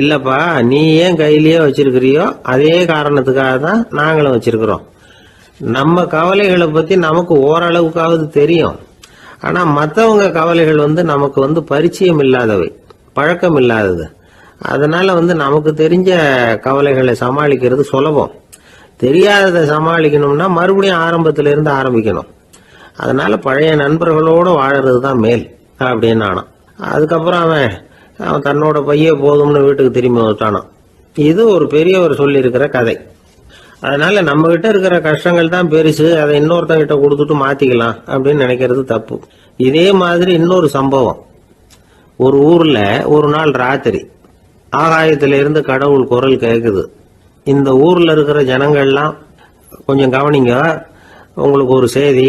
இல்லப்பா, நீ ஏன் கையிலேயே வச்சிருக்கிறியோ அதே காரணத்துக்காக தான் நாங்களும் வச்சிருக்கிறோம். நம்ம கவலைகளை பத்தி நமக்கு ஓரளவுக்காவது தெரியும். ஆனா மற்றவங்க கவலைகள் நமக்கு பரிச்சயம் இல்லாதவை, பழக்கம் இல்லாதது. அதனால நமக்கு தெரிஞ்ச கவலைகளை சமாளிக்கிறது சுலபம். தெரியாததை சமாளிக்கணும்னா மறுபடியும் ஆரம்பத்துல இருந்து ஆரம்பிக்கணும். அதனால பழைய நண்பர்களோடு வாழறது தான் மேல் அப்படின்னு ஆனான். அதுக்கப்புறம் அவன் தன்னோட பைய போதும்னு வீட்டுக்கு திரும்பி வந்துட்டானான். இது ஒரு பெரியவர் சொல்லி இருக்கிற கதை. அதனால நம்ம கிட்ட இருக்கிற கஷ்டங்கள் தான் பெருசு, அதை இன்னொருத்தங்கிட்ட கொடுத்துட்டு மாத்திக்கலாம் அப்படின்னு நினைக்கிறது தப்பு. இதே மாதிரி இன்னொரு சம்பவம். ஒரு ஊர்ல ஒரு நாள் ராத்திரி ஆகாயத்தில இருந்து கடவுள் குரல் கேக்குது. இந்த ஊர்ல இருக்கிற ஜனங்கள்லாம் கொஞ்சம் கவனிங்க, உங்களுக்கு ஒரு செய்தி.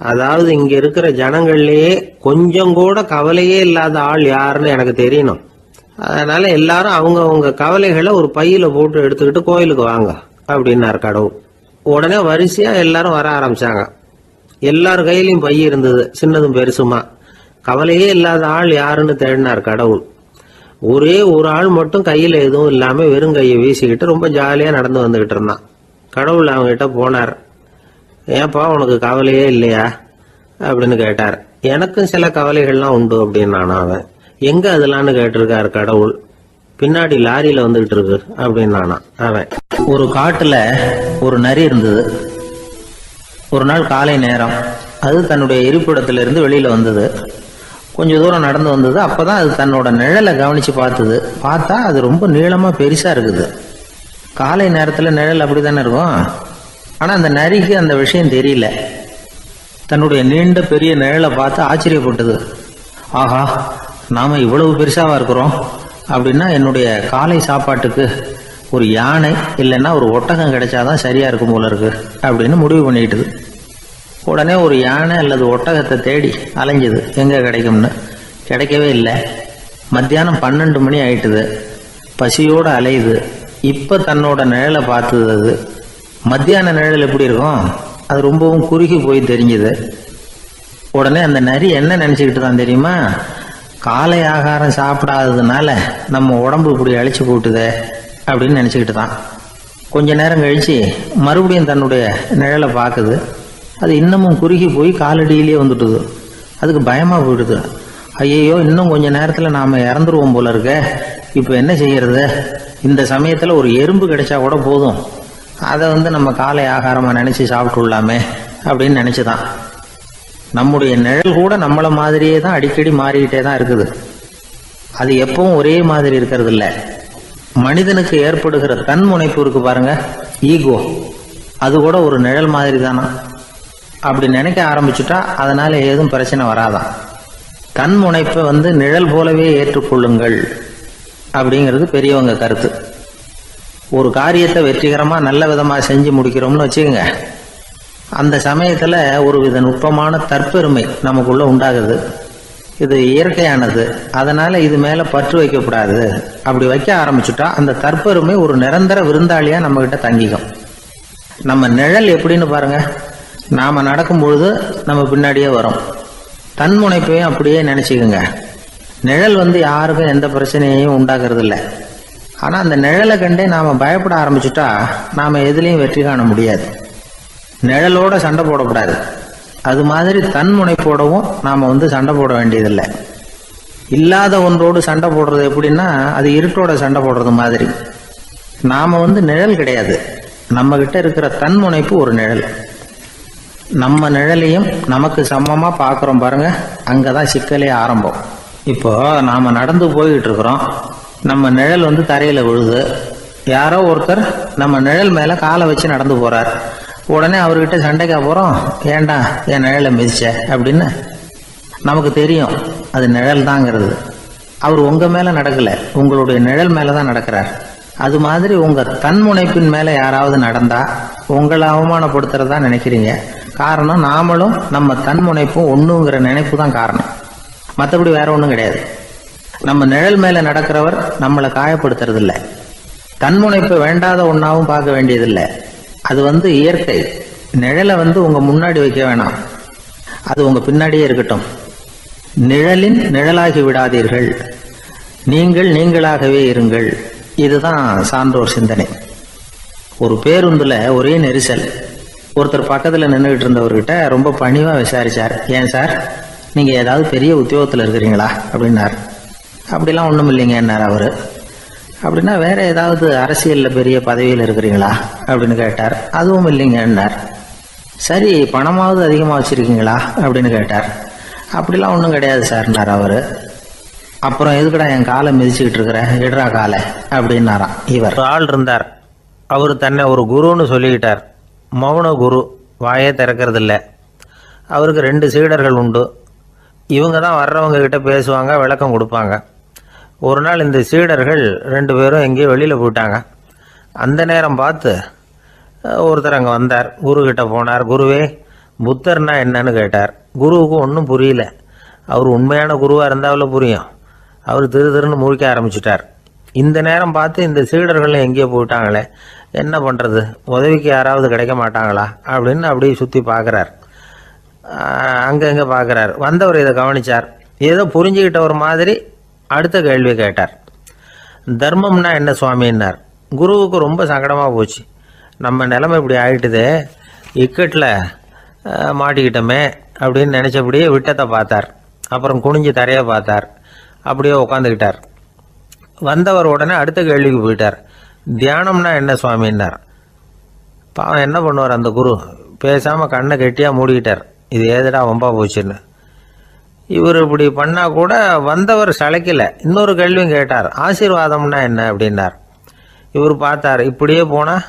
அதாவது இங்க இருக்கிற ஜனங்கள்லயே கொஞ்சம் கூட கவலையே இல்லாத ஆள் யாருன்னு எனக்கு தெரியணும். அதனால எல்லாரும் அவங்க கவலைகளை ஒரு பையில போட்டு எடுத்துக்கிட்டு கோயிலுக்கு வாங்க அப்படின்னாரு கடவுள். உடனே வரிசையா எல்லாரும் வர ஆரம்பிச்சாங்க. எல்லார் கையிலையும் பை இருந்தது, சின்னதும் பெருசுமா. கவலையே இல்லாத ஆள் யாருன்னு தேடினார் கடவுள். ஒரே ஒரு ஆள் மட்டும் கையில எதுவும் இல்லாம வெறும் கையை வீசிக்கிட்டு ரொம்ப ஜாலியா நடந்து வந்துகிட்டு இருந்தான். கடவுள் அவங்க கிட்ட போனார். ஏன்பா உனக்கு கவலையே இல்லையா அப்படின்னு கேட்டார். எனக்கும் சில கவலைகள்லாம் உண்டு அப்படின்னு அவன். எங்க அதெல்லாம்னு கேட்டிருக்காரு கடவுள். பின்னாடி லாரியில வந்துகிட்டு இருக்கு அப்படின்னு அவன். ஒரு காட்டுல ஒரு நரி இருந்தது. ஒரு நாள் காலை நேரம் அது தன்னுடைய இருப்பிடத்திலிருந்து வெளியில வந்தது. கொஞ்ச தூரம் நடந்து வந்தது. அப்பதான் அது தன்னோட நிழலை கவனிச்சு பார்த்தது. பார்த்தா அது ரொம்ப நீளமா பெருசா இருக்குது. காலை நேரத்துல நிழல் அப்படித்தானே இருக்கும். ஆனா அந்த நரிக்கு அந்த விஷயம் தெரியல. தன்னுடைய நீண்ட பெரிய நிழலை பார்த்து ஆச்சரியப்பட்டது. ஆஹா, நாம இவ்வளவு பெருசாவா இருக்கிறோம் அப்படின்னா என்னுடைய காலை சாப்பாட்டுக்கு ஒரு யானை இல்லைன்னா ஒரு ஒட்டகம் கிடைச்சாதான் சரியா இருக்கும் போல இருக்கு அப்படின்னு முடிவு பண்ணிக்கிட்டது. உடனே ஒரு யானை அல்லது ஒட்டகத்தை தேடி அலைஞ்சது, எங்க கிடைக்கும்னு. கிடைக்கவே இல்லை. மத்தியானம் 12 மணி ஆயிட்டுது. பசியோடு அலையுது. இப்ப தன்னோட நிழலை பார்த்தது. அது மத்தியான நிழல் எப்படி இருக்கும், அது ரொம்பவும் குறுகி போய் தெரிஞ்சுது. உடனே அந்த நரி என்ன நினைச்சுக்கிட்டு தான் தெரியுமா, காலை ஆகாரம் சாப்பிடாததுனால நம்ம உடம்பு இப்படி அழிச்சு போட்டுதே அப்படின்னு நினைச்சுக்கிட்டு தான். கொஞ்ச நேரம் கழிச்சு மறுபடியும் தன்னுடைய நிழலை பார்க்குது. அது இன்னமும் குறுகி போய் காலடியிலேயே வந்துட்டுது. அதுக்கு பயமா போயிடுது. ஐயோ, இன்னும் கொஞ்ச நேரத்துல நாம இறந்துருவோம் போல இருக்க. இப்ப என்ன செய்யறது? இந்த சமயத்துல ஒரு எறும்பு கிடைச்சா கூட போதும், அதை நம்ம காலை ஆகாரமா நினைச்சு சாப்பிட்டுள்ளாமே அப்படின்னு நினைச்சுதான். நம்முடைய நிழல் கூட நம்மள மாதிரியே தான் அடிக்கடி மாறிக்கிட்டே தான் இருக்குது. அது எப்பவும் ஒரே மாதிரி இருக்கிறது இல்ல. மனிதனுக்கு ஏற்படுகிற தன்முனைப்பு இருக்கு பாருங்க, ஈகோ, அது கூட ஒரு நிழல் மாதிரி தானா. அப்படி நினைக்க ஆரம்பிச்சுட்டா அதனால ஏதும் பிரச்சனை வராதான். தன்முனைப்பை நிழல் போலவே ஏற்றுக்கொள்ளுங்கள் அப்படிங்கிறது பெரியவங்க கருத்து. ஒரு காரியத்தை வெற்றிகரமா நல்ல விதமா செஞ்சு முடிக்கிறோம்னு வச்சுக்கோங்க. அந்த சமயத்துல ஒரு வித நுட்பமான தற்பெருமை நமக்குள்ள உண்டாகுது. இது இயற்கையானது, அதனால இது மேல பற்று வைக்கக்கூடாது. அப்படி வைக்க ஆரம்பிச்சுட்டா அந்த தற்பெருமை ஒரு நிரந்தர விருந்தாளியா நம்ம கிட்ட தங்கிக்கும். நம்ம நிழல் எப்படின்னு பாருங்க, நாம நடக்கும் பொழுது நம்ம பின்னாடியே வரும். தன்முனைப்பையும் அப்படியே நினைச்சுக்குங்க. நிழல் யாருக்கும் எந்த பிரச்சனையையும் உண்டாக்குறது இல்லை. ஆனா அந்த நிழலை கண்டே நாம பயப்பட ஆரம்பிச்சுட்டா நாம எதுலையும் வெற்றி காண முடியாது. நிழலோட சண்டை போடக்கூடாது. அது மாதிரி தன்முனைப்போடவும் நாம சண்டை போட வேண்டியதில்லை. இல்லாத ஒன்றோடு சண்டை போடுறது எப்படின்னா, அது இருட்டோட சண்டை போடுறது மாதிரி. நாம நிழல் கிடையாது, நம்ம கிட்ட இருக்கிற தன்முனைப்பு ஒரு நிழல். நம்ம நிழலையும் நமக்கு சமமா பாக்குறோம் பாருங்க, அங்கதான் சிக்கலே ஆரம்பம். இப்போ நாம நடந்து போய்கிட்டு இருக்கிறோம். நம்ம நிழல் தரையில விழுது. யாரோ ஒருத்தர் நம்ம நிழல் மேல காலை வச்சு நடந்து போறார். உடனே அவர்கிட்ட சண்டைக்கா போறோம், ஏண்டா என் நிழலை மிதிச்ச அப்படின்னு. நமக்கு தெரியும் அது நிழல் தாங்கிறது. அவர் உங்க மேல நடக்கல, உங்களுடைய நிழல் மேலதான் நடக்கிறார். அது மாதிரி உங்க தன்முனைப்பின் மேல யாராவது நடந்தா உங்களை அவமானப்படுத்துறதா நினைக்கிறீங்க. காரணம், நாமளும் நம்ம தன்முனைப்பும் ஒண்ணுங்கிற நினைப்பு தான் காரணம், மற்றபடி வேற ஒண்ணும் கிடையாது. நம்ம நிழல் மேல நடக்கிறவர் நம்மளை காயப்படுத்துறது இல்லை. தன்முனைப்பை வேண்டாத ஒன்னாவும் பார்க்க வேண்டியதில்லை. அது இயற்கை. நிழலை உங்க முன்னாடி வைக்க வேணாம், அது உங்க பின்னாடியே இருக்கட்டும். நிழலின் நிழலாகி விடாதீர்கள், நீங்கள் நீங்களாகவே இருங்கள். இதுதான் சான்றோர் சிந்தனை. ஒரு பேருந்துல ஒரே நெரிசல். ஒருத்தர் பக்கத்துல நின்றுகிட்டு இருந்தவர்கிட்ட ரொம்ப பணிவா விசாரிச்சார், ஏன் சார் நீங்க ஏதாவது பெரிய உத்தியோகத்துல இருக்கிறீங்களா அப்படின்னார். அப்படிலாம் ஒண்ணும் இல்லைங்கன்னார் அவரு. அப்படின்னா வேற ஏதாவது அரசியல்ல பெரிய பதவியில் இருக்கிறீங்களா அப்படின்னு கேட்டார். அதுவும் இல்லைங்கன்னார். சரி, பணமாவது அதிகமா வச்சிருக்கீங்களா அப்படின்னு கேட்டார். அப்படிலாம் ஒன்றும் கிடையாது சார்னார் அவரு. அப்புறம் எதுக்குடா என் காலை மிதிச்சுக்கிட்டு இருக்கிற, இடரா காலை அப்படின்னாராம் இவர். ஒரு ஆள் இருந்தார். அவர் தன்னை ஒரு குருன்னு சொல்லிக்கிட்டார். மௌன குரு, வாயே திறக்கிறது இல்லை. அவருக்கு 2 சீடர்கள் உண்டு. இவங்க தான் வர்றவங்க கிட்ட பேசுவாங்க, விளக்கம் கொடுப்பாங்க. ஒரு நாள் இந்த சீடர்கள் 2 பேரும் எங்கேயோ வெளியில் போயிட்டாங்க. அந்த நேரம் பார்த்து ஒருத்தர் அங்கே வந்தார். குரு கிட்ட போனார். குருவே, புத்தர்னா என்னன்னு கேட்டார். குருவுக்கு ஒன்றும் புரியல. அவர் உண்மையான குருவாக இருந்தாவில் புரியும். அவர் திருன்னு முழிக்க ஆரம்பிச்சிட்டார். இந்த நேரம் பார்த்து இந்த சீடர்களும் எங்கேயோ போயிட்டாங்களே, என்ன பண்ணுறது, உதவிக்கு யாராவது கிடைக்க மாட்டாங்களா அப்படின்னு அப்படியே சுற்றி பார்க்குறார். அங்கங்கே பார்க்குறார். வந்தவர் இதை கவனிச்சார். ஏதோ புரிஞ்சுக்கிட்ட ஒரு மாதிரி அடுத்த கேள்வி கேட்டார். தர்மம்னா என்ன சுவாமின்னார். குருவுக்கு ரொம்ப சங்கடமாக போச்சு. நம்ம நிலைமை இப்படி ஆயிட்டுதே, இக்கட்டில் மாட்டிக்கிட்டோமே அப்படின்னு நினச்சபடியே விட்டத்தை பார்த்தார். அப்புறம் குனிஞ்சு தரையை பார்த்தார். அப்படியே உட்காந்துக்கிட்டார். வந்தவர் உடனே அடுத்த கேள்விக்கு போயிட்டார். தியானம்னா என்ன சுவாமின்னார். பாவம் என்ன பண்ணுவார் அந்த குரு, பேசாமல் கண்ணை கெட்டியாக மூடிக்கிட்டார். இது ஏதடா வம்பா போச்சுன்னு. இவர் இப்படி பண்ணால் கூட வந்தவர் சளைக்கல. இன்னொரு கேள்வியும் கேட்டார். ஆசீர்வாதம்னா என்ன அப்படின்னார். இவர் பார்த்தார். இப்படியே போனால்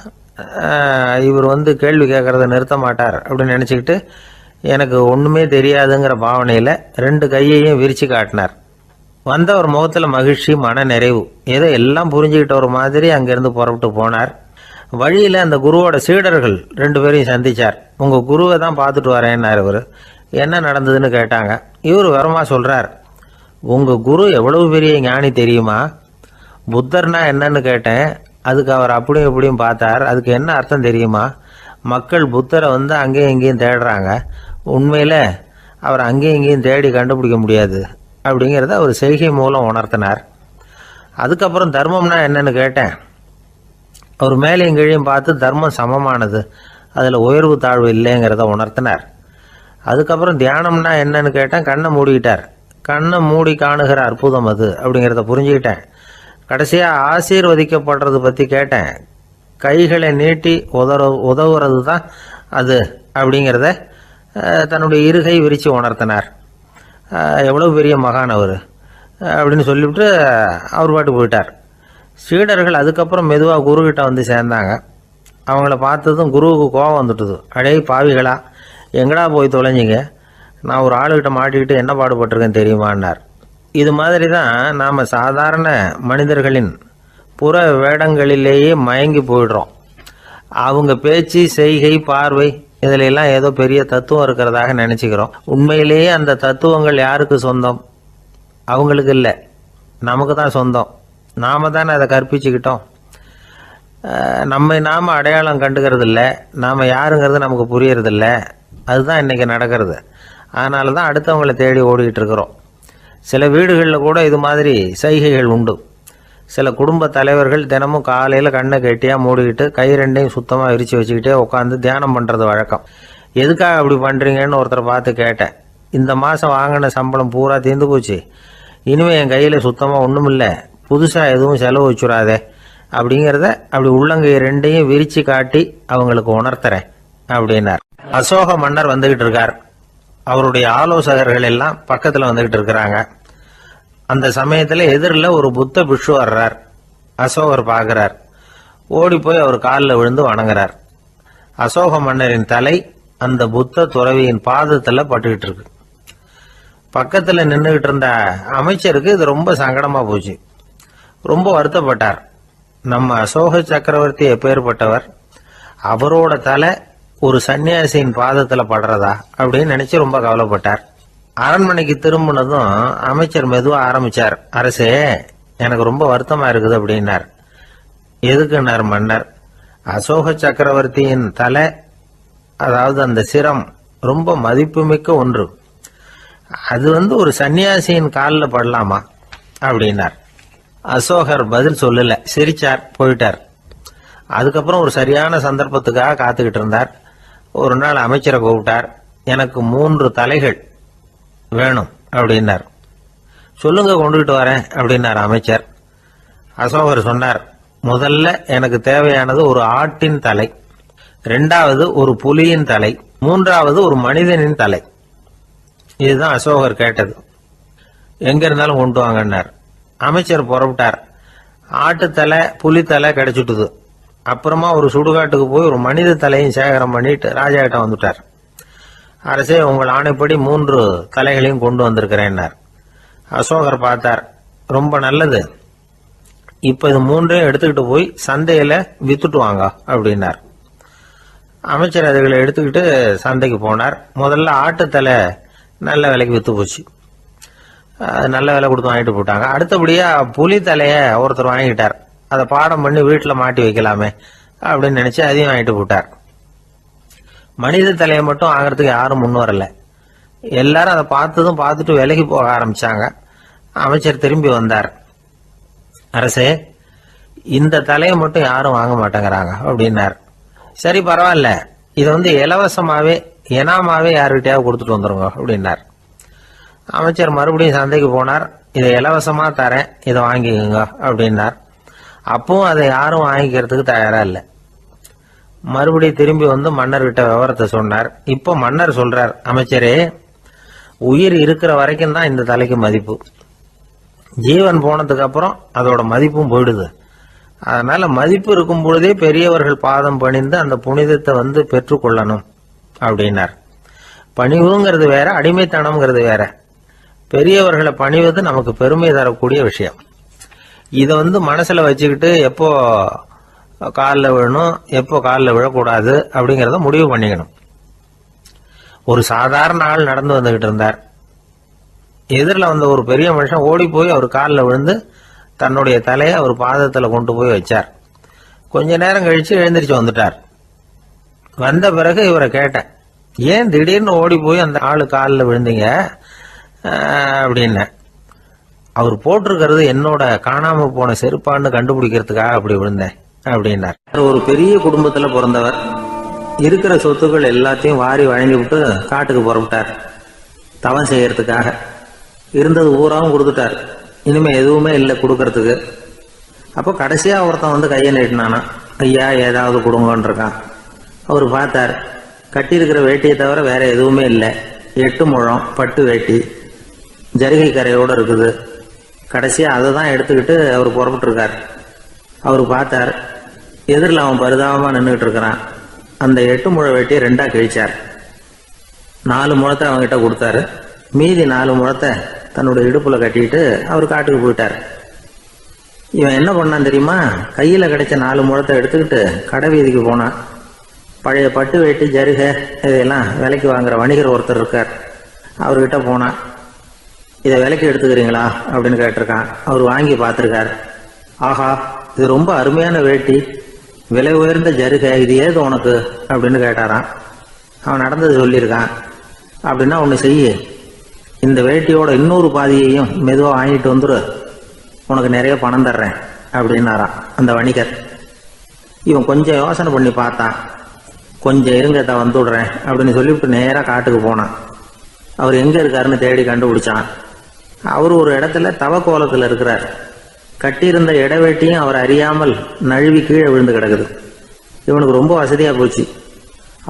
இவர் கேள்வி கேட்குறத நிறுத்த மாட்டார் அப்படின்னு நினச்சிக்கிட்டு எனக்கு ஒன்றுமே தெரியாதுங்கிற பாவனையில் 2 கையையும் விரித்து காட்டினார். வந்தவர் முகத்தில் மகிழ்ச்சி, மன நிறைவு. ஏதோ எல்லாம் புரிஞ்சுக்கிட்ட ஒரு மாதிரி அங்கேருந்து புறப்பட்டு போனார். வழியில் அந்த குருவோட சீடர்கள் 2 பேரையும் சந்திச்சார். உங்கள் குருவை தான் பார்த்துட்டு வரேன்னார் இவர். என்ன நடந்ததுன்னு கேட்டாங்க. இவர் வரமா சொல்கிறார், உங்கள் குரு எவ்வளவு பெரிய ஞானி தெரியுமா? புத்தர்னா என்னன்னு கேட்டேன். அதுக்கு அவர் அப்படியும் இப்படியும் பார்த்தார். அதுக்கு என்ன அர்த்தம் தெரியுமா? மக்கள் புத்தரை அங்கேயும் இங்கேயும் தேடுறாங்க. உண்மையில் அவர் அங்கேயும் இங்கேயும் தேடி கண்டுபிடிக்க முடியாது அப்படிங்கிறத அவர் செய்கை மூலம் உணர்த்தினார். அதுக்கப்புறம் தர்மம்னா என்னன்னு கேட்டேன். அவர் மேலேயும் கீழையும் பார்த்து தர்மம் சமமானது, அதில் உயர்வு தாழ்வு இல்லைங்கிறத உணர்த்தினார். அதுக்கப்புறம் தியானம்னா என்னன்னு கேட்டேன். கண்ணை மூடிக்கிட்டார். கண்ணை மூடி காணுகிற அற்புதம் அது அப்படிங்கிறத புரிஞ்சுக்கிட்டேன். கடைசியாக ஆசீர்வதிக்கப்படுறது பற்றி கேட்டேன். கைகளை நீட்டி உதவுறது தான் அது அப்படிங்கிறத தன்னுடைய இருகை விரித்து உணர்த்தினார். எவ்வளோ பெரிய மகான் அவர் அப்படின்னு சொல்லிவிட்டு அவர் பாட்டு போயிட்டார். சீடர்கள் அதுக்கப்புறம் மெதுவாக குருக்கிட்ட சேர்ந்தாங்க. அவங்கள பார்த்ததும் குருவுக்கு கோபம் வந்துட்டுது. அடே பாவிகளா, எங்கடா போய் தொலைஞ்சிங்க, நான் ஒரு ஆளுகிட்ட மாட்டிக்கிட்டு என்ன பாடுபட்டிருக்கேன் தெரியுமான்னார். இது மாதிரி தான் நாம் சாதாரண மனிதர்களின் புற வேடங்களிலேயே மயங்கி போயிடுறோம். அவங்க பேச்சு, செய்கை, பார்வை இதிலெல்லாம் ஏதோ பெரிய தத்துவம் இருக்கிறதாக நினச்சிக்கிறோம். உண்மையிலேயே அந்த தத்துவங்கள் யாருக்கு சொந்தம்? அவங்களுக்கு இல்லை, நமக்கு தான் சொந்தம். நாம் தானே அதை கற்பிச்சுக்கிட்டோம். நாம் அடையாளம் கண்டுக்கிறது இல்லை. நாம் யாருங்கிறது நமக்கு புரியறதில்ல. அதுதான் இன்றைக்கி நடக்கிறது. அதனால தான் அடுத்தவங்களை தேடி ஓடிக்கிட்டு இருக்கிறோம். சில வீடுகளில் கூட இது மாதிரி சைகைகள் உண்டு. சில குடும்ப தலைவர்கள் தினமும் காலையில் கண்ணை கெட்டியாக மூடிக்கிட்டு கை 2ஐயும் சுத்தமாக விரித்து வச்சுக்கிட்டே உட்காந்து தியானம் பண்ணுறது வழக்கம். எதுக்காக அப்படி பண்ணுறீங்கன்னு ஒருத்தரை பார்த்து கேட்டேன். இந்த மாதம் வாங்கின சம்பளம் பூரா தீர்ந்து போச்சு, இனிமேல் என் கையில் சுத்தமாக ஒன்றும் இல்லை, புதுசாக எதுவும் செலவு வச்சுடாதே அப்படிங்கிறத அப்படி உள்ளங்கை 2ஐயும் விரித்து காட்டி அவங்களுக்கு உணர்த்துறேன் அப்படின்னார். அசோக மன்னர் வந்துகிட்டு இருக்கார். அவருடைய ஆலோசகர்கள் எல்லாம் பக்கத்தில் வந்துகிட்டு இருக்கிறாங்க. அந்த சமயத்தில் எதிரில் ஒரு புத்த பிக்ஷு வர்றார். அசோகர் பார்க்குறார். ஓடி போய் அவர் காலில் விழுந்து வணங்குறார். அசோக மன்னரின் தலை அந்த புத்த துறவியின் பாதத்தில் பட்டுக்கிட்டு இருக்கு. பக்கத்தில் நின்றுகிட்டு இருந்த அமைச்சருக்கு இது ரொம்ப சங்கடமாக போச்சு. ரொம்ப வருத்தப்பட்டார். நம்ம அசோக சக்கரவர்த்தி எப்பேற்பட்டவர், அவரோட தலை ஒரு சன்னியாசியின் பாதத்தில் படுறதா அப்படின்னு நினைச்சு ரொம்ப கவலைப்பட்டார். அரண்மனைக்கு திரும்பினதும் அமைச்சர் மெதுவாக ஆரம்பிச்சார். அரசே, எனக்கு ரொம்ப வருத்தமா இருக்குது அப்படின்னார். எதுக்குன்னார் மன்னர். அசோக சக்கரவர்த்தியின் தலை, அதாவது அந்த சிரம் ரொம்ப மதிப்புமிக்க ஒன்று. அது ஒரு சன்னியாசியின் காலில் படலாமா அப்படின்னார். அசோகர் பதில் சொல்லல, சிரிச்சார், போயிட்டார். அதுக்கப்புறம் ஒரு சரியான சந்தர்ப்பத்துக்காக காத்துக்கிட்டு இருந்தார். ஒரு நாள் அமைச்சரை கூப்பிட்டார். எனக்கு 3 தலைகள் வேணும் அப்படின்னார். சொல்லுங்க, கொண்டுகிட்டு வரேன் அப்படின்னார் அமைச்சர். அசோகர் சொன்னார், முதல்ல எனக்கு தேவையானது ஒரு ஆட்டின் தலை, 2வது ஒரு புலியின் தலை, 3வது ஒரு மனிதனின் தலை. இதுதான் அசோகர் கேட்டது. எங்க இருந்தாலும் கொண்டு வாங்கன்னார். அமைச்சர் புறப்பட்டார். ஆட்டுத்தலை புலித்தலை கிடைச்சிட்டுது. அப்புறமா ஒரு சுடுகாட்டுக்கு போய் ஒரு மனித தலையும் சேகரம் பண்ணிட்டு ராஜா கிட்ட வந்துட்டார். அரசே, உங்கள் ஆணைப்படி 3 தலைகளையும் கொண்டு வந்திருக்கிறேன்னார். அசோகர் பார்த்தார். ரொம்ப நல்லது, இப்ப இது 3ஐயும் எடுத்துக்கிட்டு போய் சந்தையில வித்துட்டு வாங்க அப்படின்னார். அமைச்சர் அதுகளை எடுத்துக்கிட்டு சந்தைக்கு போனார். முதல்ல ஆட்டுத்தலை நல்ல விலைக்கு வித்து போச்சு. நல்ல விலை கொடுத்து வாங்கிட்டு போட்டாங்க. அடுத்தபடியா புலி தலைய ஒருத்தர் வாங்கிட்டார். அதை பாடம் பண்ணி வீட்டில் மாட்டி வைக்கலாமே அப்படின்னு நினைச்சு அதையும் வாங்கிட்டு போட்டார். மனித தலையை மட்டும் வாங்கறதுக்கு யாரும் முன் வரல. எல்லாரும் அதை பார்த்துட்டு விலகி போக ஆரம்பிச்சாங்க. அமைச்சர் திரும்பி வந்தார். அரசே, இந்த தலையை மட்டும் யாரும் வாங்க மாட்டேங்கிறாங்க அப்படின்னார். சரி, பரவாயில்ல, இதை இலவசமாவே எனாமாவே யாருக்கிட்டையாவது கொடுத்துட்டு வந்துருங்க அப்படின்னார். அமைச்சர் மறுபடியும் சந்தைக்கு போனார். இதை இலவசமா தரேன், இதை வாங்கிக்கோங்க அப்படின்னார். அப்பவும் அதை யாரும் வாங்கிக்கிறதுக்கு தயாரா இல்லை. மறுபடியும் திரும்பி வந்து மன்னர்கிட்ட விவரத்தை சொன்னார். இப்போ மன்னர் சொல்றார், அமைச்சரே, உயிர் இருக்கிற வரைக்கும் தான் இந்த தலைக்கு மதிப்பு. ஜீவன் போனதுக்கு அப்புறம் அதோட மதிப்பும் போயிடுது. அதனால மதிப்பு இருக்கும் பொழுதே பெரியவர்கள் பாதம் பணிந்து அந்த புனிதத்தை பெற்றுக்கொள்ளணும் அப்படின்னார். பணிவுங்கிறது வேற, அடிமைத்தனம்ங்கிறது வேற. பெரியவர்களை பணிவது நமக்கு பெருமை தரக்கூடிய விஷயம். இதை மனசுல வச்சுக்கிட்டு எப்போ காலில் விழணும், எப்போ காலில் விழக்கூடாது அப்படிங்கிறத முடிவு பண்ணிக்கணும். ஒரு சாதாரண ஆள் நடந்து வந்துகிட்டு இருந்தார். எதிரில் வந்த ஒரு பெரிய மனுஷன் ஓடி போய் அவர் காலில் விழுந்து தன்னுடைய தலையை அவர் பாதத்தில் கொண்டு போய் வச்சார். கொஞ்ச நேரம் கழிச்சு எழுந்திரிச்சு வந்துட்டார். வந்த பிறகு இவரை கேட்டேன், ஏன் திடீர்னு ஓடி போய் அந்த ஆளு காலில் விழுந்தீங்க அப்படின்னு. அவர் போட்டிருக்கிறது என்னோட காணாம போன செருப்பான்னு கண்டுபிடிக்கிறதுக்காக அப்படி விழுந்தேன் அப்படின்னார். ஒரு பெரிய குடும்பத்துல பிறந்தவர். இருக்கிற சொத்துக்கள் எல்லாத்தையும் வாரி வழங்கி விட்டு காட்டுக்கு புறப்பட்டார் தவம் செய்யறதுக்காக. இருந்தது ஊராவும் கொடுத்துட்டார். இனிமே எதுவுமே இல்லை கொடுக்கறதுக்கு. அப்போ கடைசியா ஒருத்தன் கையை நீட்டினானா, ஐயா ஏதாவது கொடுங்கன்னு இருக்கான். அவர் பார்த்தார், கட்டியிருக்கிற வேட்டியை தவிர வேற எதுவுமே இல்லை. 8 முழம் பட்டு வேட்டி, ஜரிகை கரையோடு இருக்குது. கடைசியாக அதை தான் எடுத்துக்கிட்டு அவர் புறப்பட்டுருக்கார். அவர் பார்த்தார், எதிரில் அவன் பரிதாபமாக நின்றுக்கிட்டு இருக்கிறான். அந்த 8 முழ வேட்டியை 2ஆக கிழிச்சார். 4 முழத்தை அவங்ககிட்ட கொடுத்தாரு. மீதி 4 முழத்தை தன்னோட இடுப்பில் கட்டிக்கிட்டு அவர் காட்டுக்கு போயிட்டார். இவன் என்ன பண்ணான் தெரியுமா? கையில் கிடைச்ச 4 முழத்தை எடுத்துக்கிட்டு கடை வீதிக்கு போனான். பழைய பட்டு வேட்டி ஜருகை இதையெல்லாம் விலைக்கு வாங்குற வணிகர் ஒருத்தர் இருக்கார். அவர்கிட்ட போனான். இதை விலைக்கு எடுத்துக்கிறீங்களா அப்படின்னு கேட்டிருக்கான். அவர் வாங்கி பார்த்துருக்கார். ஆஹா, இது ரொம்ப அருமையான வேட்டி, விலை உயர்ந்த ஜருகை, இது ஏது உனக்கு அப்படின்னு கேட்டாரான். அவன் நடந்தது சொல்லியிருக்கான். அப்படின்னா ஒன்று செய்ய, இந்த வேட்டியோட இன்னொரு பாதியையும் மெதுவாக வாங்கிட்டு வந்துரு, உனக்கு நிறைய பணம் தர்றேன் அப்படின்னாரான் அந்த வணிகர். இவன் கொஞ்சம் யோசனை பண்ணி பார்த்தான். கொஞ்சம் இருங்க, வந்து விடுறேன் அப்படின்னு சொல்லிவிட்டு நேராக காட்டுக்கு போனான். அவர் எங்கே இருக்காருன்னு தேடி கண்டுபிடிச்சான். அவர் ஒரு இடத்துல தவக்கோலத்தில் இருக்கிறார். கட்டியிருந்த இடவேட்டியும் அவர் அறியாமல் நழுவி கீழே விழுந்து கிடக்குது. இவனுக்கு ரொம்ப வசதியாக போச்சு.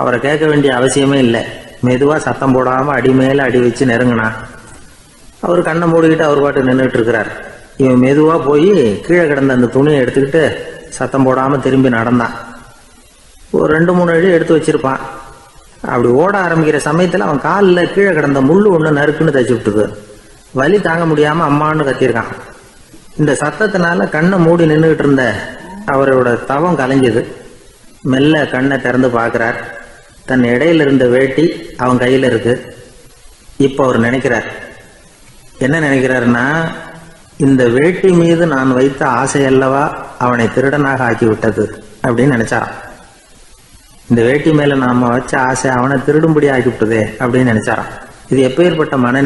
அவரை கேட்க வேண்டிய அவசியமே இல்லை. மெதுவாக சத்தம் போடாமல் அடி மேலே அடி வச்சு நெருங்கினான். அவர் கண்ணை மூடிக்கிட்டு அவர் பாட்டு நின்றுட்டு இருக்கிறார். இவன் மெதுவாக போய் கீழே கிடந்த அந்த துணியை எடுத்துக்கிட்டு சத்தம் போடாமல் திரும்பி நடந்தான். ஒரு 2-3 அடி எடுத்து வச்சிருப்பான். அப்படி ஓட ஆரம்பிக்கிற சமயத்தில் அவன் காலில் கீழே கிடந்த முள்ளு ஒன்று நறுக்குன்னு தச்சு விட்டுது. வலி தாங்க முடியாமல் அம்மான்னு கத்திருக்கான். இந்த சத்தத்தினால கண்ணை மூடி நின்றுகிட்டு இருந்த அவரோட தவம் கலைஞ்சது. மெல்ல கண்ணை திறந்து பார்க்குறார். தன் இடையில இருந்த வேட்டி அவன் கையில் இருக்கு. இப்போ அவர் நினைக்கிறார். என்ன நினைக்கிறாருன்னா, இந்த வேட்டி மீது நான் வைத்த ஆசையல்லவா அவனை திருடனாக ஆக்கிவிட்டது அப்படின்னு நினைச்சாராம். இந்த வேட்டி மேல நாம வச்ச ஆசை அவனை திருடும்படி ஆக்கிவிட்டதே அப்படின்னு நினைச்சாராம். இது எப்பேற்பட்ட மனநிலை!